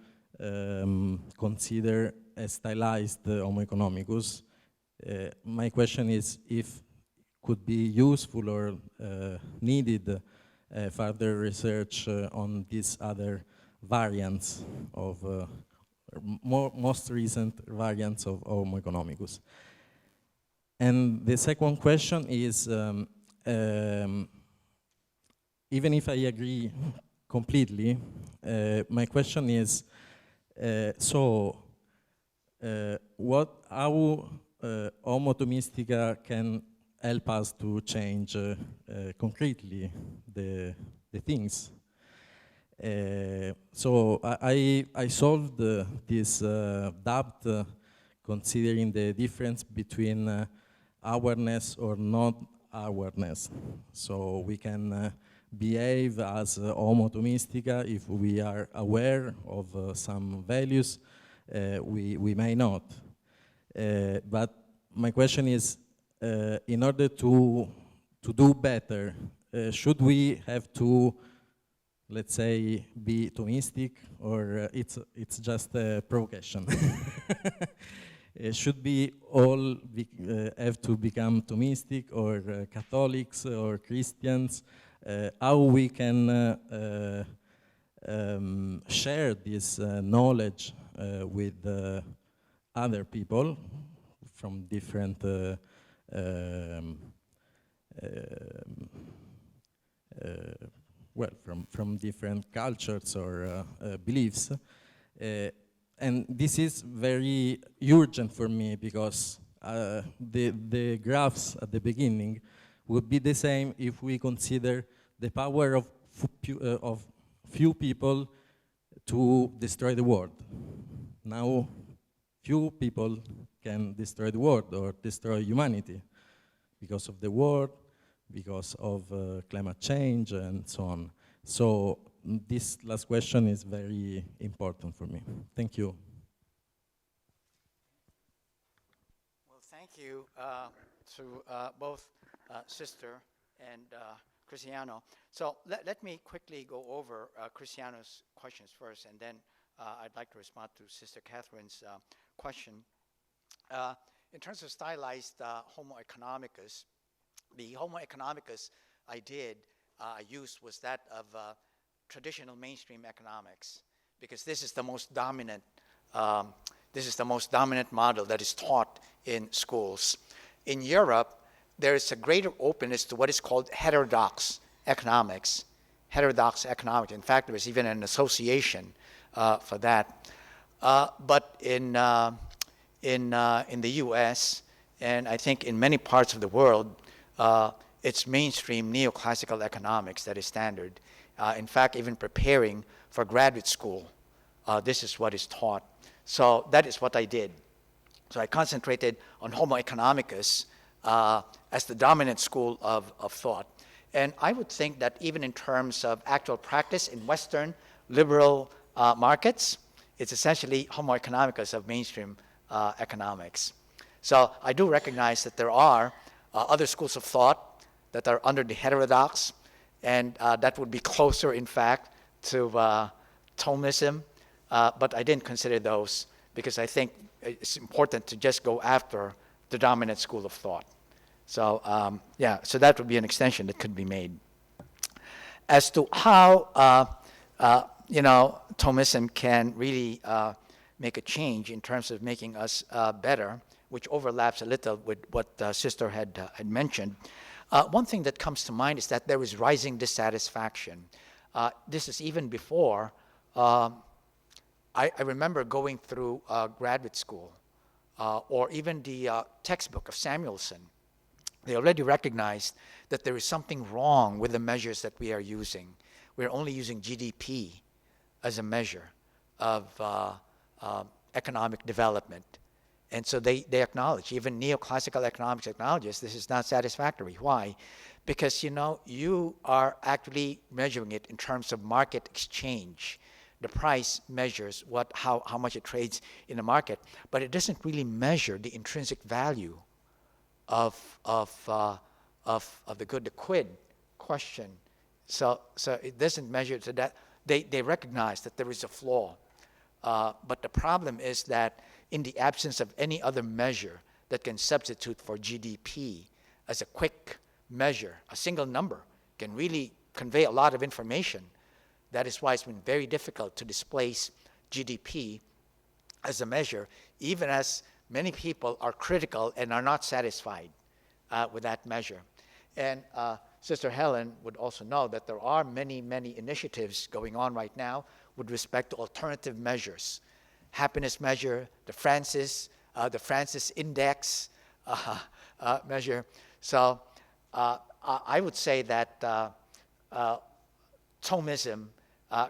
consider a stylized Homo economicus. My question is if could be useful or needed further research on these other variants of most recent variants of Homo economicus. And the second question is, even if I agree completely, my question is, how Homo Thomistica can help us to change concretely the things? So I solved this doubt considering the difference between awareness or not awareness. So we can behave as homo Thomistica if we are aware of some values, we may not. But my question is, in order to do better, should we have to, let's say, be Thomistic, or it's just a provocation? Should we all have to become Thomistic, or Catholics, or Christians? How we can share this knowledge with other people from different well, from different cultures or beliefs. And this is very urgent for me, because the graphs at the beginning would be the same if we consider the power of few people to destroy the world. Now, few people can destroy the world or destroy humanity because of the war, because of climate change, and so on. So this last question is very important for me. Thank you. Well, thank you to both Sister and Cristiano. So let me quickly go over Cristiano's questions first, and then I'd like to respond to Sister Catherine's question. In terms of stylized Homo economicus, the Homo economicus I used was that of traditional mainstream economics, because this is the most dominant. This is the most dominant model that is taught in schools. In Europe, there is a greater openness to what is called heterodox economics. Heterodox economics. In fact, there was even an association for that. But in the U.S. and I think in many parts of the world, it's mainstream neoclassical economics that is standard. In fact, even preparing for graduate school, this is what is taught. So that is what I did. So I concentrated on Homo economicus as the dominant school of thought. And I would think that even in terms of actual practice in Western liberal markets, it's essentially Homo economicus of mainstream economics. So I do recognize that there are other schools of thought that are under the heterodox, and that would be closer, in fact, to Thomism, but I didn't consider those because I think it's important to just go after the dominant school of thought. So yeah, so that would be an extension that could be made. As to how Thomism can really make a change in terms of making us better, which overlaps a little with what Sister had mentioned. One thing that comes to mind is that there is rising dissatisfaction. This is even before, I remember going through graduate school, or even the textbook of Samuelson. They already recognized that there is something wrong with the measures that we are using. We're only using GDP as a measure of economic development. And so they acknowledge, even neoclassical economics acknowledges this is not satisfactory. Why? Because, you are actually measuring it in terms of market exchange. The price measures how much it trades in the market, but it doesn't really measure the intrinsic value of the good, the quid question. So it doesn't measure to that. They recognize that there is a flaw. But the problem is that in the absence of any other measure that can substitute for GDP as a quick measure, a single number can really convey a lot of information. That is why it's been very difficult to displace GDP as a measure, even as many people are critical and are not satisfied with that measure. And Sister Helen would also know that there are many, many initiatives going on right now with respect to alternative measures. Happiness measure, the Francis Index measure. So I would say that Thomism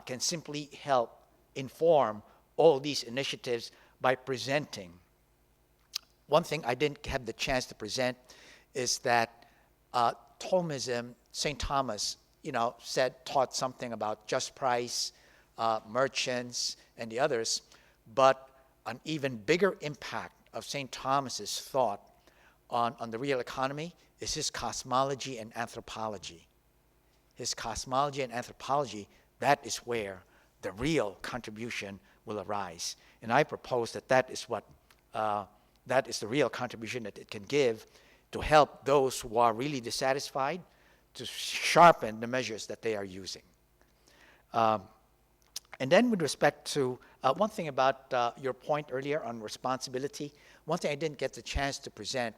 can simply help inform all these initiatives by presenting. One thing I didn't have the chance to present is that Thomism, St. Thomas, taught something about just price, merchants, and the others, but an even bigger impact of St. Thomas's thought on the real economy is his cosmology and anthropology. His cosmology and anthropology, that is where the real contribution will arise. And I propose that that is the real contribution that it can give to help those who are really dissatisfied to sharpen the measures that they are using. And then with respect to one thing about your point earlier on responsibility, one thing I didn't get the chance to present,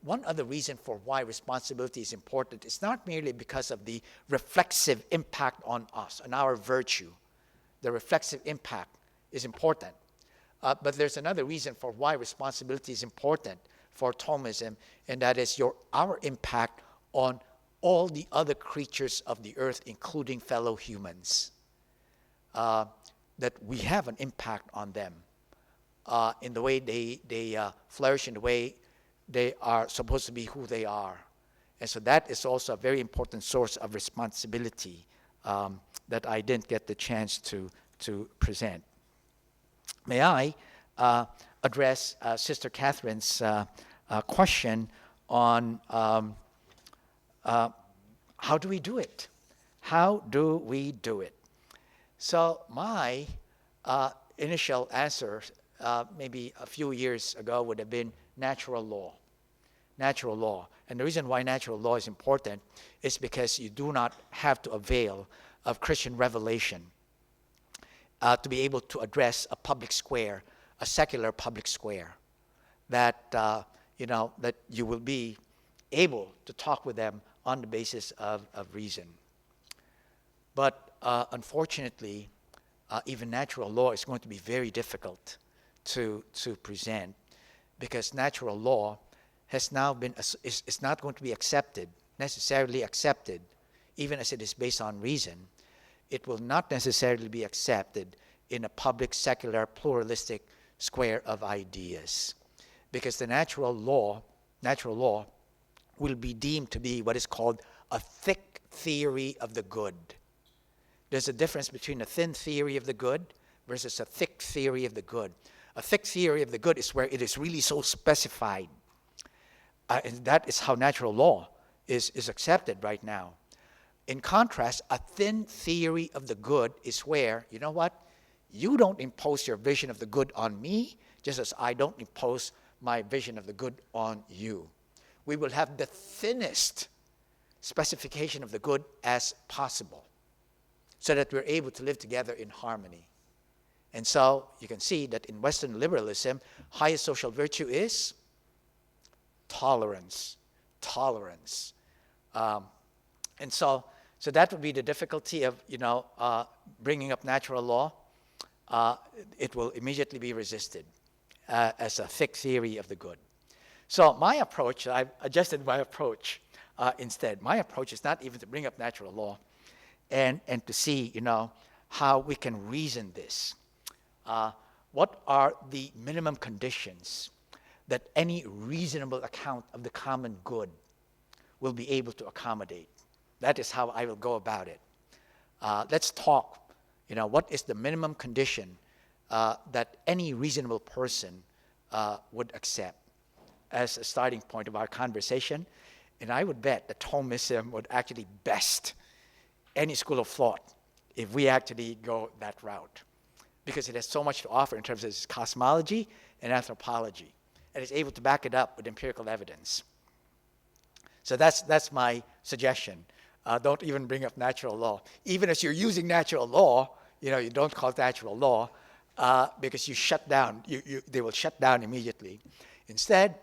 one other reason for why responsibility is important is not merely because of the reflexive impact on us, on our virtue. The reflexive impact is important. But there's another reason for why responsibility is important for Thomism, and that is our impact on all the other creatures of the earth, including fellow humans. That we have an impact on them in the way they flourish, in the way they are supposed to be who they are. And so that is also a very important source of responsibility that I didn't get the chance to present. May I address Sister Catherine's question on how do we do it? How do we do it? So my initial answer, maybe a few years ago, would have been natural law. Natural law. And the reason why natural law is important is because you do not have to avail of Christian revelation to be able to address a public square, a secular public square, that that you will be able to talk with them on the basis of reason. But unfortunately, even natural law is going to be very difficult to present, because natural law has now been is not going to be necessarily accepted, even as it is based on reason. It will not necessarily be accepted in a public, secular, pluralistic square of ideas, because the natural law will be deemed to be what is called a thick theory of the good. There's a difference between a thin theory of the good versus a thick theory of the good. A thick theory of the good is where it is really so specified. And that is how natural law is accepted right now. In contrast, a thin theory of the good is where, you know what? You don't impose your vision of the good on me, just as I don't impose my vision of the good on you. We will have the thinnest specification of the good as possible, so that we're able to live together in harmony. And so you can see that in Western liberalism, highest social virtue is tolerance. Tolerance. And so that would be the difficulty of bringing up natural law. It will immediately be resisted as a thick theory of the good. So my approach, I've adjusted my approach instead. My approach is not even to bring up natural law and to see, how we can reason this. What are the minimum conditions that any reasonable account of the common good will be able to accommodate? That is how I will go about it. Let's talk, what is the minimum condition that any reasonable person would accept as a starting point of our conversation. And I would bet that Thomism would actually best any school of thought if we actually go that route, because it has so much to offer in terms of its cosmology and anthropology, and it's able to back it up with empirical evidence. So that's my suggestion. Don't even bring up natural law. Even as you're using natural law, you don't call it natural law because you shut down. They will shut down immediately. Instead,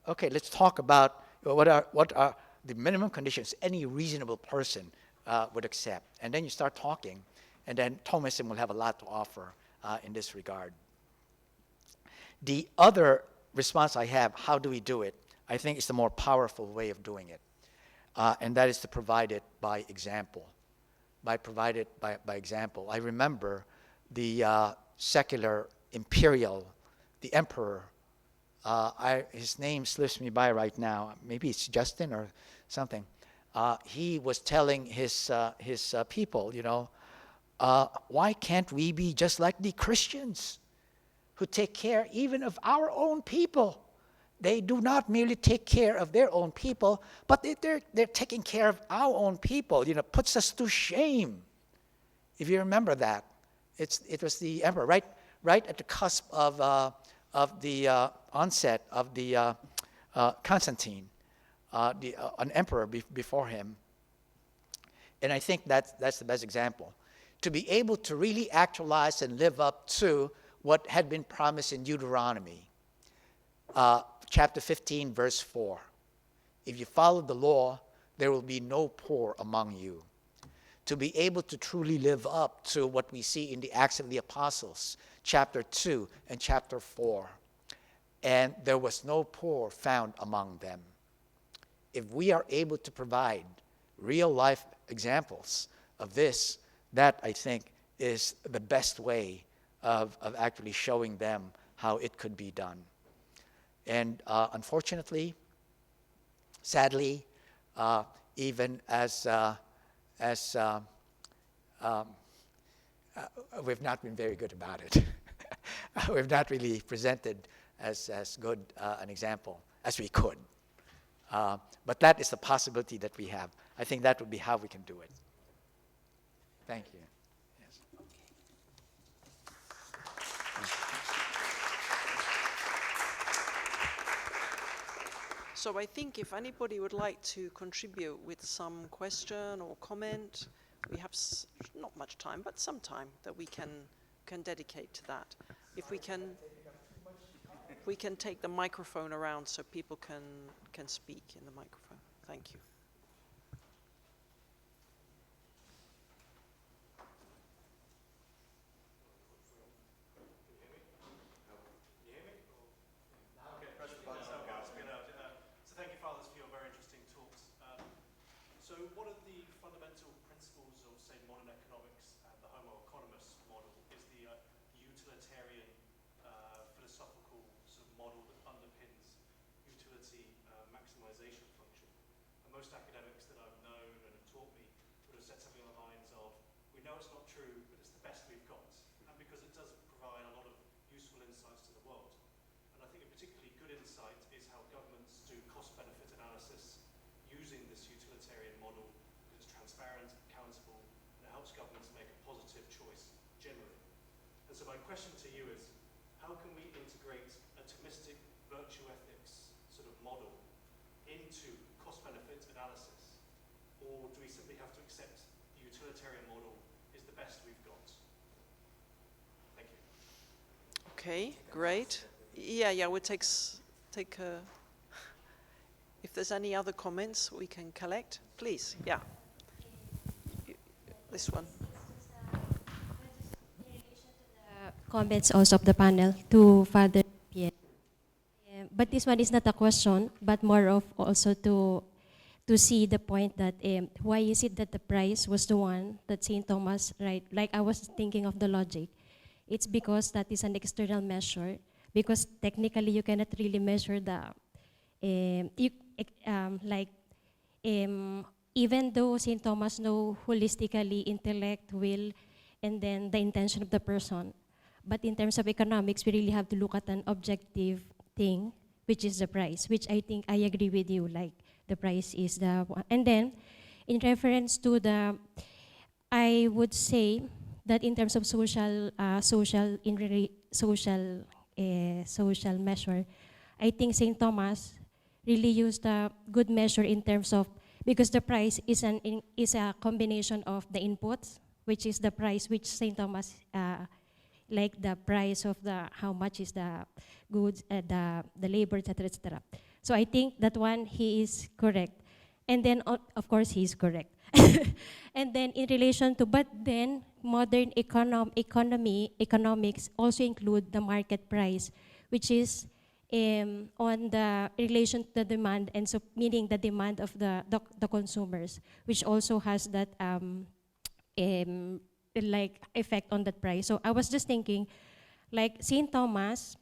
okay, let's talk about what are the minimum conditions any reasonable person would accept. And then you start talking, and then Thomism will have a lot to offer in this regard. The other response I have, how do we do it, I think is the more powerful way of doing it. And that is to provide it by example. provided by example. I remember the secular imperial, the emperor. His name slips me by right now. Maybe it's Justin or something. He was telling his people, why can't we be just like the Christians who take care even of our own people? They do not merely take care of their own people, but they're taking care of our own people. Puts us to shame. If you remember that, it was the emperor right at the cusp of the onset of the Constantine, an emperor before him. And I think that's the best example. To be able to really actualize and live up to what had been promised in Deuteronomy, chapter 15, verse 4. If you follow the law, there will be no poor among you. To be able to truly live up to what we see in the Acts of the Apostles, chapter 2 and chapter 4. And there was no poor found among them. If we are able to provide real life examples of this, that I think is the best way of actually showing them how it could be done. And unfortunately, sadly, even as we've not been very good about it. We've not really presented as good an example as we could. But that is the possibility that we have. I think that would be how we can do it. Thank you. Yes. So I think if anybody would like to contribute with some question or comment, we have not much time, but some time that we can dedicate to that. If we can take the microphone around so people can speak in the microphone. Thank you. So one of the fundamental principles of, say, modern economics and the Homo economist model is the utilitarian philosophical sort of model that underpins utility maximization function. And most academics that I've known and have taught me would have said something along the lines of, we know it's not true, but it's the best we've got. And because it does provide a lot of useful insights to the world. And I think a particularly good insight is how governments do cost-benefit analysis using this utilitarian model, because it's transparent, accountable, and it helps governments make a positive choice generally. And so my question to you is, how can we integrate a Thomistic virtue ethics sort of model into cost-benefit analysis? Or do we simply have to accept the utilitarian model is the best we've got? Thank you. Okay, great. Yeah, we'll take if there's any other comments we can collect, please. Yeah. This one. Comments also of the panel to Father Pierre. But this one is not a question, but more of also to see the point that why is it that the price was the one that St. Thomas, right? Like I was thinking of the logic. It's because that is an external measure, because technically you cannot really measure the, even though St. Thomas know holistically intellect, will, and then the intention of the person, but in terms of economics, we really have to look at an objective thing, which is the price, which I think I agree with you, like the price is the one. And then, in reference to the, I would say that in terms of social measure, I think St. Thomas really used a good measure in terms of, because the price is a combination of the inputs, which is the price which St. Thomas, like the price of the, how much is the goods, the labor, etc., etc. So I think that one, he is correct. And then, of course, he is correct. And then in relation to, but then modern economics also include the market price, which is on the relation to the demand, and so meaning the demand of the consumers, which also has that like effect on that price. So I was just thinking, like Saint Thomas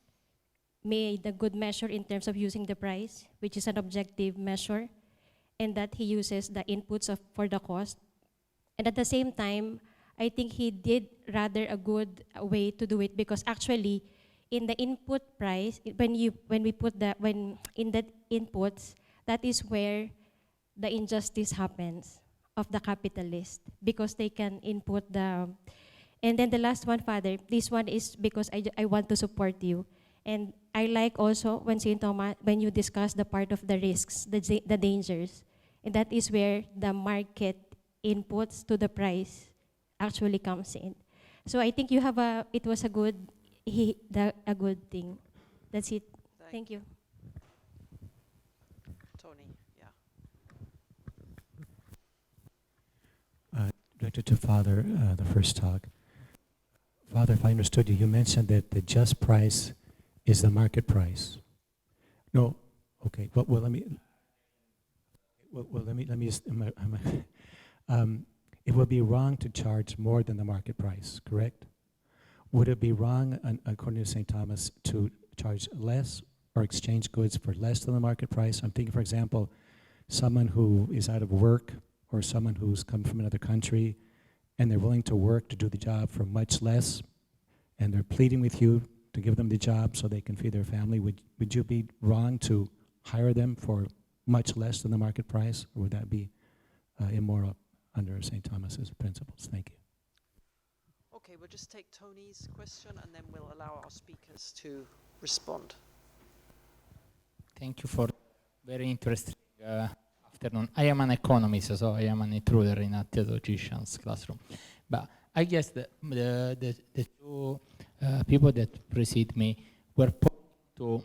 made a good measure in terms of using the price, which is an objective measure, and that he uses the inputs for the cost. And at the same time, I think he did rather a good way to do it, because actually in the input price, when in the inputs, that is where the injustice happens of the capitalist, because they can input the. And then the last one, Father, this one is because I want to support you. And I like also when St. Thomas, when you discuss the part of the risks, the dangers, and that is where the market inputs to the price actually comes in. So I think it was a good thing. That's it. Thank you. Tony, yeah. Directed to Father, the first talk. Father, if I understood you, you mentioned that the just price is the market price. No, okay. Well, let me just. It would be wrong to charge more than the market price, correct? Would it be wrong, according to St. Thomas, to charge less or exchange goods for less than the market price? I'm thinking, for example, someone who is out of work or someone who's come from another country and they're willing to work to do the job for much less, and they're pleading with you to give them the job so they can feed their family. Would you be wrong to hire them for much less than the market price, or would that be immoral under St. Thomas's principles? Thank you. Okay, we'll just take Tony's question and then we'll allow our speakers to respond. Thank you for very interesting afternoon. I am an economist, so I am an intruder in a theologian's classroom. But I guess the two people that precede me were pointing to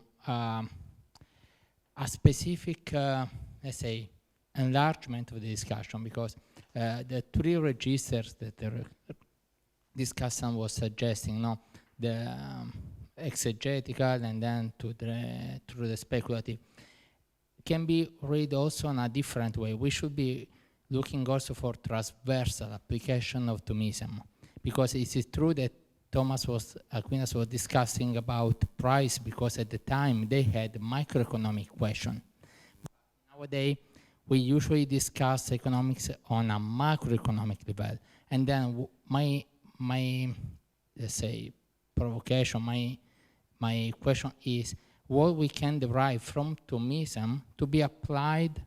a specific, let's say, enlargement of the discussion, because the three registers that the discussion was suggesting, the exegetical and then through the speculative, can be read also in a different way. We should be looking also for transversal application of Thomism, because it is true that Aquinas was discussing about price, because at the time they had macroeconomic question. Nowadays, we usually discuss economics on a macroeconomic level. And then my let's say, provocation, my question is, what we can derive from Thomism to be applied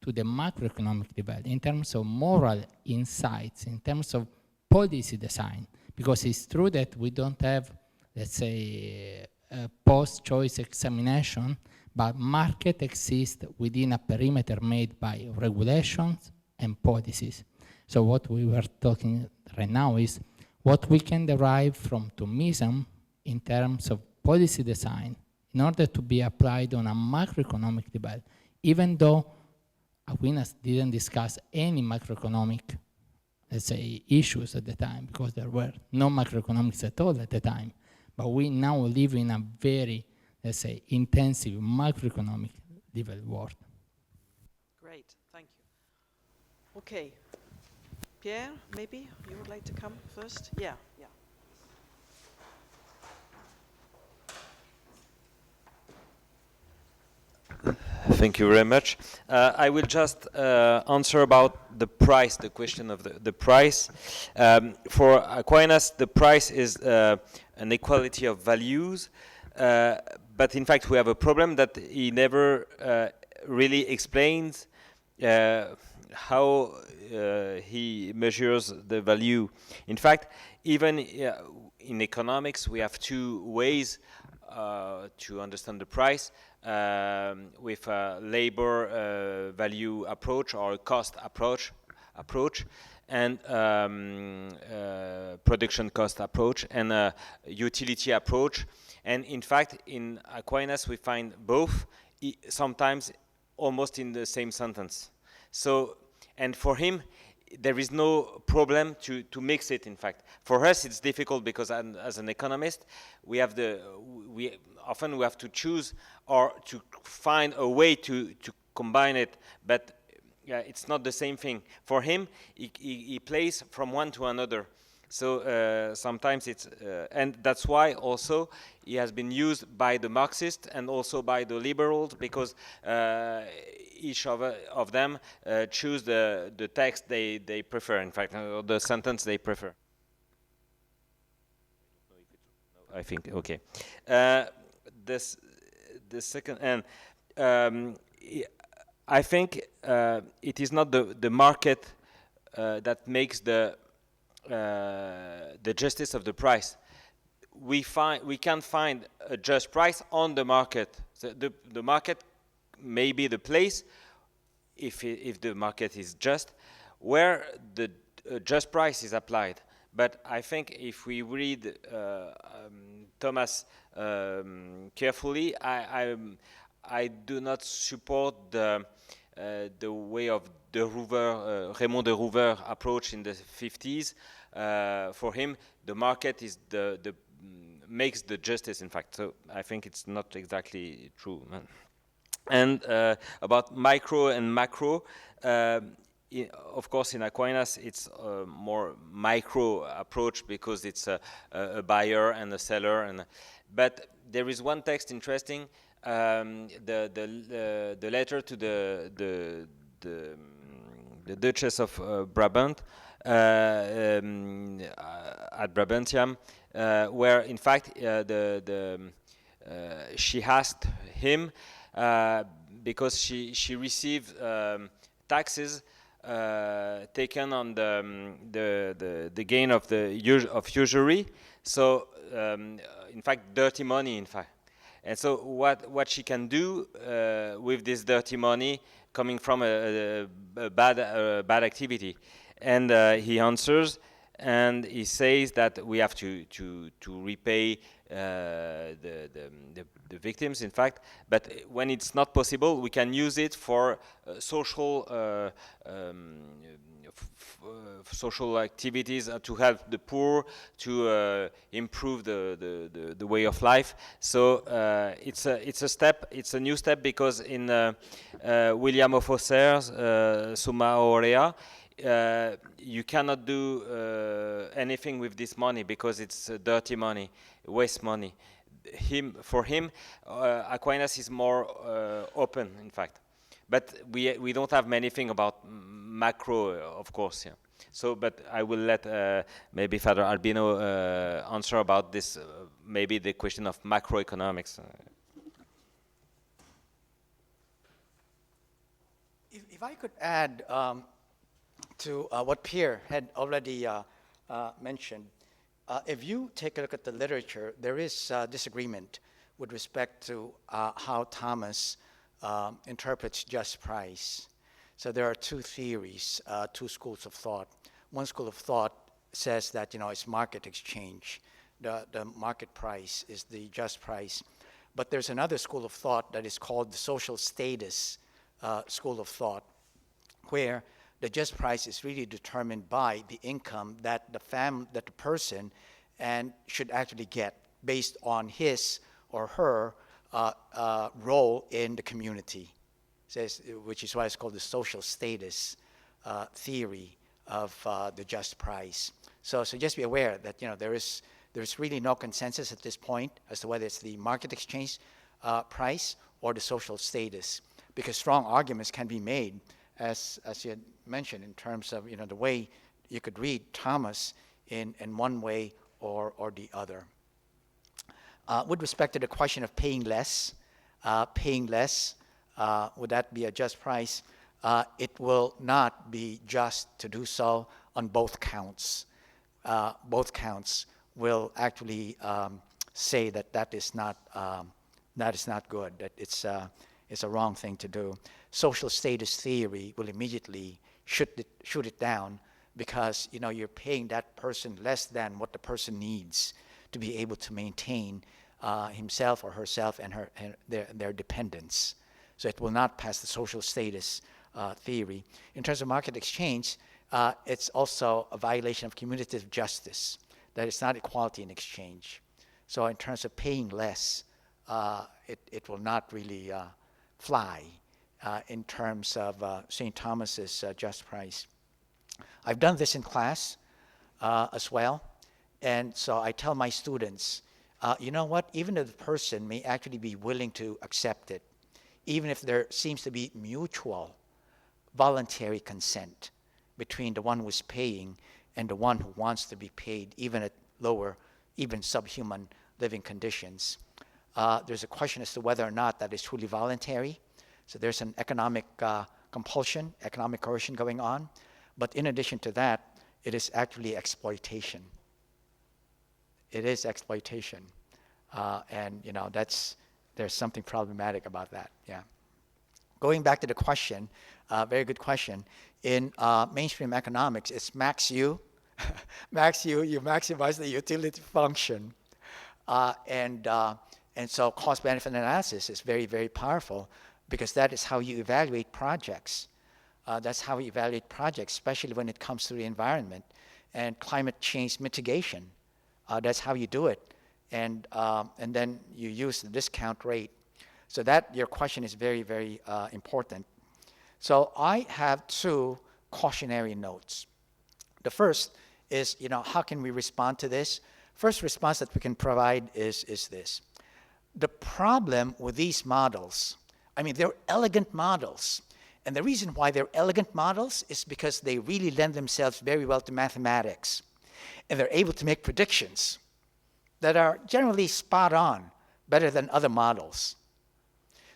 to the macroeconomic level in terms of moral insights, in terms of policy design. Because it's true that we don't have, let's say, a post-choice examination, but market exists within a perimeter made by regulations and policies. So what we were talking right now is what we can derive from Thomism in terms of policy design in order to be applied on a macroeconomic level, even though Aquinas didn't discuss any macroeconomic, let's say, issues at the time, because there were no macroeconomics at all at the time. But we now live in a very, let's say, intensive macroeconomic level world. Great, thank you. Okay, Pierre, maybe you would like to come first? Yeah. Thank you very much. I will just answer about the price, the question of the price. For Aquinas, the price is an equality of values, but in fact we have a problem that he never really explains how he measures the value. In fact, even in economics, we have two ways to understand the price. With a labor value approach or a cost approach, and production cost approach, and a utility approach. And in fact, in Aquinas, we find both, sometimes almost in the same sentence. So, and for him, there is no problem to mix it. In fact, for us, it's difficult because as an economist, we often have to choose or to find a way to combine it. But it's not the same thing. For him, he plays from one to another. So sometimes it's, and that's why also he has been used by the Marxists and also by the liberals, because each of them choose the text they prefer, in fact, or the sentence they prefer. I think, okay. The second, and I think it is not the market that makes the justice of the price. We can find a just price on the market. So the market may be the place, if the market is just, where the just price is applied. But I think if we read Thomas carefully, I do not support the way of Raymond de Rouver approach in the 50s. For him, the market is makes the justice, in fact. So I think it's not exactly true. And about micro and macro, of course, in Aquinas, it's a more micro approach because it's a buyer and a seller. But there is one text interesting, the letter to the Duchess of Brabant at Brabantium, where in fact she asked him because she received taxes taken on the gain of usury. So in fact, dirty money, in fact. And so what she can do with this dirty money coming from a bad activity? And he answers, and he says that we have to repay the victims, in fact. But when it's not possible, we can use it for social social activities to help the poor, to improve the way of life. So it's a step. It's a new step, because in William of Auxerre's Summa Aurea, you cannot do anything with this money because it's dirty money, waste money. For him, Aquinas is more open, in fact. But we don't have many things about macro, of course. Yeah. So, but I will let maybe Father Albino answer about this, maybe the question of macroeconomics. If I could add to what Pierre had already mentioned, if you take a look at the literature, there is disagreement with respect to how Thomas interprets just price. So there are two theories, two schools of thought. One school of thought says that, it's market exchange. The market price is the just price. But there's another school of thought that is called the social status school of thought, where the just price is really determined by the income that the person and should actually get based on his or her role in the community, which is why it's called the social status theory of the just price. So just be aware that there's really no consensus at this point as to whether it's the market exchange price or the social status, because strong arguments can be made, as you had mentioned, in terms of the way you could read Thomas in one way or the other. With respect to the question of paying less, would that be a just price? It will not be just to do so on both counts. Both counts will actually say that is not good, that it's a wrong thing to do. Social status theory will immediately shoot it down, because you're paying that person less than what the person needs to be able to maintain himself or herself and their dependents. So it will not pass the social status theory. In terms of market exchange, it's also a violation of commutative justice, that it's not equality in exchange. So in terms of paying less, it will not really fly in terms of St. Thomas's just price. I've done this in class as well, and so I tell my students, you know what, even if the person may actually be willing to accept it, even if there seems to be mutual voluntary consent between the one who is paying and the one who wants to be paid, even at lower, even subhuman living conditions, there's a question as to whether or not that is truly voluntary. So there's an economic compulsion, economic coercion going on. But in addition to that, it is actually exploitation. It is exploitation. And, you know, there's something problematic about that, yeah. Going back to the question, very good question. In mainstream economics, it's max U. Max U, you maximize the utility function. And so cost-benefit analysis is very, very powerful because that is how you evaluate projects. That's how we evaluate projects, especially when it comes to the environment and climate change mitigation. That's how you do it. And then you use the discount rate. So that, your question is very, very important. So I have two cautionary notes. The first is, you know, how can we respond to this? First response that we can provide is this. The problem with these models, I mean, they're elegant models. And the reason why they're elegant models is because they really lend themselves very well to mathematics. And they're able to make predictions that are generally spot on, better than other models.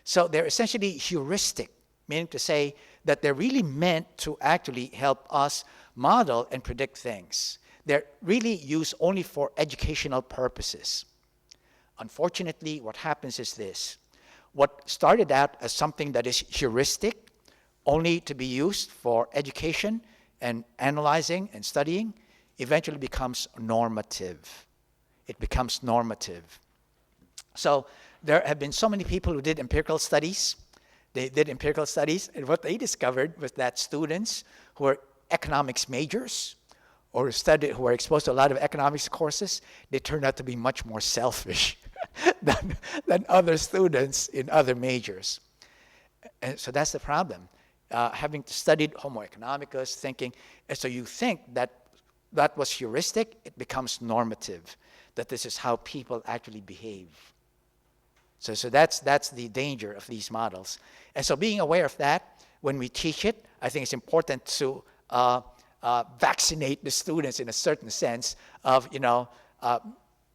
So they're essentially heuristic, meaning to say that they're really meant to actually help us model and predict things. They're really used only for educational purposes. Unfortunately, what happens is this. What started out as something that is heuristic, only to be used for education and analyzing and studying, eventually becomes normative. It becomes normative. So there have been so many people who did empirical studies. They did empirical studies, and what they discovered was that students who are economics majors or who are exposed to a lot of economics courses, they turned out to be much more selfish than other students in other majors. And so that's the problem. Having studied Homo economicus, thinking, and so you think that that was heuristic, it becomes normative, that this is how people actually behave. So that's the danger of these models. And so being aware of that, when we teach it, I think it's important to vaccinate the students in a certain sense of, you know,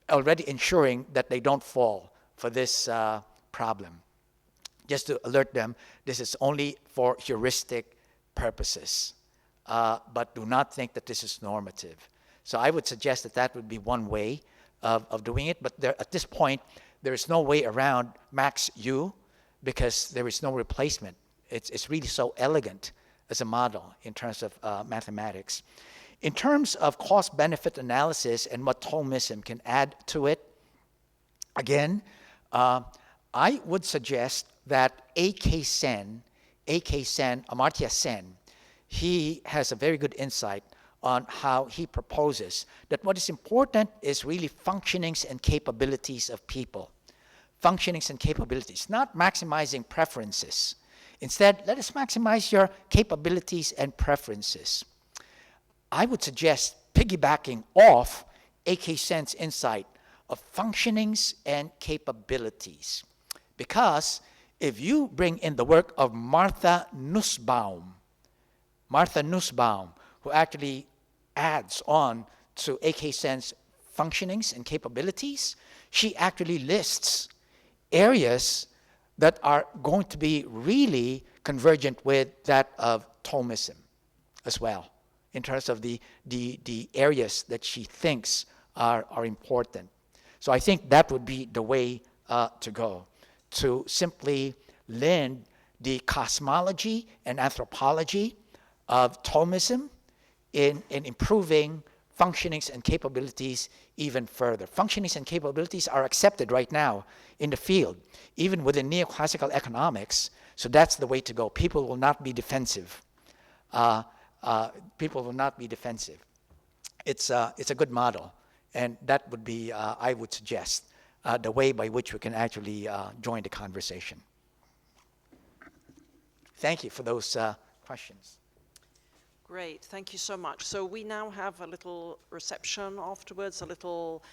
already ensuring that they don't fall for this problem. Just to alert them, this is only for heuristic purposes, but do not think that this is normative. So I would suggest that that would be one way of doing it, but at this point, there is no way around max U because there is no replacement. It's really so elegant as a model in terms of mathematics. In terms of cost-benefit analysis and what Thomism can add to it, again, I would suggest that A.K. Sen, Amartya Sen, he has a very good insight on how he proposes that what is important is really functionings and capabilities of people. Functionings and capabilities, not maximizing preferences. Instead, let us maximize your capabilities and preferences. I would suggest piggybacking off A.K. Sen's insight of functionings and capabilities. Because if you bring in the work of Martha Nussbaum, who actually adds on to A.K. Sen's functionings and capabilities, she actually lists areas that are going to be really convergent with that of Thomism as well, in terms of the areas that she thinks are important. So I think that would be the way to go, to simply lend the cosmology and anthropology of Thomism in improving functionings and capabilities even further. Functionings and capabilities are accepted right now in the field, even within neoclassical economics. So that's the way to go. People will not be defensive. People will not be defensive. It's a good model, and that would be, I would suggest, the way by which we can actually join the conversation. thank you for those questions. Great, thank you so much. So we now have a little reception afterwards, a little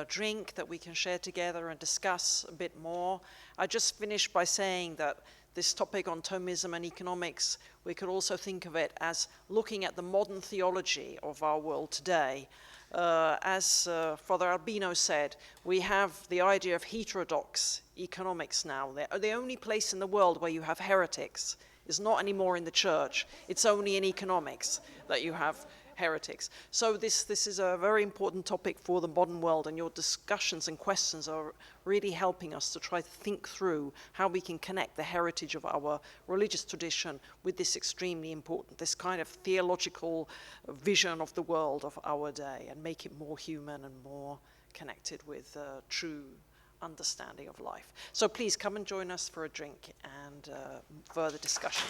drink that we can share together and discuss a bit more. I just finished by saying that this topic on Thomism and economics, we could also think of it as looking at the modern theology of our world today. As Father Albino said, we have the idea of heterodox economics now. The only place in the world where you have heretics is not anymore in the church. It's only in economics that you have heretics. So this is a very important topic for the modern world, and your discussions and questions are really helping us to try to think through how we can connect the heritage of our religious tradition with this extremely important, this kind of theological vision of the world of our day, and make it more human and more connected with true understanding of life. So please come and join us for a drink and further discussion.